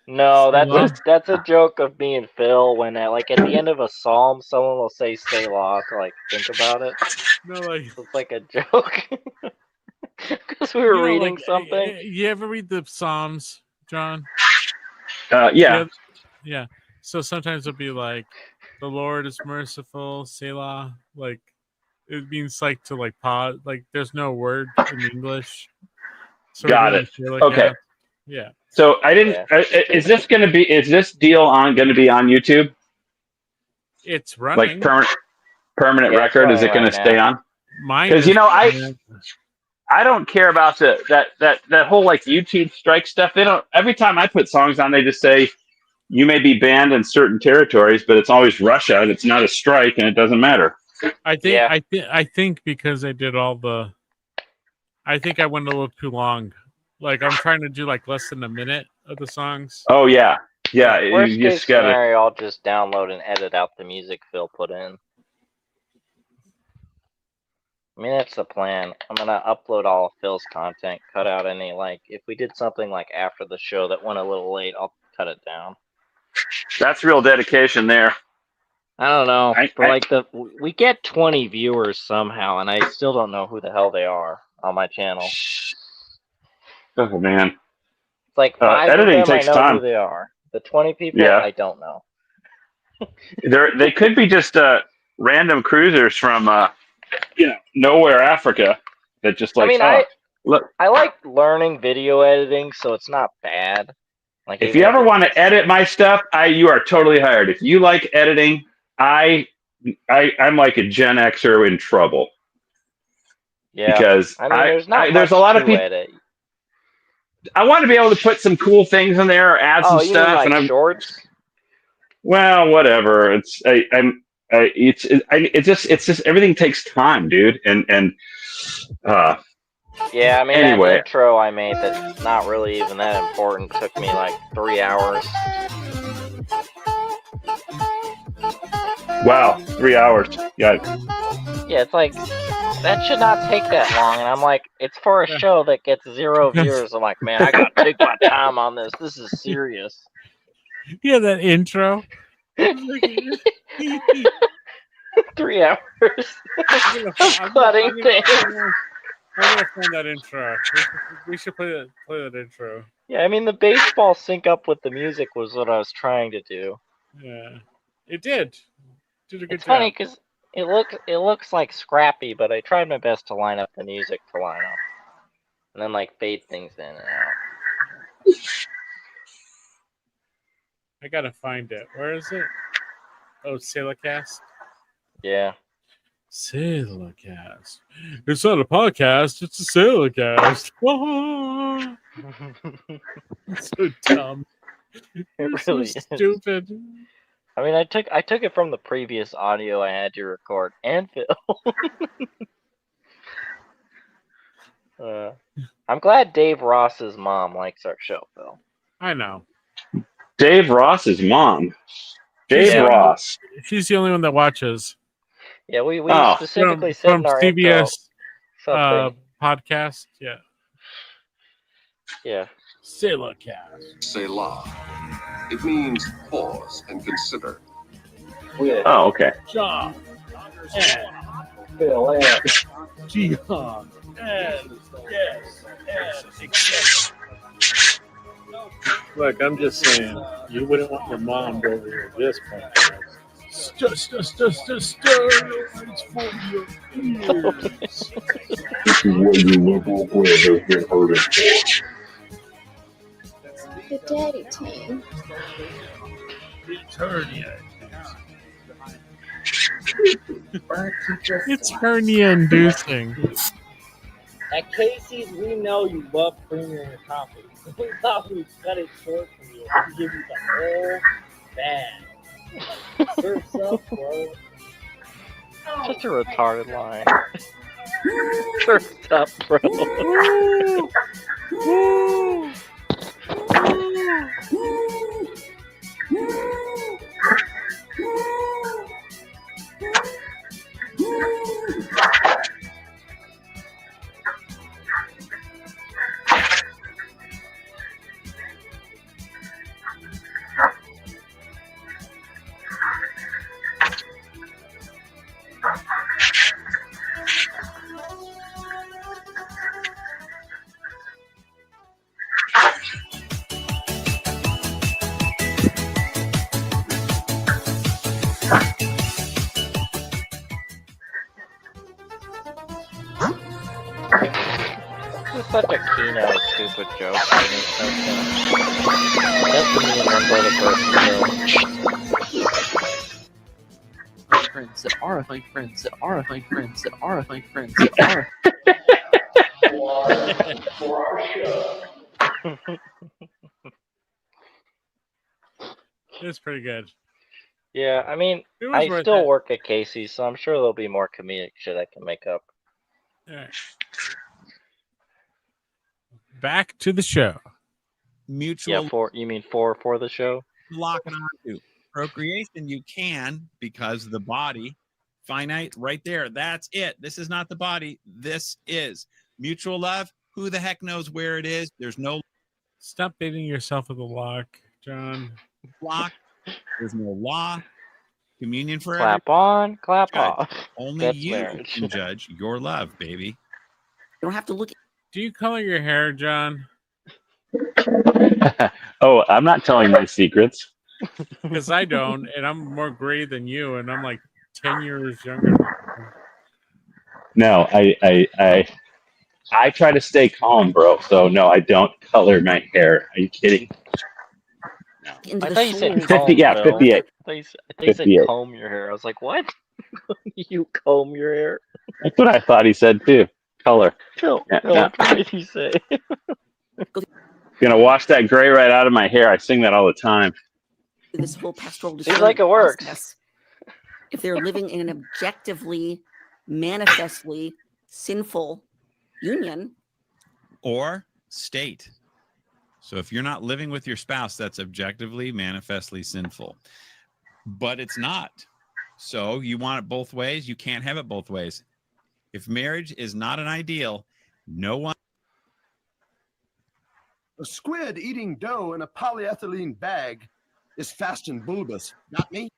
No, that's a joke of me and Phil when at the end of a psalm, someone will say Selah to think about it. No, it's like a joke. Because we were reading something. You ever read the Psalms? John? Yeah. Yeah. So sometimes it'll be like, the Lord is merciful, Selah. Like, it means like to like pause. Like, there's no word in English. So Got it. Okay. Yeah. So I didn't. Is this going to be? Is this deal going to be on YouTube? It's running. Like permanent record? Is it going to stay on? Because I don't care about that whole like YouTube strike stuff. They don't. Every time I put songs on, they just say you may be banned in certain territories, but it's always Russia and it's not a strike and it doesn't matter. I think because I did all the. I think I went a little too long. Like, I'm trying to do like less than a minute of the songs. Oh yeah. Worst You case just gotta. scenario, I'll just download and edit out the music Phil put in. I mean, that's the plan. I'm gonna upload all of Phil's content, cut out any, like, if we did something like after the show that went a little late, I'll cut it down. That's real dedication there. I don't know. We get 20 viewers somehow, and I still don't know who the hell they are on my channel. Oh man. It's like 5 editing of them, I takes know time. who they are. The 20 people, Yeah. I don't know. They could be just random cruisers from nowhere Africa that just like. I mean, I like learning video editing, so it's not bad. Like, if you ever want to edit my stuff, you are totally hired. If you like editing, I'm like a Gen Xer in trouble. Yeah, because I mean, there's a lot of people. Edit. I want to be able to put some cool things in there, or add some you stuff, mean like and I'm shorts. Well, whatever. It's just everything takes time, dude, and yeah, I mean, anyway. that intro I made that's not really even that important took me like 3 hours. Wow, 3 hours. Yeah, it's like, that should not take that long, and I'm like, it's for a show that gets 0 viewers. I'm like, man, I gotta take my time on this. This is serious. Yeah, that intro. 3 hours. I'm cutting things. I'm gonna find that intro. We should play that intro. Yeah, I mean, the baseball sync up with the music was what I was trying to do. Yeah, it did. Did a good It's job. funny because it looks like scrappy, but I tried my best to line up the music to line up, and then like fade things in and out. I gotta find it. Where is it? Oh, Salacast? Yeah. Salacast. It's not a podcast, it's a Salacast. It's so dumb. It really so is. Stupid. I mean, I took it from the previous audio I had to record and Phil. I'm glad Dave Ross's mom likes our show, Phil. I know. Dave Ross's mom. Dave Ross. She's the only one that watches. Yeah, we specifically said from in our CBS podcast. Yeah. Yeah. Salacast. Selah. It means pause and consider. Oh, okay. John. Phil, Jihan. Yes. Look, I'm just saying, you wouldn't want your mom over here this podcast. Steroids for your ears. This is what your liberal brain has been hurting for. The daddy team. It's hernia inducing. At Casey's, we know you love creamer in your coffee. We thought we'd cut it short for you and give you the whole bag. Surf's up, bro. Such a retarded line. Surf's up, bro. It's such a keynote stupid joke. That's the me and Rumble the person My friends that are my friends that are my friends that are my friends that are. It's pretty good. Yeah, I mean, It was I worth still it. work at Casey's, so I'm sure there'll be more comedic shit I can make up. All right. Back to the show. Mutual. Yeah, you mean for the show? Locking on to procreation, you can, because the body, finite, right there. That's it. This is not the body. This is mutual love. Who the heck knows where it is? There's no. Stop beating yourself with a lock, John. Lock. There's no law. Communion for Clap on, clap judge. off. Only That's you marriage. can judge your love, baby. You don't have to look. Do you color your hair, John? Oh, I'm not telling my secrets. Because I don't, and I'm more gray than you, and I'm like 10 years younger than you. No, I try to stay calm, bro. So no, I don't color my hair. Are you kidding? I thought you said 50, comb, yeah, Phil. 58. I thought you said 58. comb your hair. I was like, what? You comb your hair? That's what I thought he said too. Color. Phil, Yeah, Phil, no. what did he say? Gonna wash that gray right out of my hair. I sing that all the time. This whole pastoral Seems discernment like it works. process, if they're living in an objectively, manifestly sinful union, Or state. So if you're not living with your spouse, that's objectively, manifestly sinful. But it's not. So you want it both ways. You can't have it both ways. If marriage is not an ideal, no one. A squid eating dough in a polyethylene bag is fast and bulbous, not me.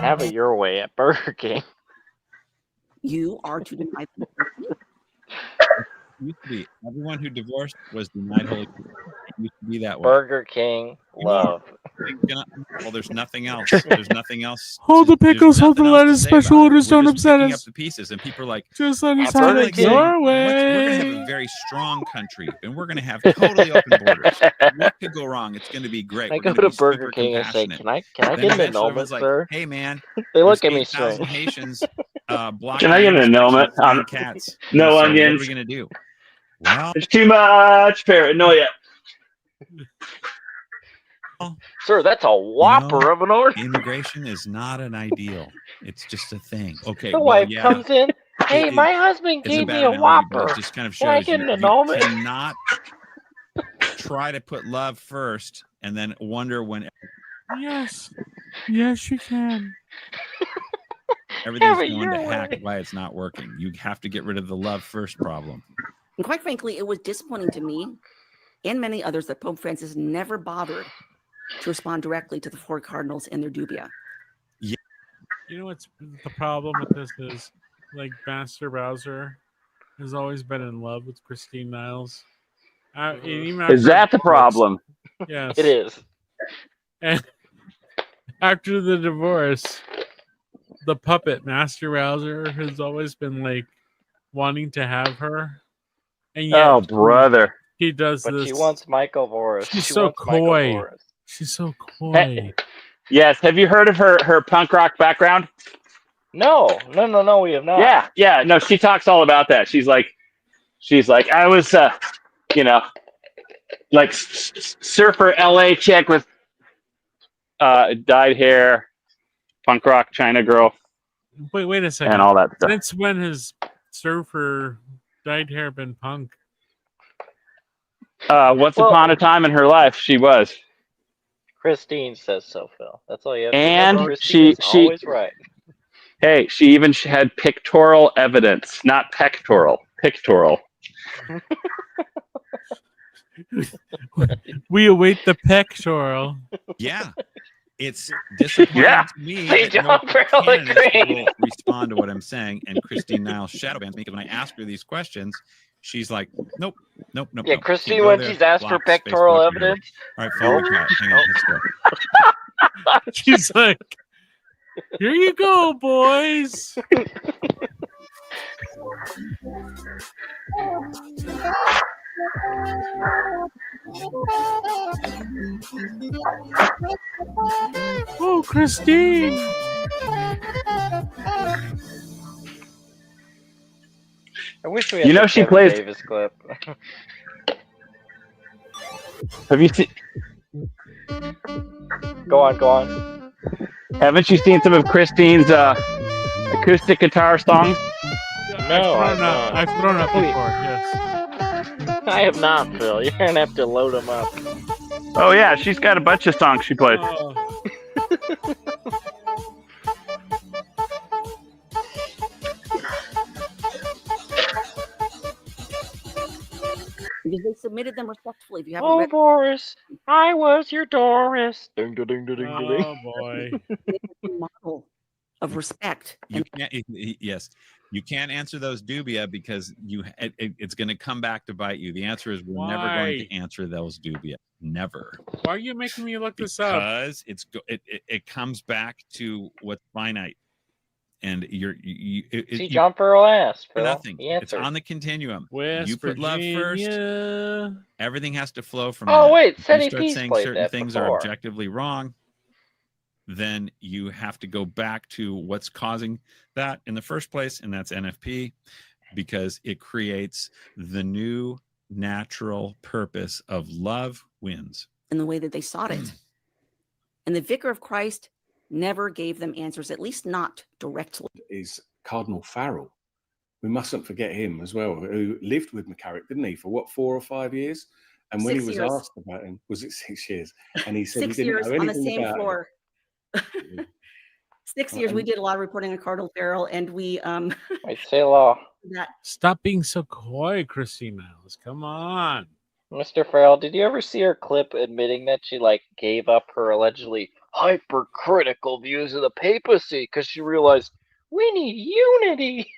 Have it your way at Burger King. you are to deny them. Used to be everyone who divorced was denied Holy Spirit. It used to be that way. Burger King love. Well, there's nothing else. There's nothing else. Hold the pickles, hold the lettuce, special orders, don't upset Picking us. up the pieces, and people are like, just understand Burger it King, your we're going to way. have a very strong country, and we're going to have totally open borders. What could go wrong? It's going to be great. I We're go gonna to be Burger super King and say, compassionate. can I Then get an eventually annulment, everyone's like, sir? hey, man, They look there's at me 8,000 strange. Haitians blocking Can I get an annulment? cats. No So what are onions. we going to do? Well, There's too much paranoia. Sir, that's a whopper of an order. Immigration is not an ideal. It's just a thing. Okay. The well, wife yeah. comes in. Hey, It- my husband it's a gave bad me a analogy, but whopper. it just kind of Can I shows get you, an you annulment? cannot try to put love first and then wonder when Yes. Yes, you can. everything's Have it going your to heck way. why it's not working. You have to get rid of the love first problem. And quite frankly, it was disappointing to me and many others that Pope Francis never bothered to respond directly to the four cardinals and their dubia. Yeah. You know what's the problem with this is, like, Master Bowser has always been in love with Christine Niles. Is that the problem? Yes. It is. And after the divorce, the puppet Master Bowser has always been like wanting to have her. And yet Oh, brother. he does But this. she wants Michael Voris. She's She so wants Michael coy. Voris. She's so coy. Hey, yes. Have you heard of her punk rock background? No, we have not. Yeah. No, she talks all about that. She's like, I was, like surfer LA chick with dyed hair, punk rock China girl. Wait a second. And all that stuff. Since when has surfer dyed hair been punk? Once upon a time in her life, she was. Christine says so, Phil. That's all you have to And know. Christine is always right. Hey, she even had pictorial evidence, not pectoral. Pictorial. We await the pectoral. Yeah. It's disappointing to me Hey, that no John Farrell candidates agreed. will respond to what I'm saying. And Christine Niles shadow bans me because when I ask her these questions, she's like, nope. Yeah, Christine, Can't go when there. she's asked for Blocks, pectoral Facebook, evidence. All right, phone cut. Hang on, let's go. She's like, Here you go, boys. Oh, Christine. I wish we had the she Kevin plays. Davis clip. Have you seen? Go on. Haven't you seen some of Christine's acoustic guitar songs? No, I've thrown up before. Yes. I have not, Phil. You're gonna have to load them up. Oh yeah, she's got a bunch of songs she plays. Because they submitted them respectfully. If you haven't read, Boris, I was your Doris. Ding, ding, ding, ding, oh boy. Model of respect. You can't. Yes, you can't answer those dubia because it's going to come back to bite you. The answer is we're never going to answer those dubia. Never. Why are you making me look this up? Because it comes back to what's finite. And See, John Farrell asked for nothing. It's on the continuum. West you put love first. Everything has to flow from. Oh that. wait, if you start saying certain things are objectively wrong, then you have to go back to what's causing that in the first place, and that's NFP, because it creates the new natural purpose of love wins. In the way that they sought it, and the Vicar of Christ never gave them answers, at least not directly. Is Cardinal Farrell. We mustn't forget him as well, who lived with McCarrick, didn't he, for what, 4 or 5 years? And when 6 he was years. asked about him, was it 6 years? And he said 6 he didn't years know on the anything same about floor. 6 years. We did a lot of reporting on Cardinal Farrell, and we Wait, say law. Stop being so coy, Christine Miles. Come on. Mr. Farrell, did you ever see her clip admitting that she gave up her allegedly hypercritical views of the papacy because she realized we need unity?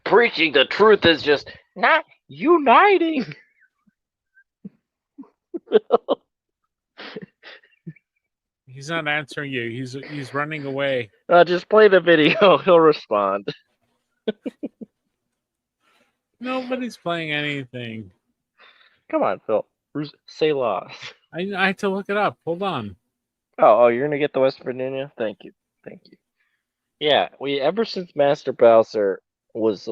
Preaching the truth is just not uniting. He's not answering you. He's running away. Just play the video. He'll respond. Nobody's playing anything. Come on, Phil. Say laws. I had to look it up. Hold on. Oh, you're gonna get the West Virginia? Thank you. Yeah, ever since Master Bowser was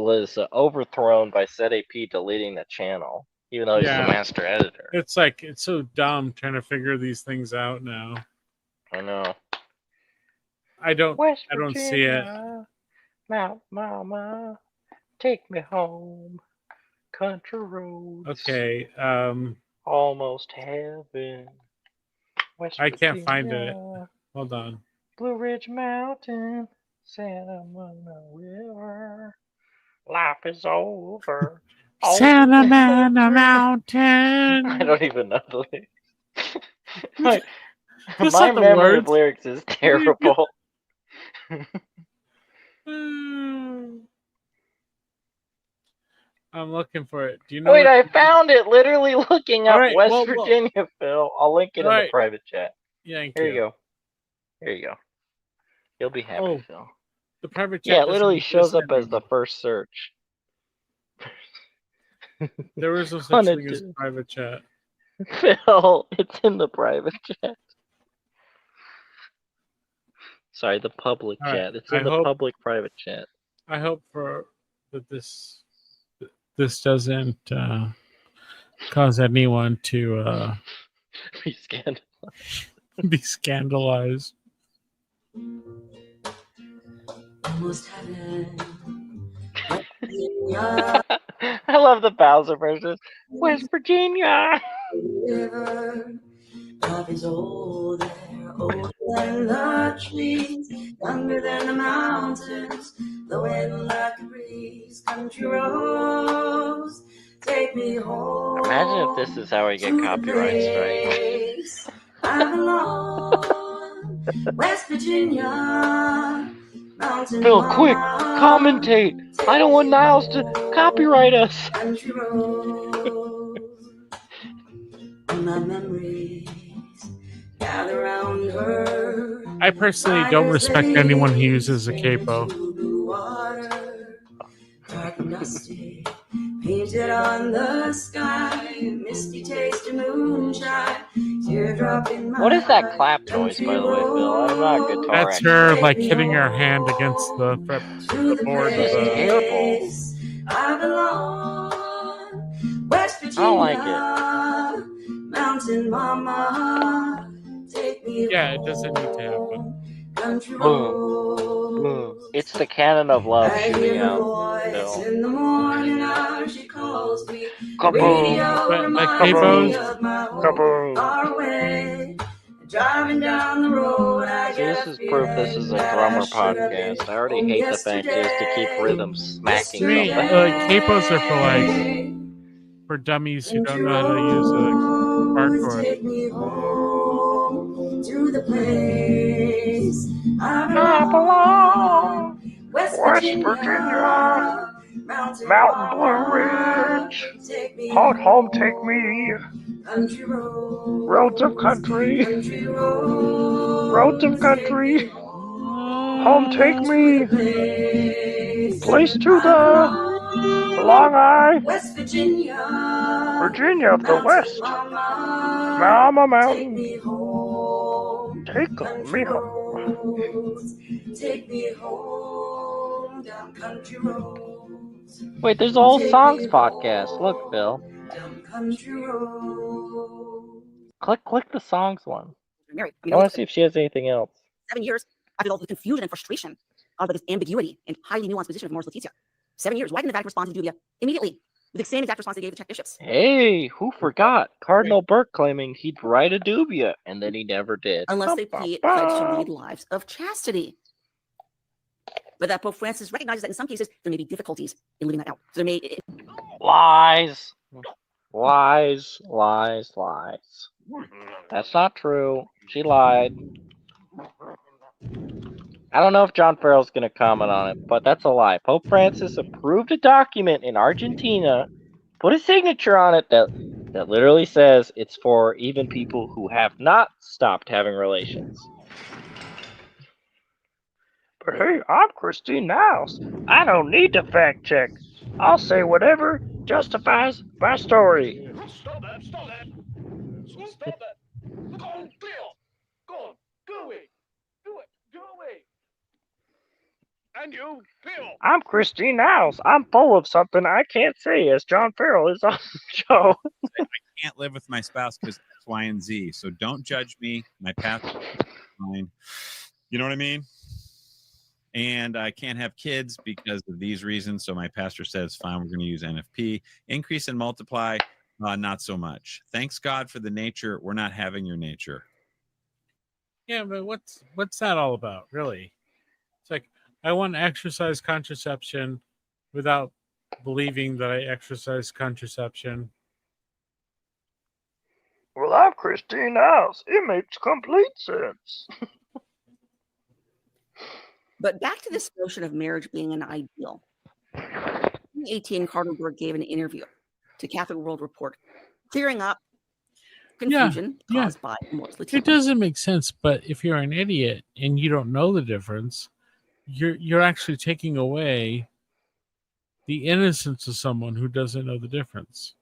overthrown by SetAP deleting the channel, even though he's the master editor. It's so dumb trying to figure these things out now. I know. I don't see it. Now, Mama, take me home, country roads. Okay. Almost heaven. West I can't Virginia, find it. Hold on. Blue Ridge Mountain, Santa Monica River. Life is over. Santa Monica Mountain. I don't even know the lyrics. That's My not the memory words. of lyrics is terrible. I'm looking for it. Do you know? Wait, I found it. Literally looking up right, West Virginia, Phil. I'll link it in the private chat. Yeah, Here you go. Here you go. You'll be happy, Phil. The private chat. Yeah, it literally shows up as the first search. There was no such thing as private chat. Phil, it's in the private chat. Sorry, the public chat. It's in the public private chat. I hope that this doesn't cause anyone to be scandalized. I love the Bowser version. West Virginia. Love is old there, older than the trees, younger than the mountains, blowing like a breeze. Country roads, take me home. Imagine if this is how we get copyright strikes. I belong, West Virginia. Phil, quick, commentate. I don't want Niles to copyright us. Country road, my memories gather round her. I personally don't respect anyone who uses a capo. Dark and dusty, painted on the sky, misty taste of moonshine, teardrop in my What is that clap noise, by the way, Phil? I'm not a guitar That's expert. her like hitting her hand against the board. This is terrible. I belong, West Virginia, I don't like it. Mountain Mama, take me Yeah, it doesn't need to happen. country Boom. Boom. It's the cannon of love shooting out. Phil. in the morning hour, she calls me. Kaboom. Capos. Kaboom. Far away, driving down the road. See, this is proof this is a drummer podcast. I already hate the fact it is to keep rhythm smacking something. Capos are for dummies who don't know how to use a bar chord. Take me home to the place I belong. West Virginia. Mountain Blue Ridge. Home, take me. Country road. Roads of country. Roads of country. Home, take me. Place to the Long Eye. West Virginia. Virginia of the West. Mama Mountain. Take me home. Take me home down country roads. Wait, there's a whole songs podcast. Look, Phil. Down country roads. Click the songs one. Mary, I want to see if she has anything else. 7 years, I've developed with confusion and frustration about this ambiguity and highly nuanced position of Morris Laetitia. 7 years. Why didn't the Vatican respond to Dubia immediately with the same exact response they gave the Czech bishops? Hey, who forgot? Cardinal Burke claiming he'd write a Dubia, and then he never did. Unless they pledge to lead lives of chastity. But that Pope Francis recognizes that in some cases there may be difficulties in living that out. So there may Lies. Lies. Lies. Lies. That's not true. She lied. I don't know if John Farrell's going to comment on it, but that's a lie. Pope Francis approved a document in Argentina, put a signature on it that literally says it's for even people who have not stopped having relations. But hey, I'm Christine Niles. I don't need to fact check. I'll say whatever justifies my story. Stop that! Stop that! Stop that! Go on, Cleo! Go on, go away! Do it! Go away! And you, Cleo! I'm Christine Niles. I'm full of something I can't say as John Farrell is on the show. I can't live with my spouse because X, Y, and Z. So don't judge me. My path is fine. You know what I mean? And I can't have kids because of these reasons. So my pastor says, fine, we're going to use NFP. Increase and multiply, not so much. Thanks God for the nature. We're not having your nature. Yeah, but what's that all about, really? It's like, I want to exercise contraception without believing that I exercise contraception. Well, I'm Christine Niles. It makes complete sense. But back to this notion of marriage being an ideal. In 2018, Cardinal Burke gave an interview to Catholic World Report, clearing up confusion caused by Morris Laetitia. It doesn't make sense, but if you're an idiot and you don't know the difference, you're actually taking away the innocence of someone who doesn't know the difference.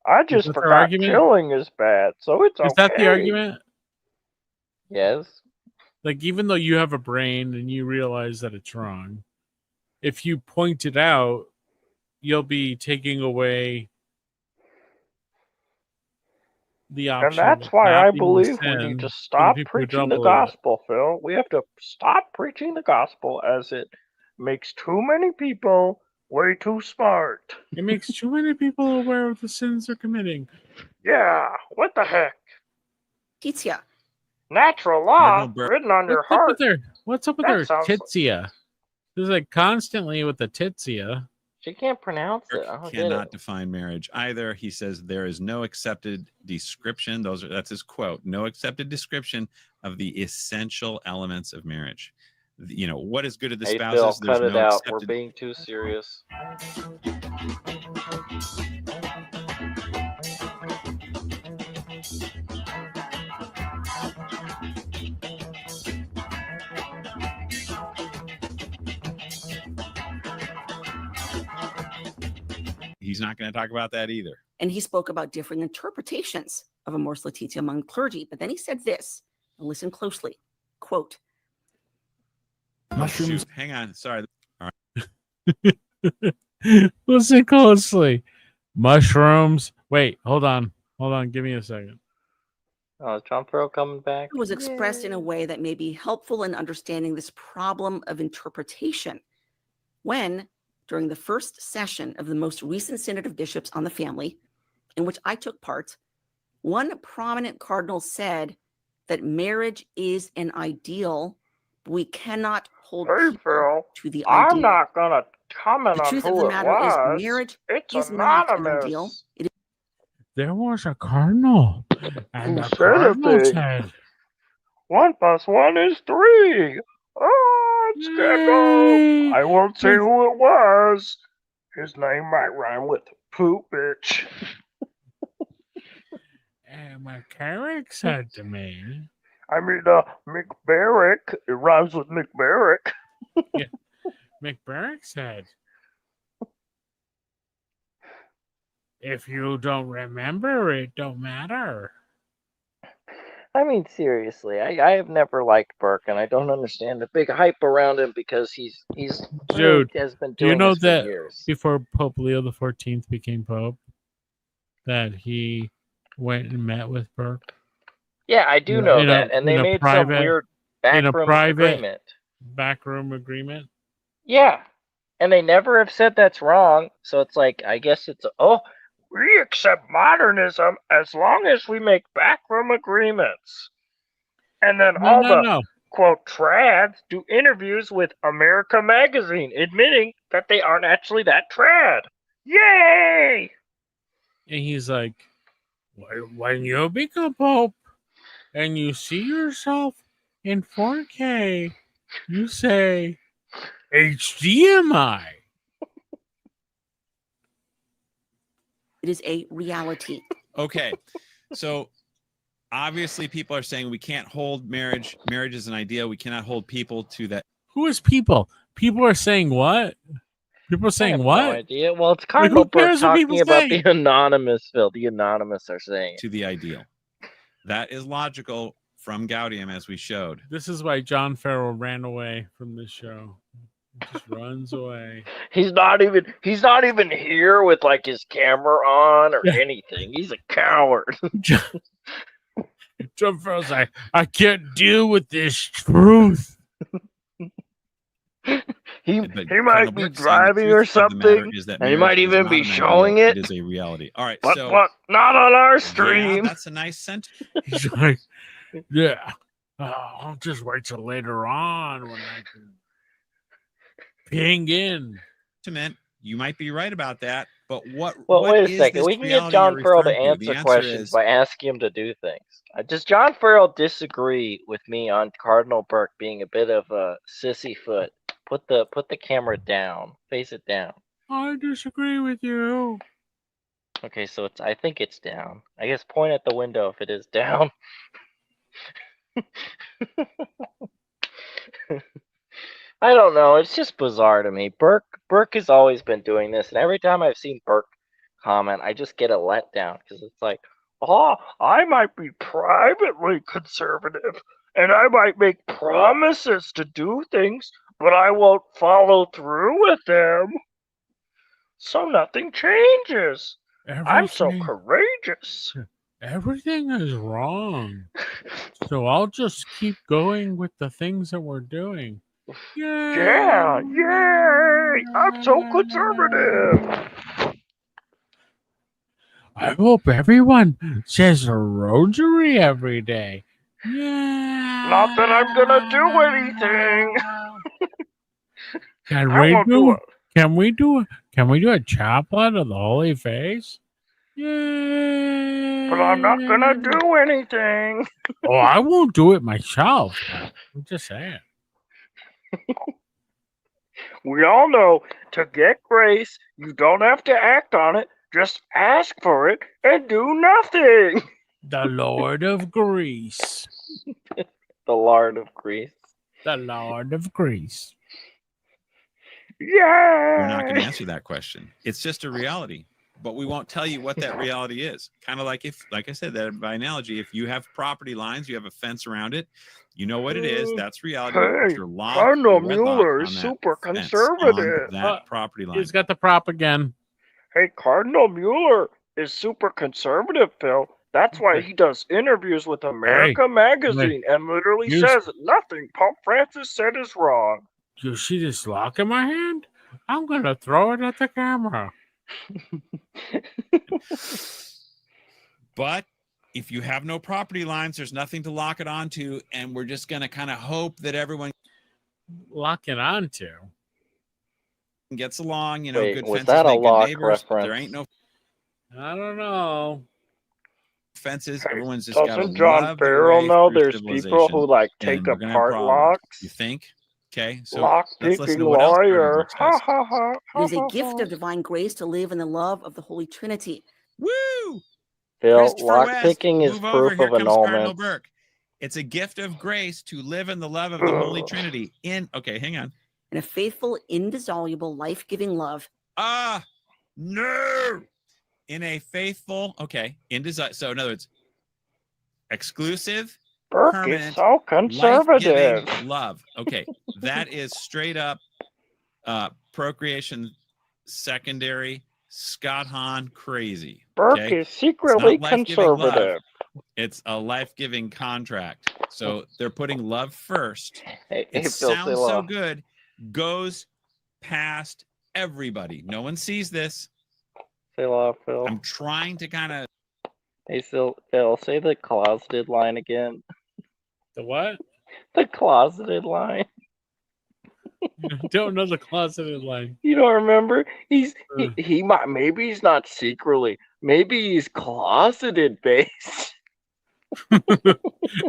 I just forgot killing is bad, so it's okay. Is that the argument? Yes. Like, even though you have a brain and you realize that it's wrong, if you point it out, you'll be taking away the option. And that's why I believe we need to stop preaching the gospel, Phil. We have to stop preaching the gospel as it makes too many people way too smart. It makes too many people aware of the sins they're committing. Yeah, what the heck? Titia. Natural law written on your heart. What's up with her Titsia? There's like constantly with the Titsia. She can't pronounce it. I cannot define marriage either. He says there is no accepted description. That's his quote. No accepted description of the essential elements of marriage. You know, what is good to the spouses? Phil, cut it out. We're being too serious. He's not going to talk about that either. And he spoke about different interpretations of Amoris Laetitia among clergy. But then he said this, and listen closely, quote, Mushrooms. Hang on. Sorry. All right. Listen closely. Mushrooms. Wait, hold on. Give me a second. Oh, is John Farrell coming back? It was expressed in a way that may be helpful in understanding this problem of interpretation. When, during the first session of the most recent Synod of Bishops on the Family, in which I took part, one prominent cardinal said that marriage is an ideal. We cannot hold people to the ideal. I'm not going to comment on who it was. The truth of the matter is marriage is not an ideal. There was a cardinal, and the cardinal said, 1 + 1 is 3. Oh, it's scandal. I won't say who it was. His name might rhyme with poop, bitch. And McCarrick said to me, I mean, McBarrick. It rhymes with McBarrick. Yeah. McBarrick said, if you don't remember, it don't matter. I mean, seriously, I have never liked Burke, and I don't understand the big hype around him because he's dude has been do you doing know this for that years. Before Pope Leo the 14th became Pope, that he went and met with Burke? Yeah, I do know that, and they made some weird backroom agreement. Backroom agreement? Yeah, and they never have said that's wrong, so it's like, I guess it's, we accept modernism as long as we make backroom agreements. And then quote, trads do interviews with America Magazine, admitting that they aren't actually that trad. Yay! And he's like, when you become Pope and you see yourself in 4K, you say, HDMI. It is a reality. Okay. So obviously people are saying we can't hold marriage. Marriage is an ideal. We cannot hold people to that. Who is people? People are saying what? People are saying what? No idea. Well, it's Cardinal Burke talking about the Anonymous, Phil. The Anonymous are saying to the ideal. That is logical from Gaudium, as we showed. This is why John Farrell ran away from this show. He just runs away. He's not even here with like his camera on or anything. He's a coward. John Farrell's like, I can't deal with this truth. He might be driving or something, and he might even be showing it. It is a reality. All right, but not on our stream. Yeah, that's a nice sentence. He's like, yeah, I'll just wait till later on when I can ping in. You might be right about that, but what? Well, wait a second. We can get John Farrell to answer questions by asking him to do things. Does John Farrell disagree with me on Cardinal Burke being a bit of a sissy foot? Put the camera down. Face it down. I disagree with you. Okay, so I think it's down. I guess point at the window if it is down. I don't know. It's just bizarre to me. Burke has always been doing this, and every time I've seen Burke comment, I just get a letdown because it's like, I might be privately conservative, and I might make promises to do things, but I won't follow through with them. So nothing changes. I'm so courageous. Everything is wrong. So I'll just keep going with the things that we're doing. Yeah, yay! I'm so conservative. I hope everyone says a rosary every day. Yeah. Not that I'm gonna do anything. Can we do a chaplet of the Holy Face? Yeah. But I'm not gonna do anything. Oh, I won't do it myself. I'm just saying. We all know to get grace, you don't have to act on it. Just ask for it and do nothing. The Lord of Greece. The Lord of Greece. The Lord of Greece. Yeah. You're not going to answer that question. It's just a reality. but we won't tell you what that reality is. Kind of like like I said, that by analogy, if you have property lines, you have a fence around it, you know what it is. That's reality. Hey, You're locked. Cardinal You're wedlocked Mueller is on that super fence, conservative. on that property line. He's got the prop again. Hey, Cardinal Mueller is super conservative, Phil. That's why he does interviews with America Magazine and literally says nothing Pope Francis said is wrong. You see this lock in my hand? I'm going to throw it at the camera. But if you have no property lines, there's nothing to lock it onto, and we're just going to kind of hope that everyone lock it onto gets along. You know, Wait, good was fences that a make good lock neighbors. reference? There ain't no I don't know. Fences. Everyone's just got to Doesn't John love their Farrell way know through there's people who like civilization, take and we're gonna have apart problems. locks? You think? Okay, so Lock let's listen picking to what else Cardinal lawyer. Brooks Ha does. ha ha. It is a gift of divine grace to live in the love of the Holy Trinity. Woo! Phil, Christopher lock West, picking is move over. proof Here of comes Cardinal annulment. Burke. It's a gift of grace to live in the love of the Holy Trinity. Okay, hang on. And a faithful, indissoluble, life-giving love. No. In a faithful, so in other words, exclusive, Burke permanent, is so conservative. life-giving love. Okay, that is straight up procreation secondary, Scott Hahn crazy. Burke Okay? is secretly It's not life-giving love. conservative. It's a life-giving contract. So they're putting love first. Hey, It Phil, say sounds so love. good, goes past everybody. No one sees this. Say love, Phil. I'm trying to kind of. Hey, Phil, say the closeted line again. The what? The closeted line. I don't know the closeted line. You don't remember? He might, maybe he's not secretly. Maybe he's closeted base.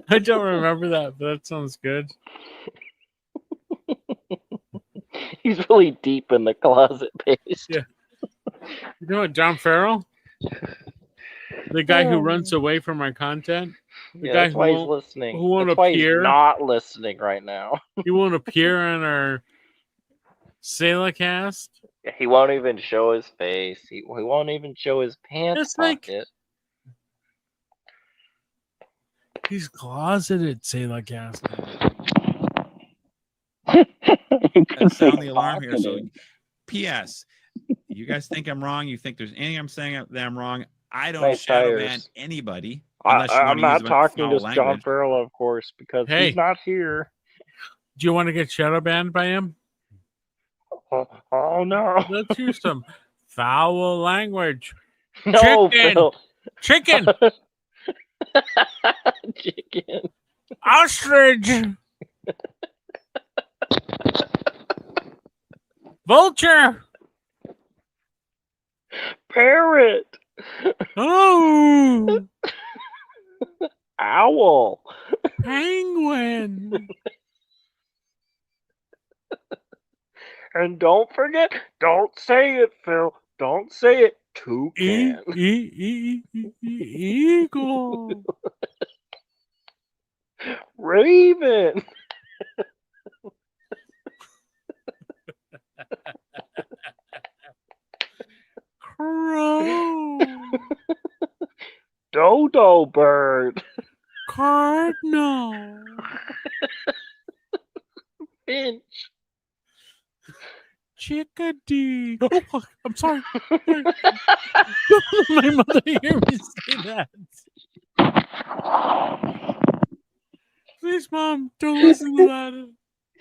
I don't remember that, but that sounds good. He's really deep in the closet base. Yeah. You know what, John Farrell? The guy who runs away from our content? The Yeah, guy that's why he's listening. Who won't That's why appear. he's not listening right now. He won't appear on our Salacast. He won't even show his face. He won't even show his pants It's like- pocket. He's closeted Salacast. Sound the alarm here. So, P.S. You guys think I'm wrong? You think there's anything I'm saying that I'm wrong? I don't Nice shadow tires. ban anybody. Unless you I'm want to not use a bunch of talking foul to John language. Farrell, of course, because Hey. he's not here. Do you want to get shadow banned by him? Oh no. Let's use some foul language. No, Chicken. Phil. Chicken. Chicken. Ostrich. Vulture. Parrot. Oh. Owl. Penguin. And don't forget, don't say it, Phil. Don't say it. Toucan. Eagle. Raven. Crow. Dodo bird. Cardinal. Finch. Chickadee. Oh, I'm sorry. My mother hear me say that. Please, Mom, don't listen to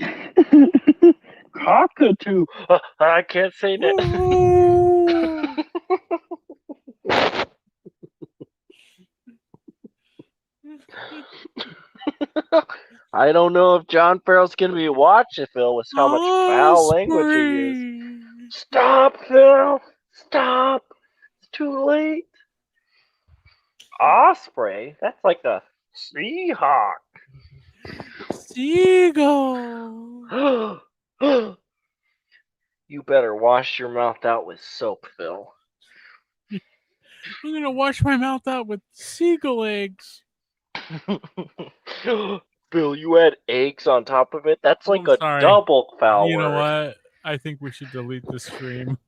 that. Cockatoo. I can't say that. I don't know if John Farrell's going to be watching Phil with how much foul language he is. Stop, Phil. Stop. It's too late. Osprey? That's like a Seahawk. Seagull. You better wash your mouth out with soap, Phil. I'm going to wash my mouth out with seagull eggs. Bill, you add eggs on top of it? That's like a sorry. double foul You know word. what? I think we should delete the stream.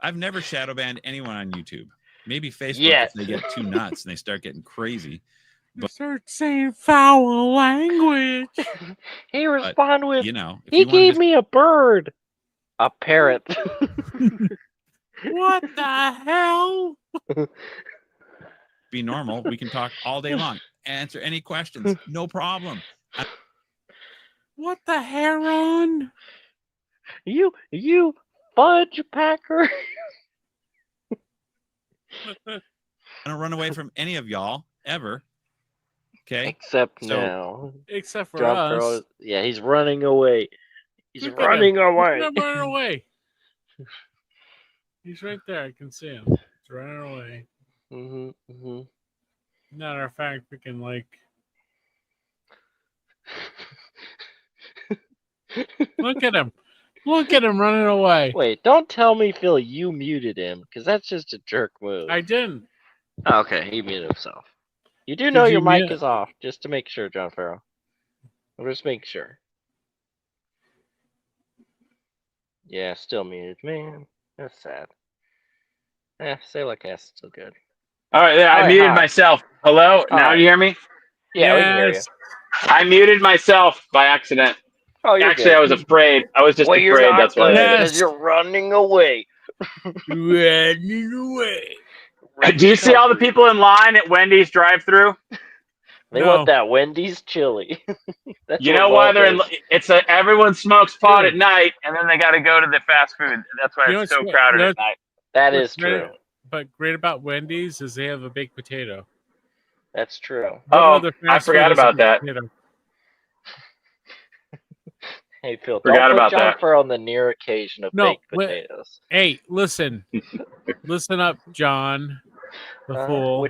I've never shadow banned anyone on YouTube. Maybe Facebook Yes. if they get too nuts and they start getting crazy. But start saying foul language. He responded with, you know, if he you want gave to me a bird. A parrot. What the hell? be normal, we can talk all day long. Answer any questions. No problem. What the heron? You fudge packer. I don't run away from any of y'all ever. Okay. Except now. Except for John us. Farrell, yeah, he's running away. He's Look at running him. away. He's running away. He's right there. I can see him. He's running away. Matter of fact, we can look at him. Look at him running away. Wait, don't tell me, Phil, you muted him, because that's just a jerk move. I didn't. Okay, he muted himself. You do know your mic is off, just to make sure, John Farrell. I'll just make sure. Yeah, still muted. Man, that's sad. Say like that's still good. All right, I muted myself. Hello? Now you hear me? Yeah, we can hear you. I muted myself by accident. Oh, you're Actually, good. I was afraid. I was just well, afraid. You're not That's why. because you're running away. Running away. Do you see all the people in line at Wendy's drive-thru? They want that Wendy's chili. You know why they're in? Everyone smokes pot at night, and then they got to go to the fast food. That's why it's so crowded at night. That is true. But great about Wendy's is they have a baked potato. That's true. Oh, I forgot about that. Hey, Phil, Forgot don't about put John that. Farrell on the near occasion of baked potatoes. Hey, listen. Listen up, John. The fool.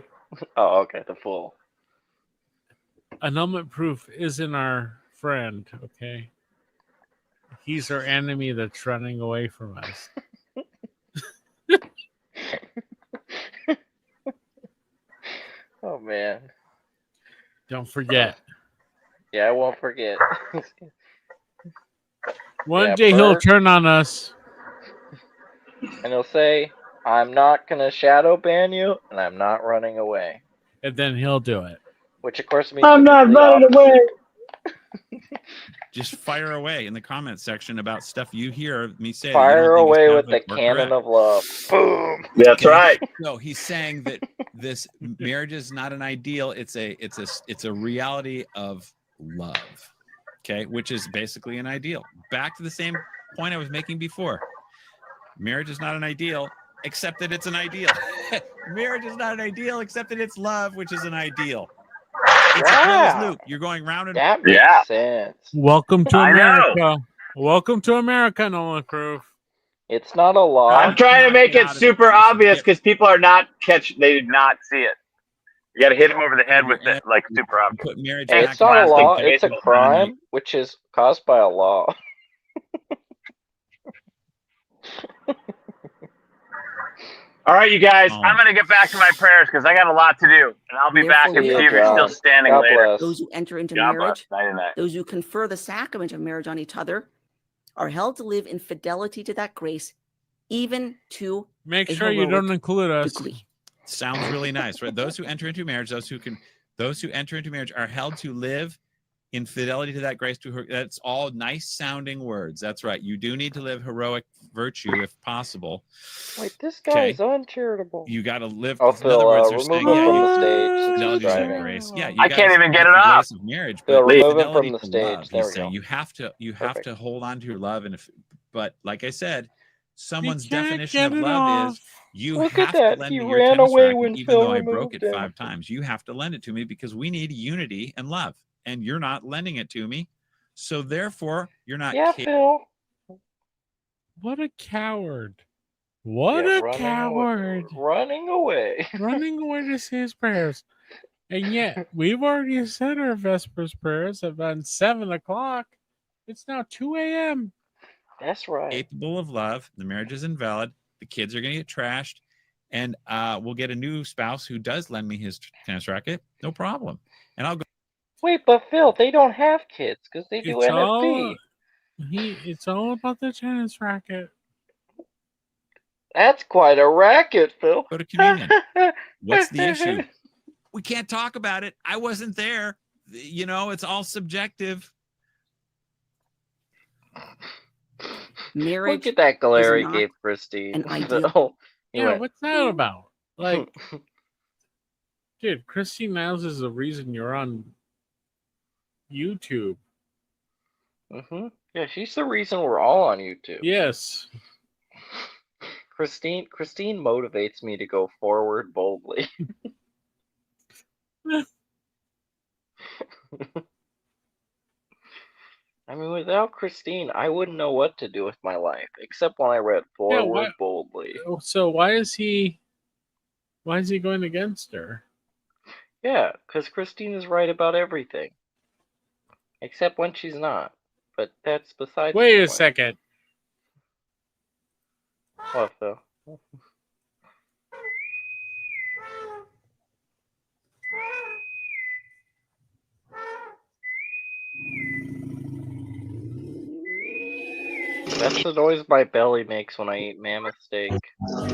Oh, okay, the fool. Annulment proof isn't our friend, okay? He's our enemy that's running away from us. Oh, man. Don't forget. Yeah, I won't forget. One day he'll turn on us. And he'll say, I'm not going to shadow ban you, and I'm not running away. And then he'll do it. Which, of course, means I'm not running away. Just fire away in the comments section about stuff you hear me say. Fire away with the cannon of love. Boom. That's right. No, he's saying that this marriage is not an ideal. It's a reality of love. Okay, which is basically an ideal. Back to the same point I was making before. Marriage is not an ideal, except that it's an ideal. Marriage is not an ideal, except that it's love, which is an ideal. It's a closed loop. You're going round and round. That makes sense. Welcome to America. Welcome to America, Nolan Proof. It's not a law. I'm trying to make it super obvious because people are not they did not see it. You got to hit them over the head with it, like super obvious. Hey, it's not a law. It's a crime, which is caused by a law. All right, you guys. I'm going to get back to my prayers because I got a lot to do, and I'll be back if you're still standing later. Those who enter into marriage, those who confer the sacrament of marriage on each other, are held to live in fidelity to that grace, even to make sure you don't include us. Degree. Sounds really nice, right? Those who enter into marriage, those who enter into marriage are held to live in fidelity to that grace. To her, that's all nice sounding words. That's right. You do need to live heroic virtue if possible. Wait, this guy is uncharitable. You got to live. Oh, Phil, remove him from the stage. Fidelity to that grace. Yeah, I can't even get it off. Of marriage, Phil, but remove him from the love, stage. There we go. You have to hold on to your love, and but like I said, someone's definition of love is you have to lend me your tennis racket, even though I broke it 5 times. You have to lend it to me because we need unity and love, and you're not lending it to me, so therefore you're not. Yeah, Phil. What a coward! What a coward! Running away. Running away to say his prayers, and yet we've already said our Vespers prayers about 7 o'clock. It's now 2 a.m. That's right. Capable of love. The marriage is invalid. The kids are going to get trashed. And we'll get a new spouse who does lend me his tennis racket. No problem. And I'll go. Wait, but Phil, they don't have kids because they do NFB. It's all about the tennis racket. That's quite a racket, Phil. Go to communion. What's the issue? We can't talk about it. I wasn't there. You know, it's all subjective. Marriage. Look at that glare he gave Christine. Ideal. Yeah, what's that about? Like, dude, Christine Niles is the reason you're on YouTube. Yeah, she's the reason we're all on YouTube. Yes. Christine motivates me to go forward boldly. I mean, without Christine, I wouldn't know what to do with my life, except when I read Forward Boldly. So why is he going against her? Yeah, because Christine is right about everything. Except when she's not. But that's besides Wait the a point. second. What, Phil? That's the noise my belly makes when I eat mammoth steak.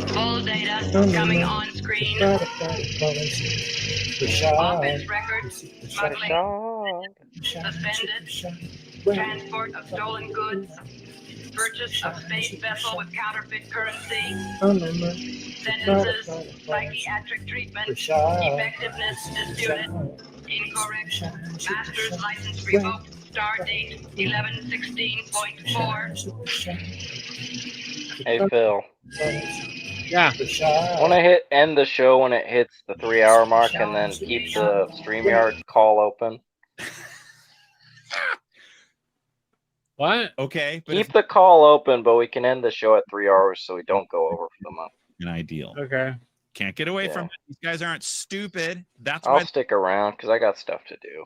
Full data coming on screen. Offense record, smuggling, suspended, transport of stolen goods, purchase of space vessel with counterfeit currency, sentences, psychiatric treatment, effectiveness disputed, incorrect, master's license revoked, start date 11/16.4. Hey, Phil. Yeah. I want to hit end the show when it hits the 3-hour mark and then keep the StreamYard call open. What? Okay. But keep the call open, but we can end the show at 3 hours so we don't go over for the month. An ideal. Okay. Can't get away from it. These guys aren't stupid. That's I'll why stick around because I got stuff to do.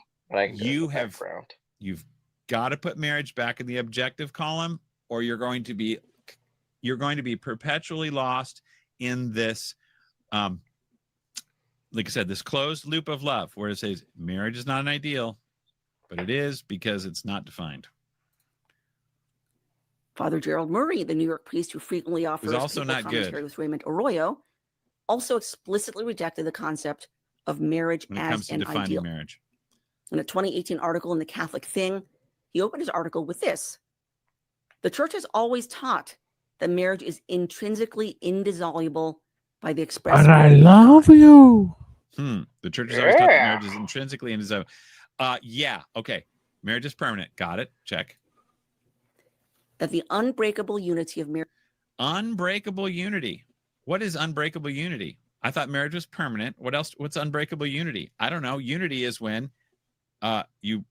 you've got to put marriage back in the objective column, or you're going to be perpetually lost in this like I said, this closed loop of love where it says marriage is not an ideal, but it is because it's not defined. Father Gerald Murray, the New York priest who frequently offers also not commentary good with Raymond Arroyo, also explicitly rejected the concept of marriage when it as comes to an defining ideal. marriage. In a 2018 article in the Catholic Thing, he opened his article with this: "The Church has always taught that marriage is intrinsically indissoluble by the express." And I love you. The Church has always taught that marriage is intrinsically indissoluble. Yeah. Okay. Marriage is permanent. Got it. Check. That the unbreakable unity of marriage. Unbreakable unity. What is unbreakable unity? I thought marriage was permanent. What else? What's unbreakable unity? I don't know. Unity is when you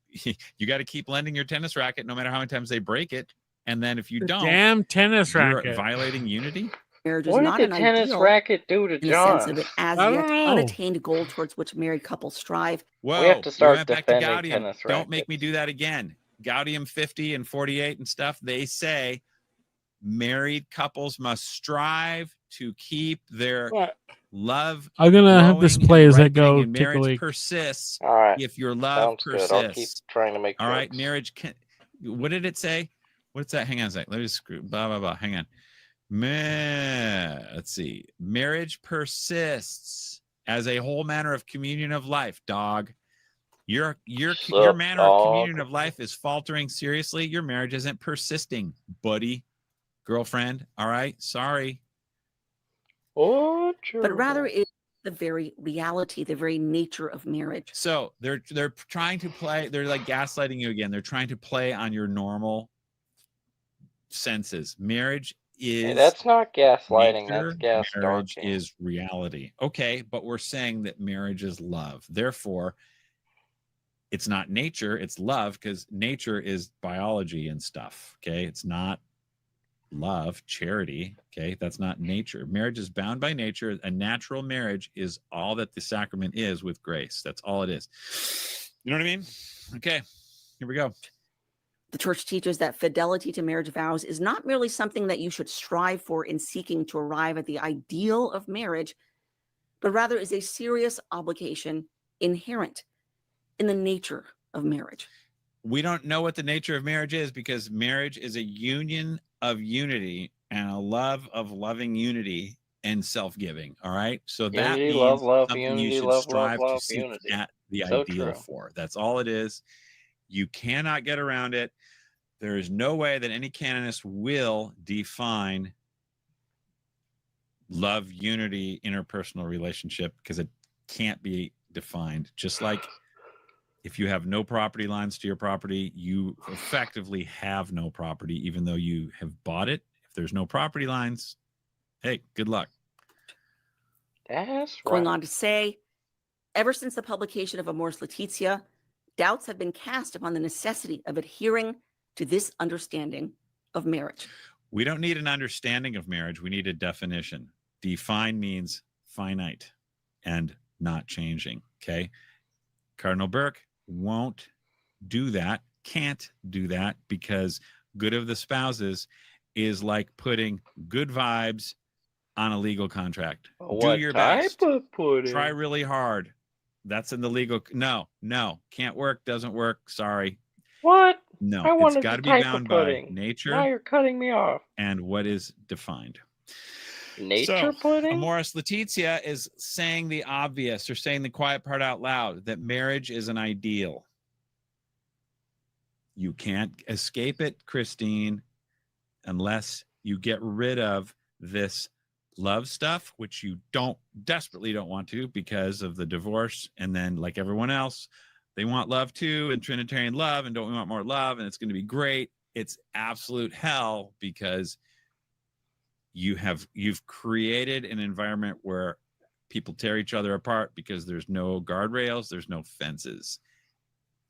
got to keep lending your tennis racket no matter how many times they break it. And then if you don't, damn tennis you're racket violating unity. Marriage is What not did an the tennis ideal racket do to in the sense John? of it as I yet don't know. unattained goal towards which married couples strive. Whoa, We have to start we went back to defending Gaudium. tennis Don't make me do that again. Gaudium 50 and 48 and stuff. They say married couples must strive to keep their love. I'm gonna have this play as I go. And Take a marriage week. persists All right. if your love Sounds persists. good. I'll keep trying to make All right, jokes. marriage can. What did it say? What's that? Hang on a sec. Let me screw. Blah blah blah. Hang on. Let's see. Marriage persists as a whole manner of communion of life. Dog. Your manner of communion of life is faltering seriously. Your marriage isn't persisting, buddy, girlfriend. All right, sorry. Oh, But rather it is the very reality, the very nature of marriage. So they're trying to play. They're like gaslighting you again. They're trying to play on your normal senses. Marriage is. Hey, that's not gaslighting. nature, That's gas marriage darking. is reality. Okay, but we're saying that marriage is love. Therefore, it's not nature, it's love, because nature is biology and stuff. Okay, it's not love, charity. Okay, that's not nature. Marriage is bound by nature. A natural marriage is all that the sacrament is with grace. That's all it is. You know what I mean? Okay, here we go. The Church teaches that fidelity to marriage vows is not merely something that you should strive for in seeking to arrive at the ideal of marriage, but rather is a serious obligation inherent in the nature of marriage. We don't know what the nature of marriage is because marriage is a union of unity and a love of loving unity and self-giving. All right. So that Unity, means love, something unity, you should love, strive to seek unity. at the So ideal true. for. That's all it is. You cannot get around it. There is no way that any canonist will define love, unity, interpersonal relationship, because it can't be defined. Just like if you have no property lines to your property, you effectively have no property, even though you have bought it. If there's no property lines, hey, good luck. That's right. Going on to say, ever since the publication of Amoris Laetitia, doubts have been cast upon the necessity of adhering to this understanding of marriage. We don't need an understanding of marriage. We need a definition. Define means finite and not changing. Okay. Cardinal Burke won't do that, can't do that, because good of the spouses is like putting good vibes on a legal contract. What do your type best. of pudding? Try really hard. That's in the legal. No, can't work. Doesn't work. Sorry. What? No, I it's wanted got the to be type bound of by pudding. nature. Now you're cutting me off. And what is defined. Nature pudding? Amoris Laetitia is saying the obvious, or saying the quiet part out loud, that marriage is an ideal. You can't escape it, Christine, unless you get rid of this love stuff, which you desperately don't want to because of the divorce. And then, like everyone else, they want love too, and Trinitarian love, and don't we want more love, and it's going to be great. It's absolute hell, because you've created an environment where people tear each other apart because there's no guardrails, there's no fences.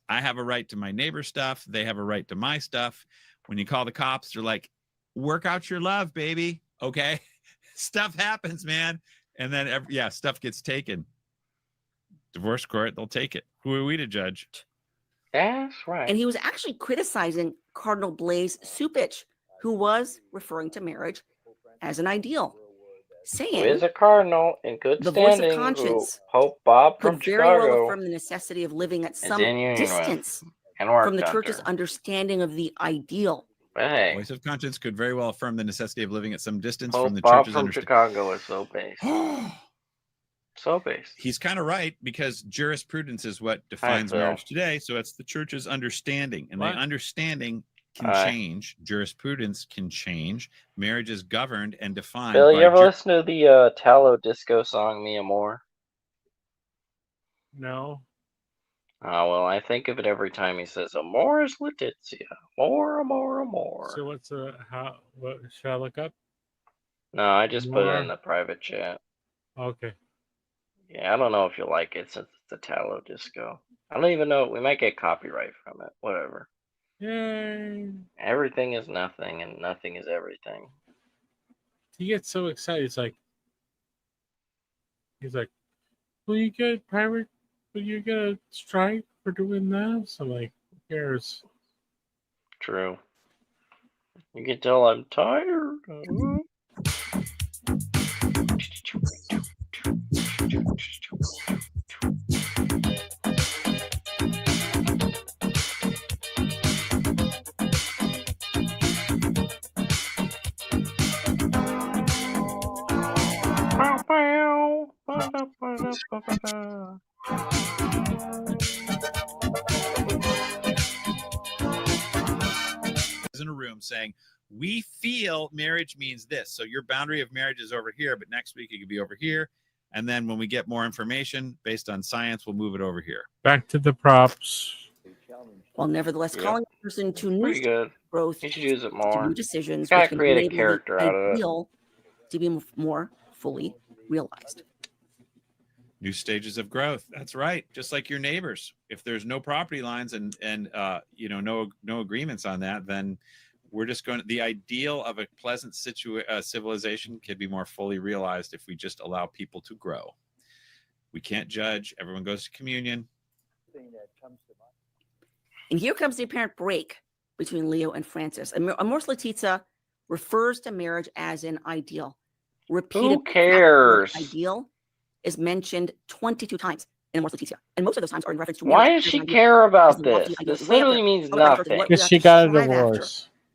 I have a right to my neighbor's stuff. They have a right to my stuff. When you call the cops, they're like, work out your love, baby. Okay. Stuff happens, man. And then, stuff gets taken. Divorce court, they'll take it. Who are we to judge? That's right. And he was actually criticizing Cardinal Blaise Supich, who was referring to marriage as an ideal, saying, who is a cardinal in good the standing, voice of conscience Pope Bob from could very well Chicago affirm the necessity of living at some in union distance and worked from the church's under. understanding of the ideal. Hey, Voice of conscience could very well affirm the necessity of living at some distance Pope from the Bob church's from understanding. Chicago is so based. So based. He's kind of right, because jurisprudence is what defines Phil. marriage today. So it's the church's understanding, and What? the understanding can Hi. change. Jurisprudence can change. Marriage is governed and defined. Bill, you by ever listen to the Tallow Disco song "Me Amor"? No. Oh well, I think of it every time he says "Amoris Laetitia," more. So what's what should I look up? No, I just put it More? in the private chat. Okay. Yeah, I don't know if you'll like it since it's a Tallow Disco. I don't even know. We might get copyright from it. Whatever. Yay. Everything is nothing, and nothing is everything. He gets so excited. He's like, will you get a strike for doing this? I'm like, who cares? True. You can tell I'm tired. in a room saying, we feel marriage means this. So your boundary of marriage is over here, but next week it could be over here. And then when we get more information based on science, we'll move it over here. Back to the props. While nevertheless calling a person to new Pretty good. growth, You should use it to more. new decisions, Gotta which can create a enable the character out of it. ideal to be more fully realized. New stages of growth. That's right. Just like your neighbors. If there's no property lines and no agreements on that, then we're just going to, the ideal of a pleasant civilization can be more fully realized if we just allow people to grow. We can't judge. Everyone goes to communion. And here comes the apparent break between Leo and Francis. Amoris Laetitia refers to marriage as an ideal. Repeatedly, Who cares? Ideal is mentioned 22 times in Amoris Laetitia, and most of those times are in reference to Why marriage. does she care about this? This literally means nothing. Because she got a divorce.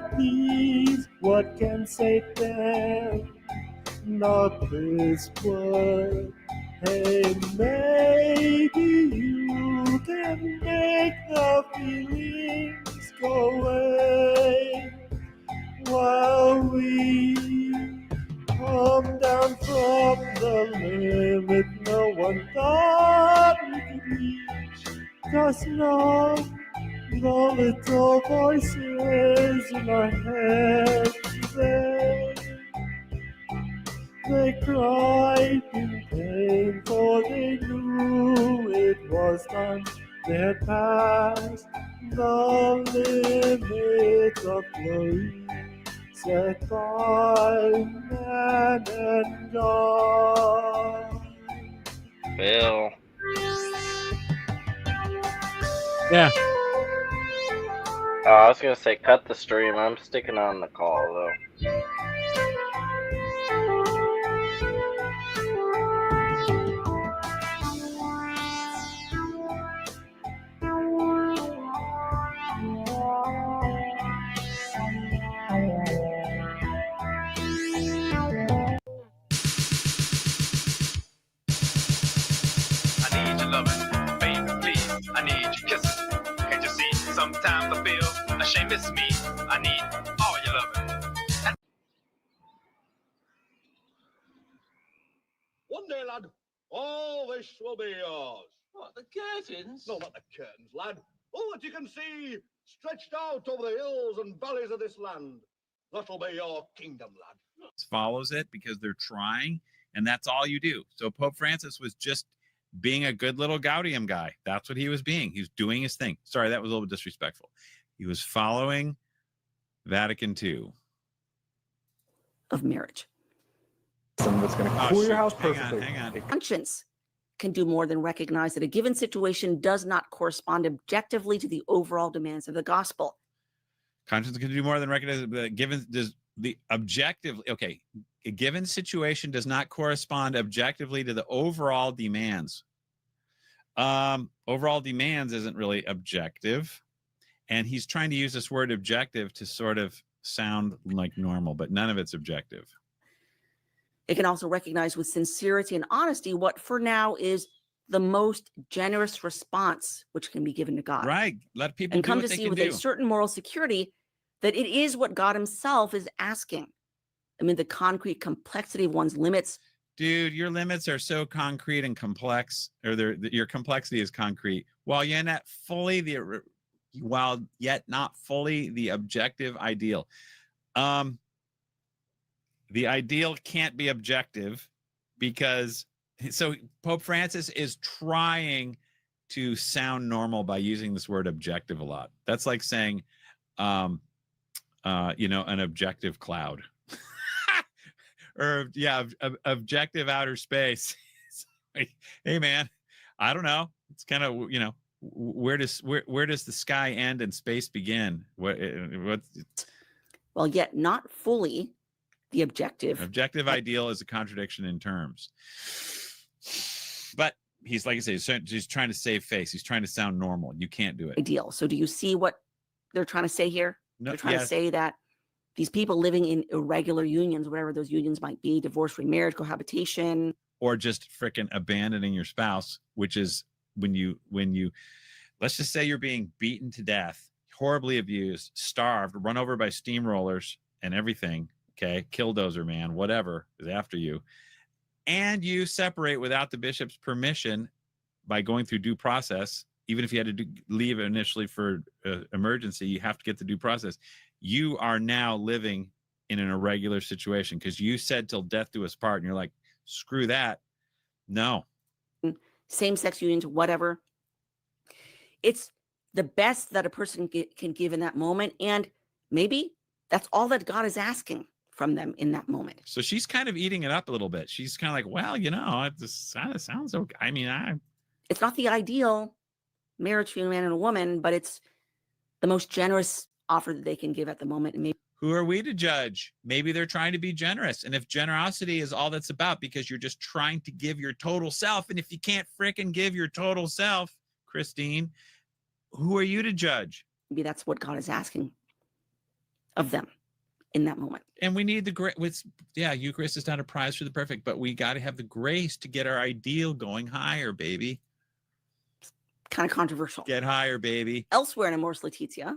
like these, what can Satan not this word? Hey, maybe you can make the feelings go away while we come down from the limit no one thought we could reach. Just know the little voices in our head, they cried in pain, for they knew it was done. They had passed the limit of glory set by man and God. Bill. Yeah. I was gonna say cut the stream. I'm sticking on the call though. I need your loving, baby, please. I need your kisses. Can't you see? Sometimes I feel ashamed it's me. I need all your loving. One day, lad, all this will be yours. What, the curtains? No, not the curtains, lad. All that you can see stretched out over the hills and valleys of this land. That'll be your kingdom, lad. Follows it because they're trying, and that's all you do. So Pope Francis was just being a good little Gaudium guy. That's what he was being. He was doing his thing. Sorry, that was a little bit disrespectful. He was following Vatican II. Of marriage. Something that's going to cool your house perfectly. Hang on. Conscience can do more than recognize that a given situation does not correspond objectively to the overall demands of the gospel. Conscience can do more than recognize that given does the objective. Okay, a given situation does not correspond objectively to the overall demands. Overall demands isn't really objective, and he's trying to use this word objective to sort of sound like normal, but none of it's objective. It can also recognize with sincerity and honesty what for now is the most generous response which can be given to God. Right. Let people and do come what to they see can with do. a certain moral security that it is what God himself is asking. I mean, the concrete complexity of one's limits. Dude, your limits are so concrete and complex, or your complexity is concrete, while yet not fully the objective ideal. The ideal can't be objective because so Pope Francis is trying to sound normal by using this word objective a lot. That's like saying, an objective cloud or objective outer space. Like, hey man, I don't know. It's kind of, where does the sky end and space begin? What? Well, yet not fully the objective. Objective ideal is a contradiction in terms. But he's, like I say, he's trying to save face. He's trying to sound normal. You can't do it. Ideal. So do you see what they're trying to say here? No, they're trying to say that these people living in irregular unions, whatever those unions might be, divorce, remarriage, cohabitation. Or just frickin' abandoning your spouse, which is when you, let's just say you're being beaten to death, horribly abused, starved, run over by steamrollers and everything. Okay, killdozer man, whatever is after you, and you separate without the bishop's permission by going through due process. Even if you had to leave initially for emergency, you have to get the due process. You are now living in an irregular situation because you said till death do us part, and you're like, screw that. No. Same-sex unions, whatever. It's the best that a person can give in that moment, and maybe that's all that God is asking from them in that moment. So she's kind of eating it up a little bit. She's kind of like, well, it kind of sounds okay. I mean, it's not the ideal marriage between a man and a woman, but it's the most generous offer that they can give at the moment. And maybe who are we to judge? Maybe they're trying to be generous. And if generosity is all that's about because you're just trying to give your total self, and if you can't frickin' give your total self, Christine, who are you to judge? Maybe that's what God is asking of them in that moment. And we need the grace. Eucharist is not a prize for the perfect, but we got to have the grace to get our ideal going higher, baby. Kind of controversial. Get higher, baby. Elsewhere in Amoris Laetitia,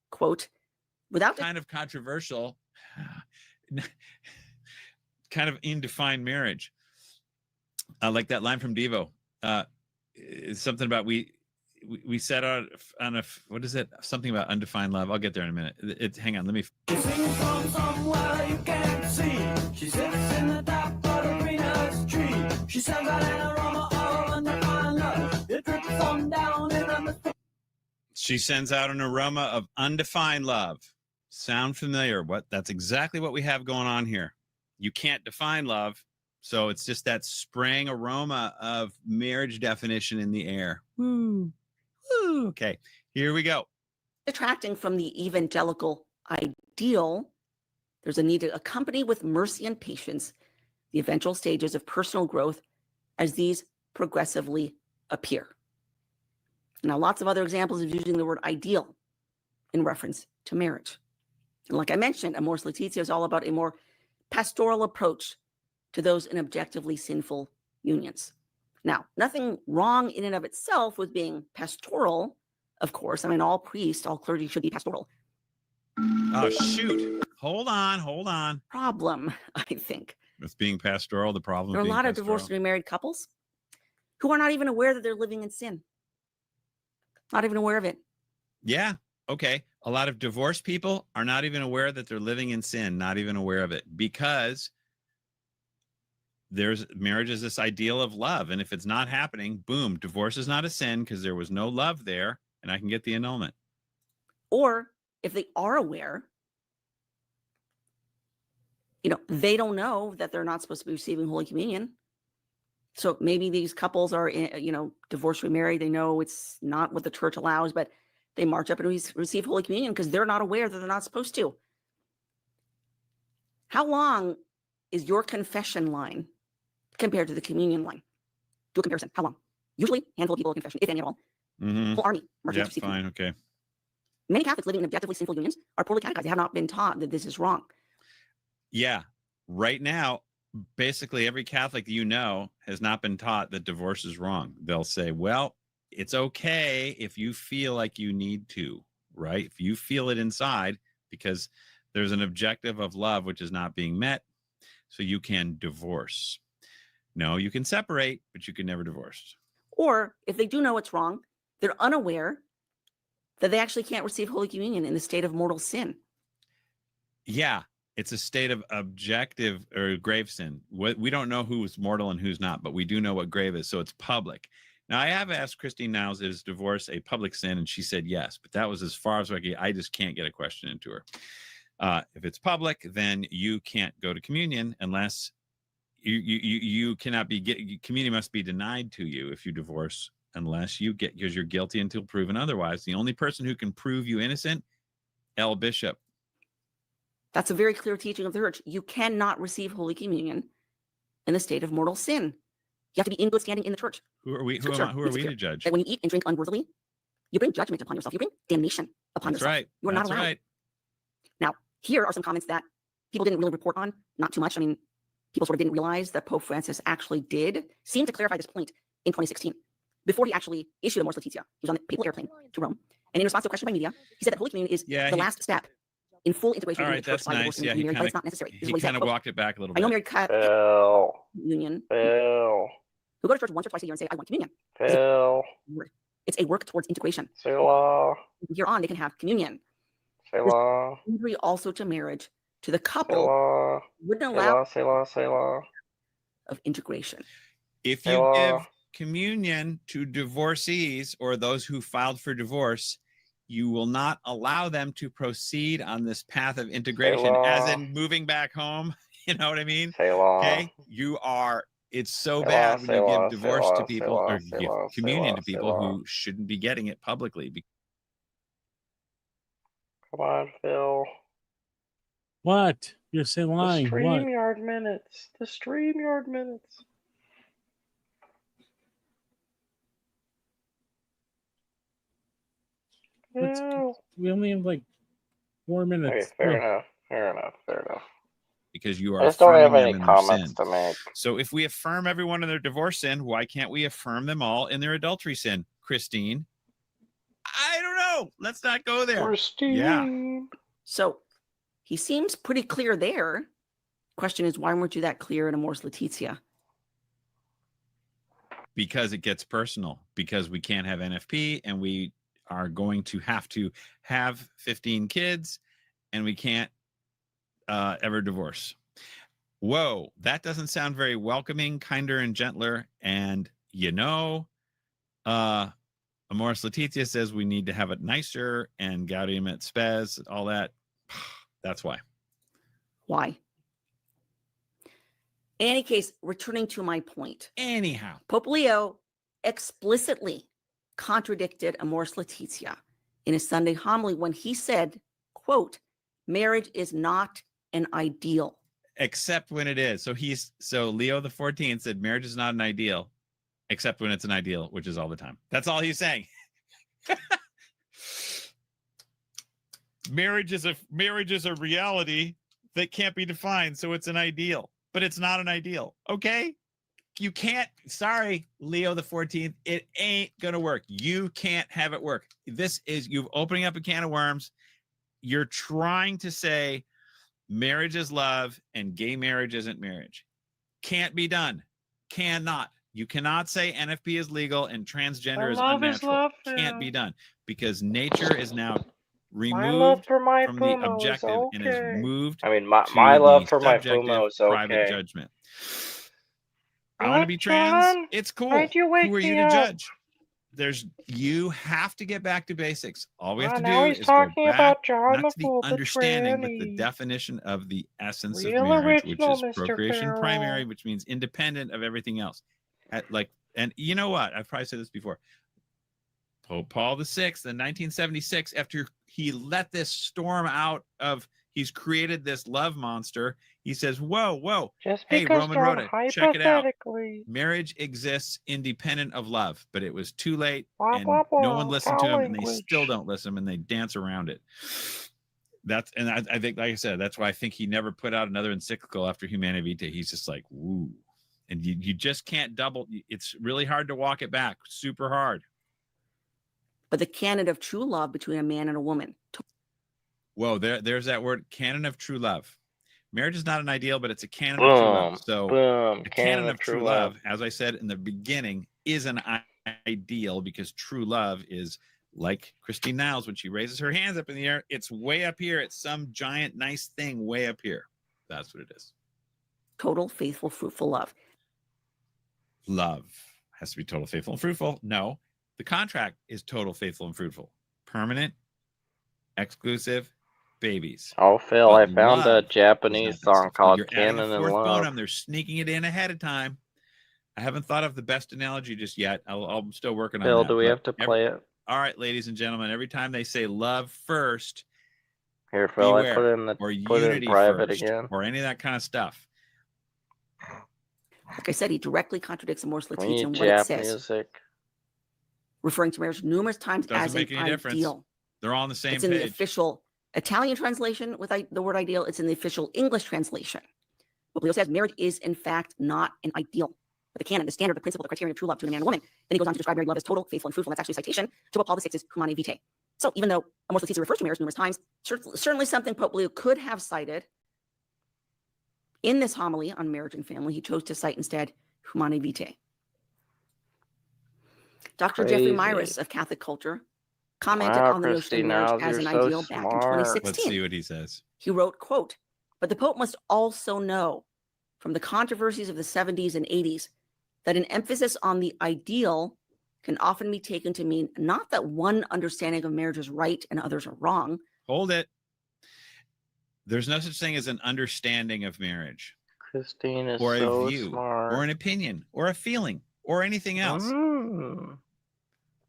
quote, without kind of controversial, kind of indefined marriage. Like that line from Devo. It's something about we set out on a, what is it? Something about undefined love. I'll get there in a minute. Hang on, let me. She's singing from somewhere you can't see. She sits in the top of the greenest tree. She sends out an aroma of undefined love. It drips on down in the. She sends out an aroma of undefined love. Sound familiar? That's exactly what we have going on here. You can't define love, so it's just that spraying aroma of marriage definition in the air. Woo. Woo. Okay, here we go. Detracting from the evangelical ideal, there's a need to accompany with mercy and patience the eventual stages of personal growth as these progressively appear. Now, lots of other examples of using the word ideal in reference to marriage. And like I mentioned, Amoris Laetitia is all about a more pastoral approach to those in objectively sinful unions. Now, nothing wrong in and of itself with being pastoral, of course. I mean, all priests, all clergy should be pastoral. Oh, shoot. Hold on. Problem, I think. With being pastoral, the problem. There are a lot of divorced and remarried couples who are not even aware that they're living in sin. Not even aware of it. Yeah. Okay. A lot of divorced people are not even aware that they're living in sin, not even aware of it, because marriage is this ideal of love. And if it's not happening, boom, divorce is not a sin because there was no love there, and I can get the annulment. Or if they are aware, they don't know that they're not supposed to be receiving Holy Communion. So maybe these couples are, divorced, remarried. They know it's not what the church allows, but they march up and receive Holy Communion because they're not aware that they're not supposed to. How long is your confession line compared to the communion line? Do a comparison. How long? Usually, handful of people in confession, if any at all. Mm-hmm. Full army. Yeah, fine, okay. Many Catholics living in objectively sinful unions are poorly catechized. They have not been taught that this is wrong. Yeah. Right now, basically every Catholic has not been taught that divorce is wrong. They'll say, well, it's okay if you feel like you need to, right? If you feel it inside, because there's an objective of love which is not being met, so you can divorce. No, you can separate, but you can never divorce. Or if they do know it's wrong, they're unaware that they actually can't receive Holy Communion in the state of mortal sin. Yeah. It's a state of objective or grave sin. We don't know who's mortal and who's not, but we do know what grave is. So it's public. Now, I have asked Christine Niles, is divorce a public sin? And she said yes, but that was as far as I just can't get a question into her. If it's public, then you can't go to communion unless you cannot be, communion must be denied to you if you divorce, unless you get, because you're guilty until proven otherwise. The only person who can prove you innocent, L. Bishop. That's a very clear teaching of the church. You cannot receive Holy Communion in the state of mortal sin. You have to be in good standing in the church. Who are we? Who are we to judge? That when you eat and drink unworthily, you bring judgment upon yourself. You bring damnation upon yourself. Right. You are not allowed. Right. Now, here are some comments that people didn't really report on. Not too much. I mean, people sort of didn't realize that Pope Francis actually did seem to clarify this point in 2016, before he actually issued Amoris Laetitia. He was on the papal airplane to Rome, and in response to a question by media, he said that Holy Communion is the last step in full integration. All right, that's nice. Yeah, he it's not necessary. He kind of walked it back a little bit. I know married union who go to church once or twice a year and say, I want communion. It's a work towards integration. From here on, they can have communion. Injury also to marriage, to the couple, wouldn't allow of integration. If you give communion to divorcees or those who filed for divorce, you will not allow them to proceed on this path of integration, as in moving back home. You know what I mean? Okay, it's so bad when you give divorce to people or you give communion to people who shouldn't be getting it publicly. Come on, Phil. What? You're saying lying. The StreamYard minutes. The StreamYard minutes. We only have like 4 minutes. Okay, fair enough. Because you I are just don't have affirming any them in their comments sin. to make. So if we affirm everyone in their divorce sin, why can't we affirm them all in their adultery sin, Christine? I don't know. Let's not go there. Christine. Yeah. So he seems pretty clear there. Question is, why weren't you that clear in Amoris Laetitia? Because it gets personal. Because we can't have NFP, and we are going to have 15 kids, and we can't ever divorce. Whoa, that doesn't sound very welcoming, kinder and gentler. And Amoris Laetitia says we need to have it nicer, and Gaudium et Spes, all that. That's why. Why? In any case, returning to my point. Anyhow. Pope Leo explicitly contradicted Amoris Laetitia in his Sunday homily when he said, quote, marriage is not an ideal. Except when it is. So Leo the 14th said marriage is not an ideal, except when it's an ideal, which is all the time. That's all he's saying. Marriage is a reality that can't be defined, so it's an ideal, but it's not an ideal. Okay? You can't, sorry, Leo the 14th, it ain't gonna work. You can't have it work. You've opening up a can of worms. You're trying to say marriage is love and gay marriage isn't marriage. Can't be done. Cannot. You cannot say NFP is legal and transgender is unnatural. Can't be done, because nature is now removed from the objective and is moved. I mean, my love for my Fumo is okay. Private judgment. I want to be trans. It's cool. Why'd you wake Who are you me to up? judge? You have to get back to basics. All we have to do is talking go back, about John not to the the understanding, but the tranny. definition of the essence Real of marriage, which original, is Mr. procreation Farrell. primary, which means independent of everything else. And you know what? I've probably said this before. Pope Paul VI in 1976, after he let this storm out of, he's created this love monster. He says, whoa, Just hey, because Roman John Rhoda, check it out. hypothetically. Marriage exists independent of love, but it was too late, Blah, and blah, blah, no one listened to foul him, and they language. still don't listen, and they dance around it. I think, like I said, that's why I think he never put out another encyclical after Humanae Vitae. He's just like, woo. And you just can't double. It's really hard to walk it back. Super hard. But the canon of true love between a man and a woman. Whoa, there's that word, canon of true love. Marriage is not an ideal, but it's a canon of true love. So the canon of true love, as I said in the beginning, is an ideal, because true love is like Christine Niles when she raises her hands up in the air. It's way up here. It's some giant nice thing way up here. That's what it is. Total, faithful, fruitful love. Love has to be total, faithful, and fruitful. No, the contract is total, faithful, and fruitful. Permanent, exclusive, babies. Oh, Phil, But I found a love Japanese is not that song stuff. called You're adding Canon a and fourth Love. bonum. They're sneaking it in ahead of time. I haven't thought of the best analogy just yet. I'm still working on Phil, that. do we have to play it? All right, ladies and gentlemen, every time they say love first, Here, Phil, beware, I put it in or unity unity private first, again. or any of that kind of stuff. Like I said, he directly contradicts Amoris We Laetitia need and what Jap it says, music. referring to marriage numerous times Doesn't as make an any difference. ideal. They're all on the same It's in the page. official Italian translation with the word ideal. It's in the official English translation. What Leo says, marriage is in fact not an ideal. But the canon, the standard, the principle, the criterion of true love between a man and a woman. Then he goes on to describe married love as total, faithful, and fruitful. That's actually a citation to what Paul VI's Humanae Vitae. So even though Amoris Laetitia refers to marriage numerous times, certainly something Pope Leo could have cited in this homily on marriage and family, he chose to cite instead Humanae Vitae. Dr. Jeffrey Myris of Catholic Culture commented on the notion of marriage as an ideal back in 2016. Let's see what he says. He wrote, quote, but the Pope must also know from the controversies of the 70s and 80s that an emphasis on the ideal can often be taken to mean not that one understanding of marriage is right and others are wrong. Hold it. There's no such thing as an understanding of marriage. Christine is or a so view, smart. or an opinion, or a feeling, or anything else. Mm.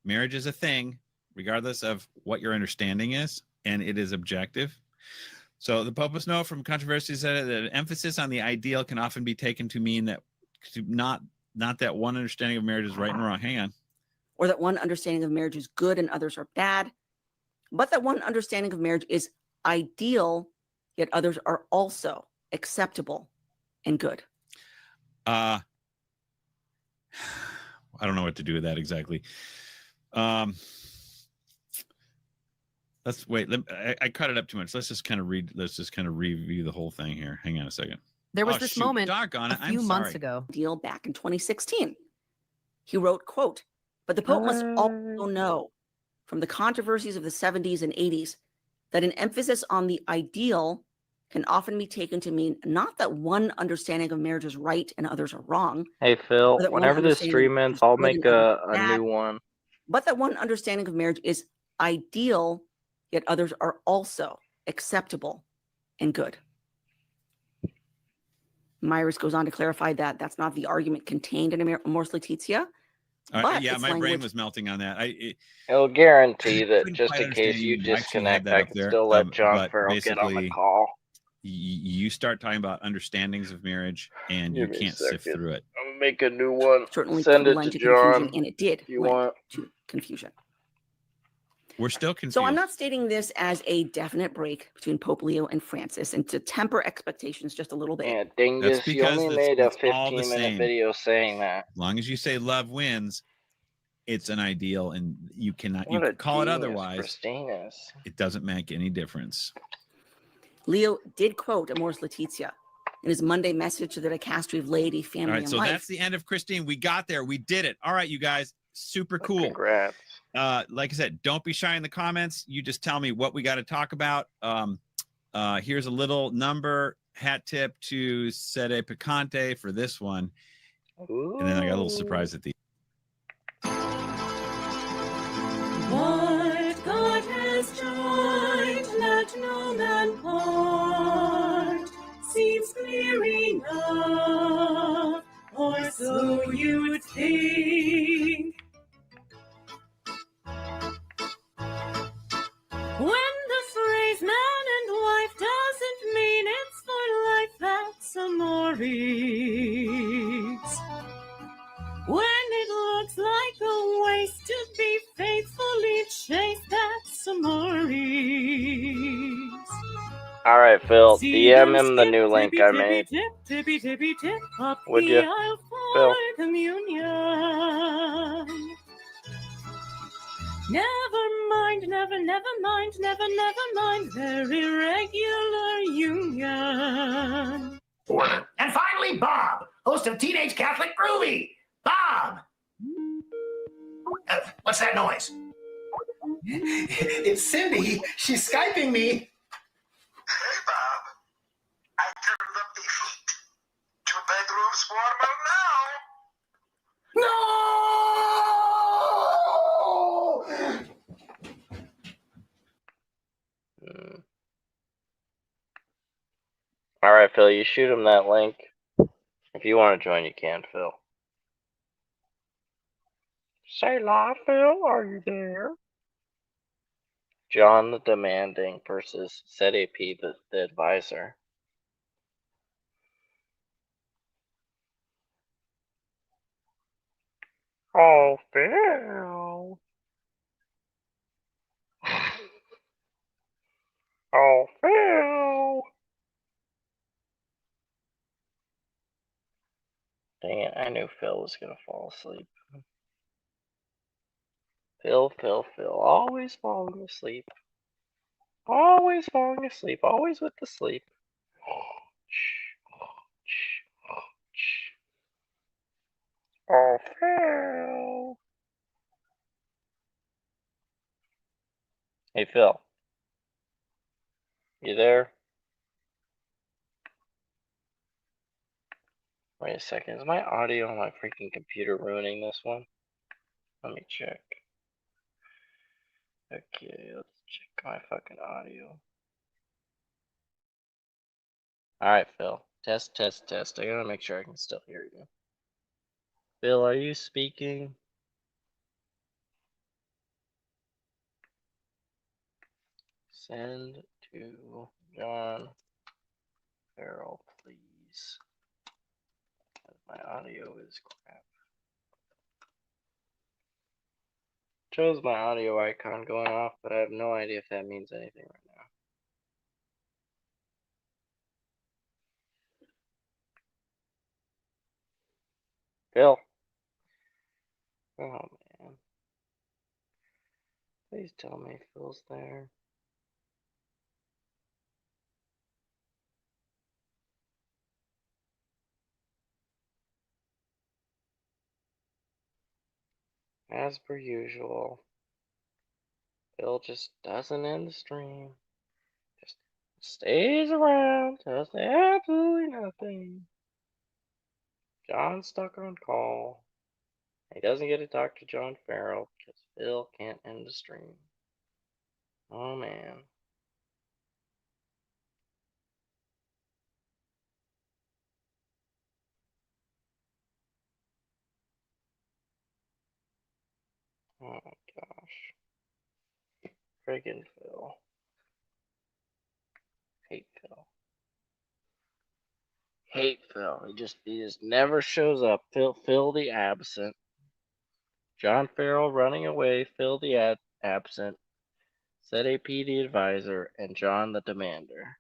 Marriage is a thing, regardless of what your understanding is, and it is objective. So the Pope must know from controversies that an emphasis on the ideal can often be taken to mean that not that one understanding of marriage is right and wrong. Hang on. Or that one understanding of marriage is good and others are bad, but that one understanding of marriage is ideal, yet others are also acceptable and good. I don't know what to do with that exactly. Let's wait. I cut it up too much. Let's just kind of review the whole thing here. Hang on a second. There was this moment doggone it, a few I'm months sorry. ago, deal back in 2016. He wrote, quote, "But the Pope must also know from the controversies of the 70s and 80s that an emphasis on the ideal can often be taken to mean not that one understanding of marriage is right and others are wrong, Hey Phil, or that one whenever this understanding stream of ends, marriage I'll is good make and others a are bad, new one. but that one understanding of marriage is ideal, yet others are also acceptable and good." Myers goes on to clarify that that's not the argument contained in Amors Laetitia, but Yeah, it's my brain language was melting on that. It'll guarantee that couldn't just quite in case understand you why she had disconnect, that I up can there. still let John But Farrell get on the basically, call. you start talking about understandings of marriage, and you Give me a can't sift second. through it. I'm gonna make a new one. certainly Send could it lend to to confusion, John and it did if you lend want. to confusion. We're still confused. So I'm not stating this as a definite break between Pope Leo and Francis, and to temper expectations just a little bit. Yeah, dingus, you only made a 15-minute video saying that. As long as you say love wins, it's an ideal, and you cannot What you a can call it genius otherwise. Christinus. It doesn't make any difference. Leo did quote Amors Laetitia in his Monday message to the dicastery of laity, family, All right, and so life. that's the end of Christine. We got there. We did it. All right, you guys. Super cool. Congrats. Like I said, don't be shy in the comments. You just tell me what we got to talk about. Here's a little number hat tip to Sede Picante for this one. Ooh. And then I got a little surprise at the What God has joined, let no man part. Seems clear enough, or so you'd think. When the phrase man and wife doesn't mean it's for life, that's amoris. When it looks like a waste to be faithfully chaste, that's amoris. All right, Phil. See DM them him the skip, new link tippy, I tippy, made. tip, tippy, tippy, tip, up Would the you, aisle for Phil? communion. Never mind, never mind, never mind their irregular union. Order. And finally, Bob, host of Teenage Catholic Groovy. Bob! What's that noise? It's Cindy. She's Skyping me. Hey, Bob. I turned up the heat. 2 bedrooms, warmer now. No! All right, Phil. You shoot him that link. If you want to join, you can, Phil. Say la, Phil. Are you there? John the Demanding versus Sede P the Advisor. Oh, Phil. Oh, Phil. Dang it, I knew Phil was going to fall asleep. Phil, always falling asleep. Always falling asleep, always with the sleep. Oh, Phil. Hey, Phil. You there? Wait a second, is my audio on my freaking computer ruining this one? Let me check. Okay, let's check my fucking audio. Alright, Phil. Test. I gotta make sure I can still hear you. Phil, are you speaking? Send to John Farrell, please. My audio is crap. Shows my audio icon going off, but I have no idea if that means anything right now. Phil. Oh, man. Please tell me Phil's there. As per usual, Phil just doesn't end the stream. Just stays around, does absolutely nothing. John's stuck on call. He doesn't get to talk to John Farrell because Phil can't end the stream. Oh, man. Oh my gosh. Friggin' Phil. Hate Phil. Hate Phil. He just never shows up. Phil the absent. John Farrell running away. Phil the absent. ZAP the advisor. And John the demander.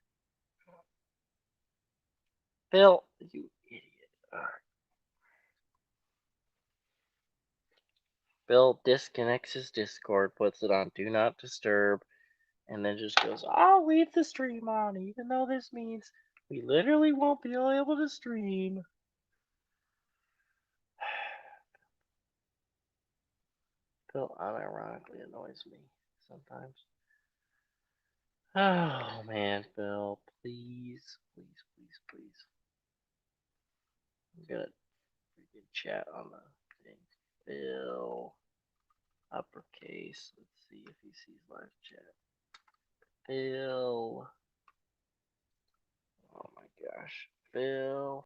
Phil, you idiot. Phil disconnects his Discord, puts it on Do Not Disturb, and then just goes, I'll leave the stream on, even though this means we literally won't be able to stream. Phil unironically annoys me sometimes. Oh, man, Phil, please, please, please, please. I'm gonna freaking chat on the thing. Phil, uppercase. Let's see if he sees live chat. Phil. Oh my gosh. Phil.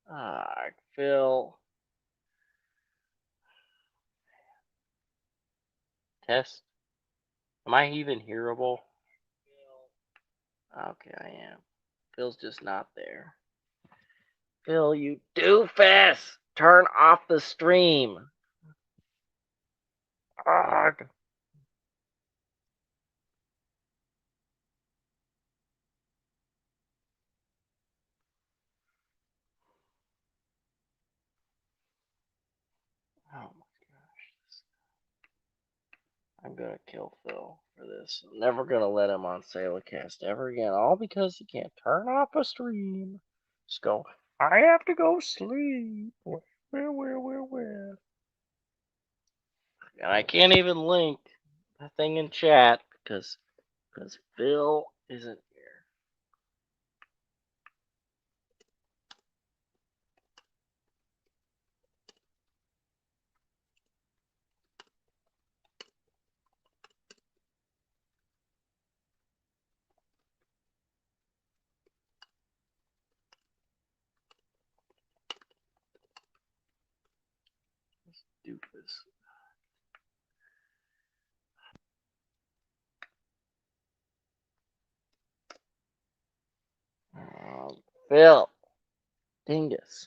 Ah, Phil. Test. Am I even hearable? Okay, I am. Phil's just not there. Phil, you doofus! Turn off the stream. Ugh. Oh my gosh. I'm gonna kill Phil for this. I'm never gonna let him on Salacast ever again. All because he can't turn off a stream. Just go, I have to go sleep. Where? And I can't even link the thing in chat because Phil isn't here. Doofus. Phil. Dingus.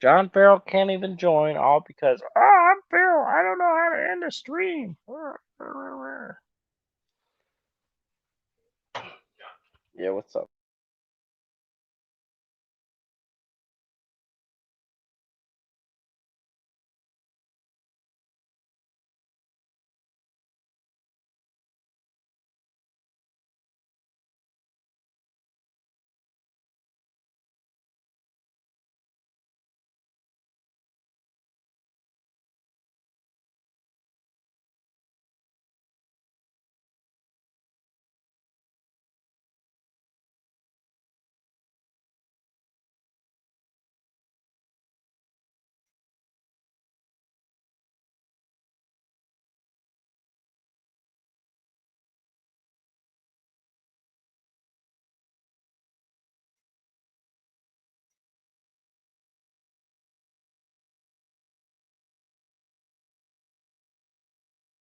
John Farrell can't even join, all because, I'm Phil. I don't know how to end a stream. Yeah, what's up?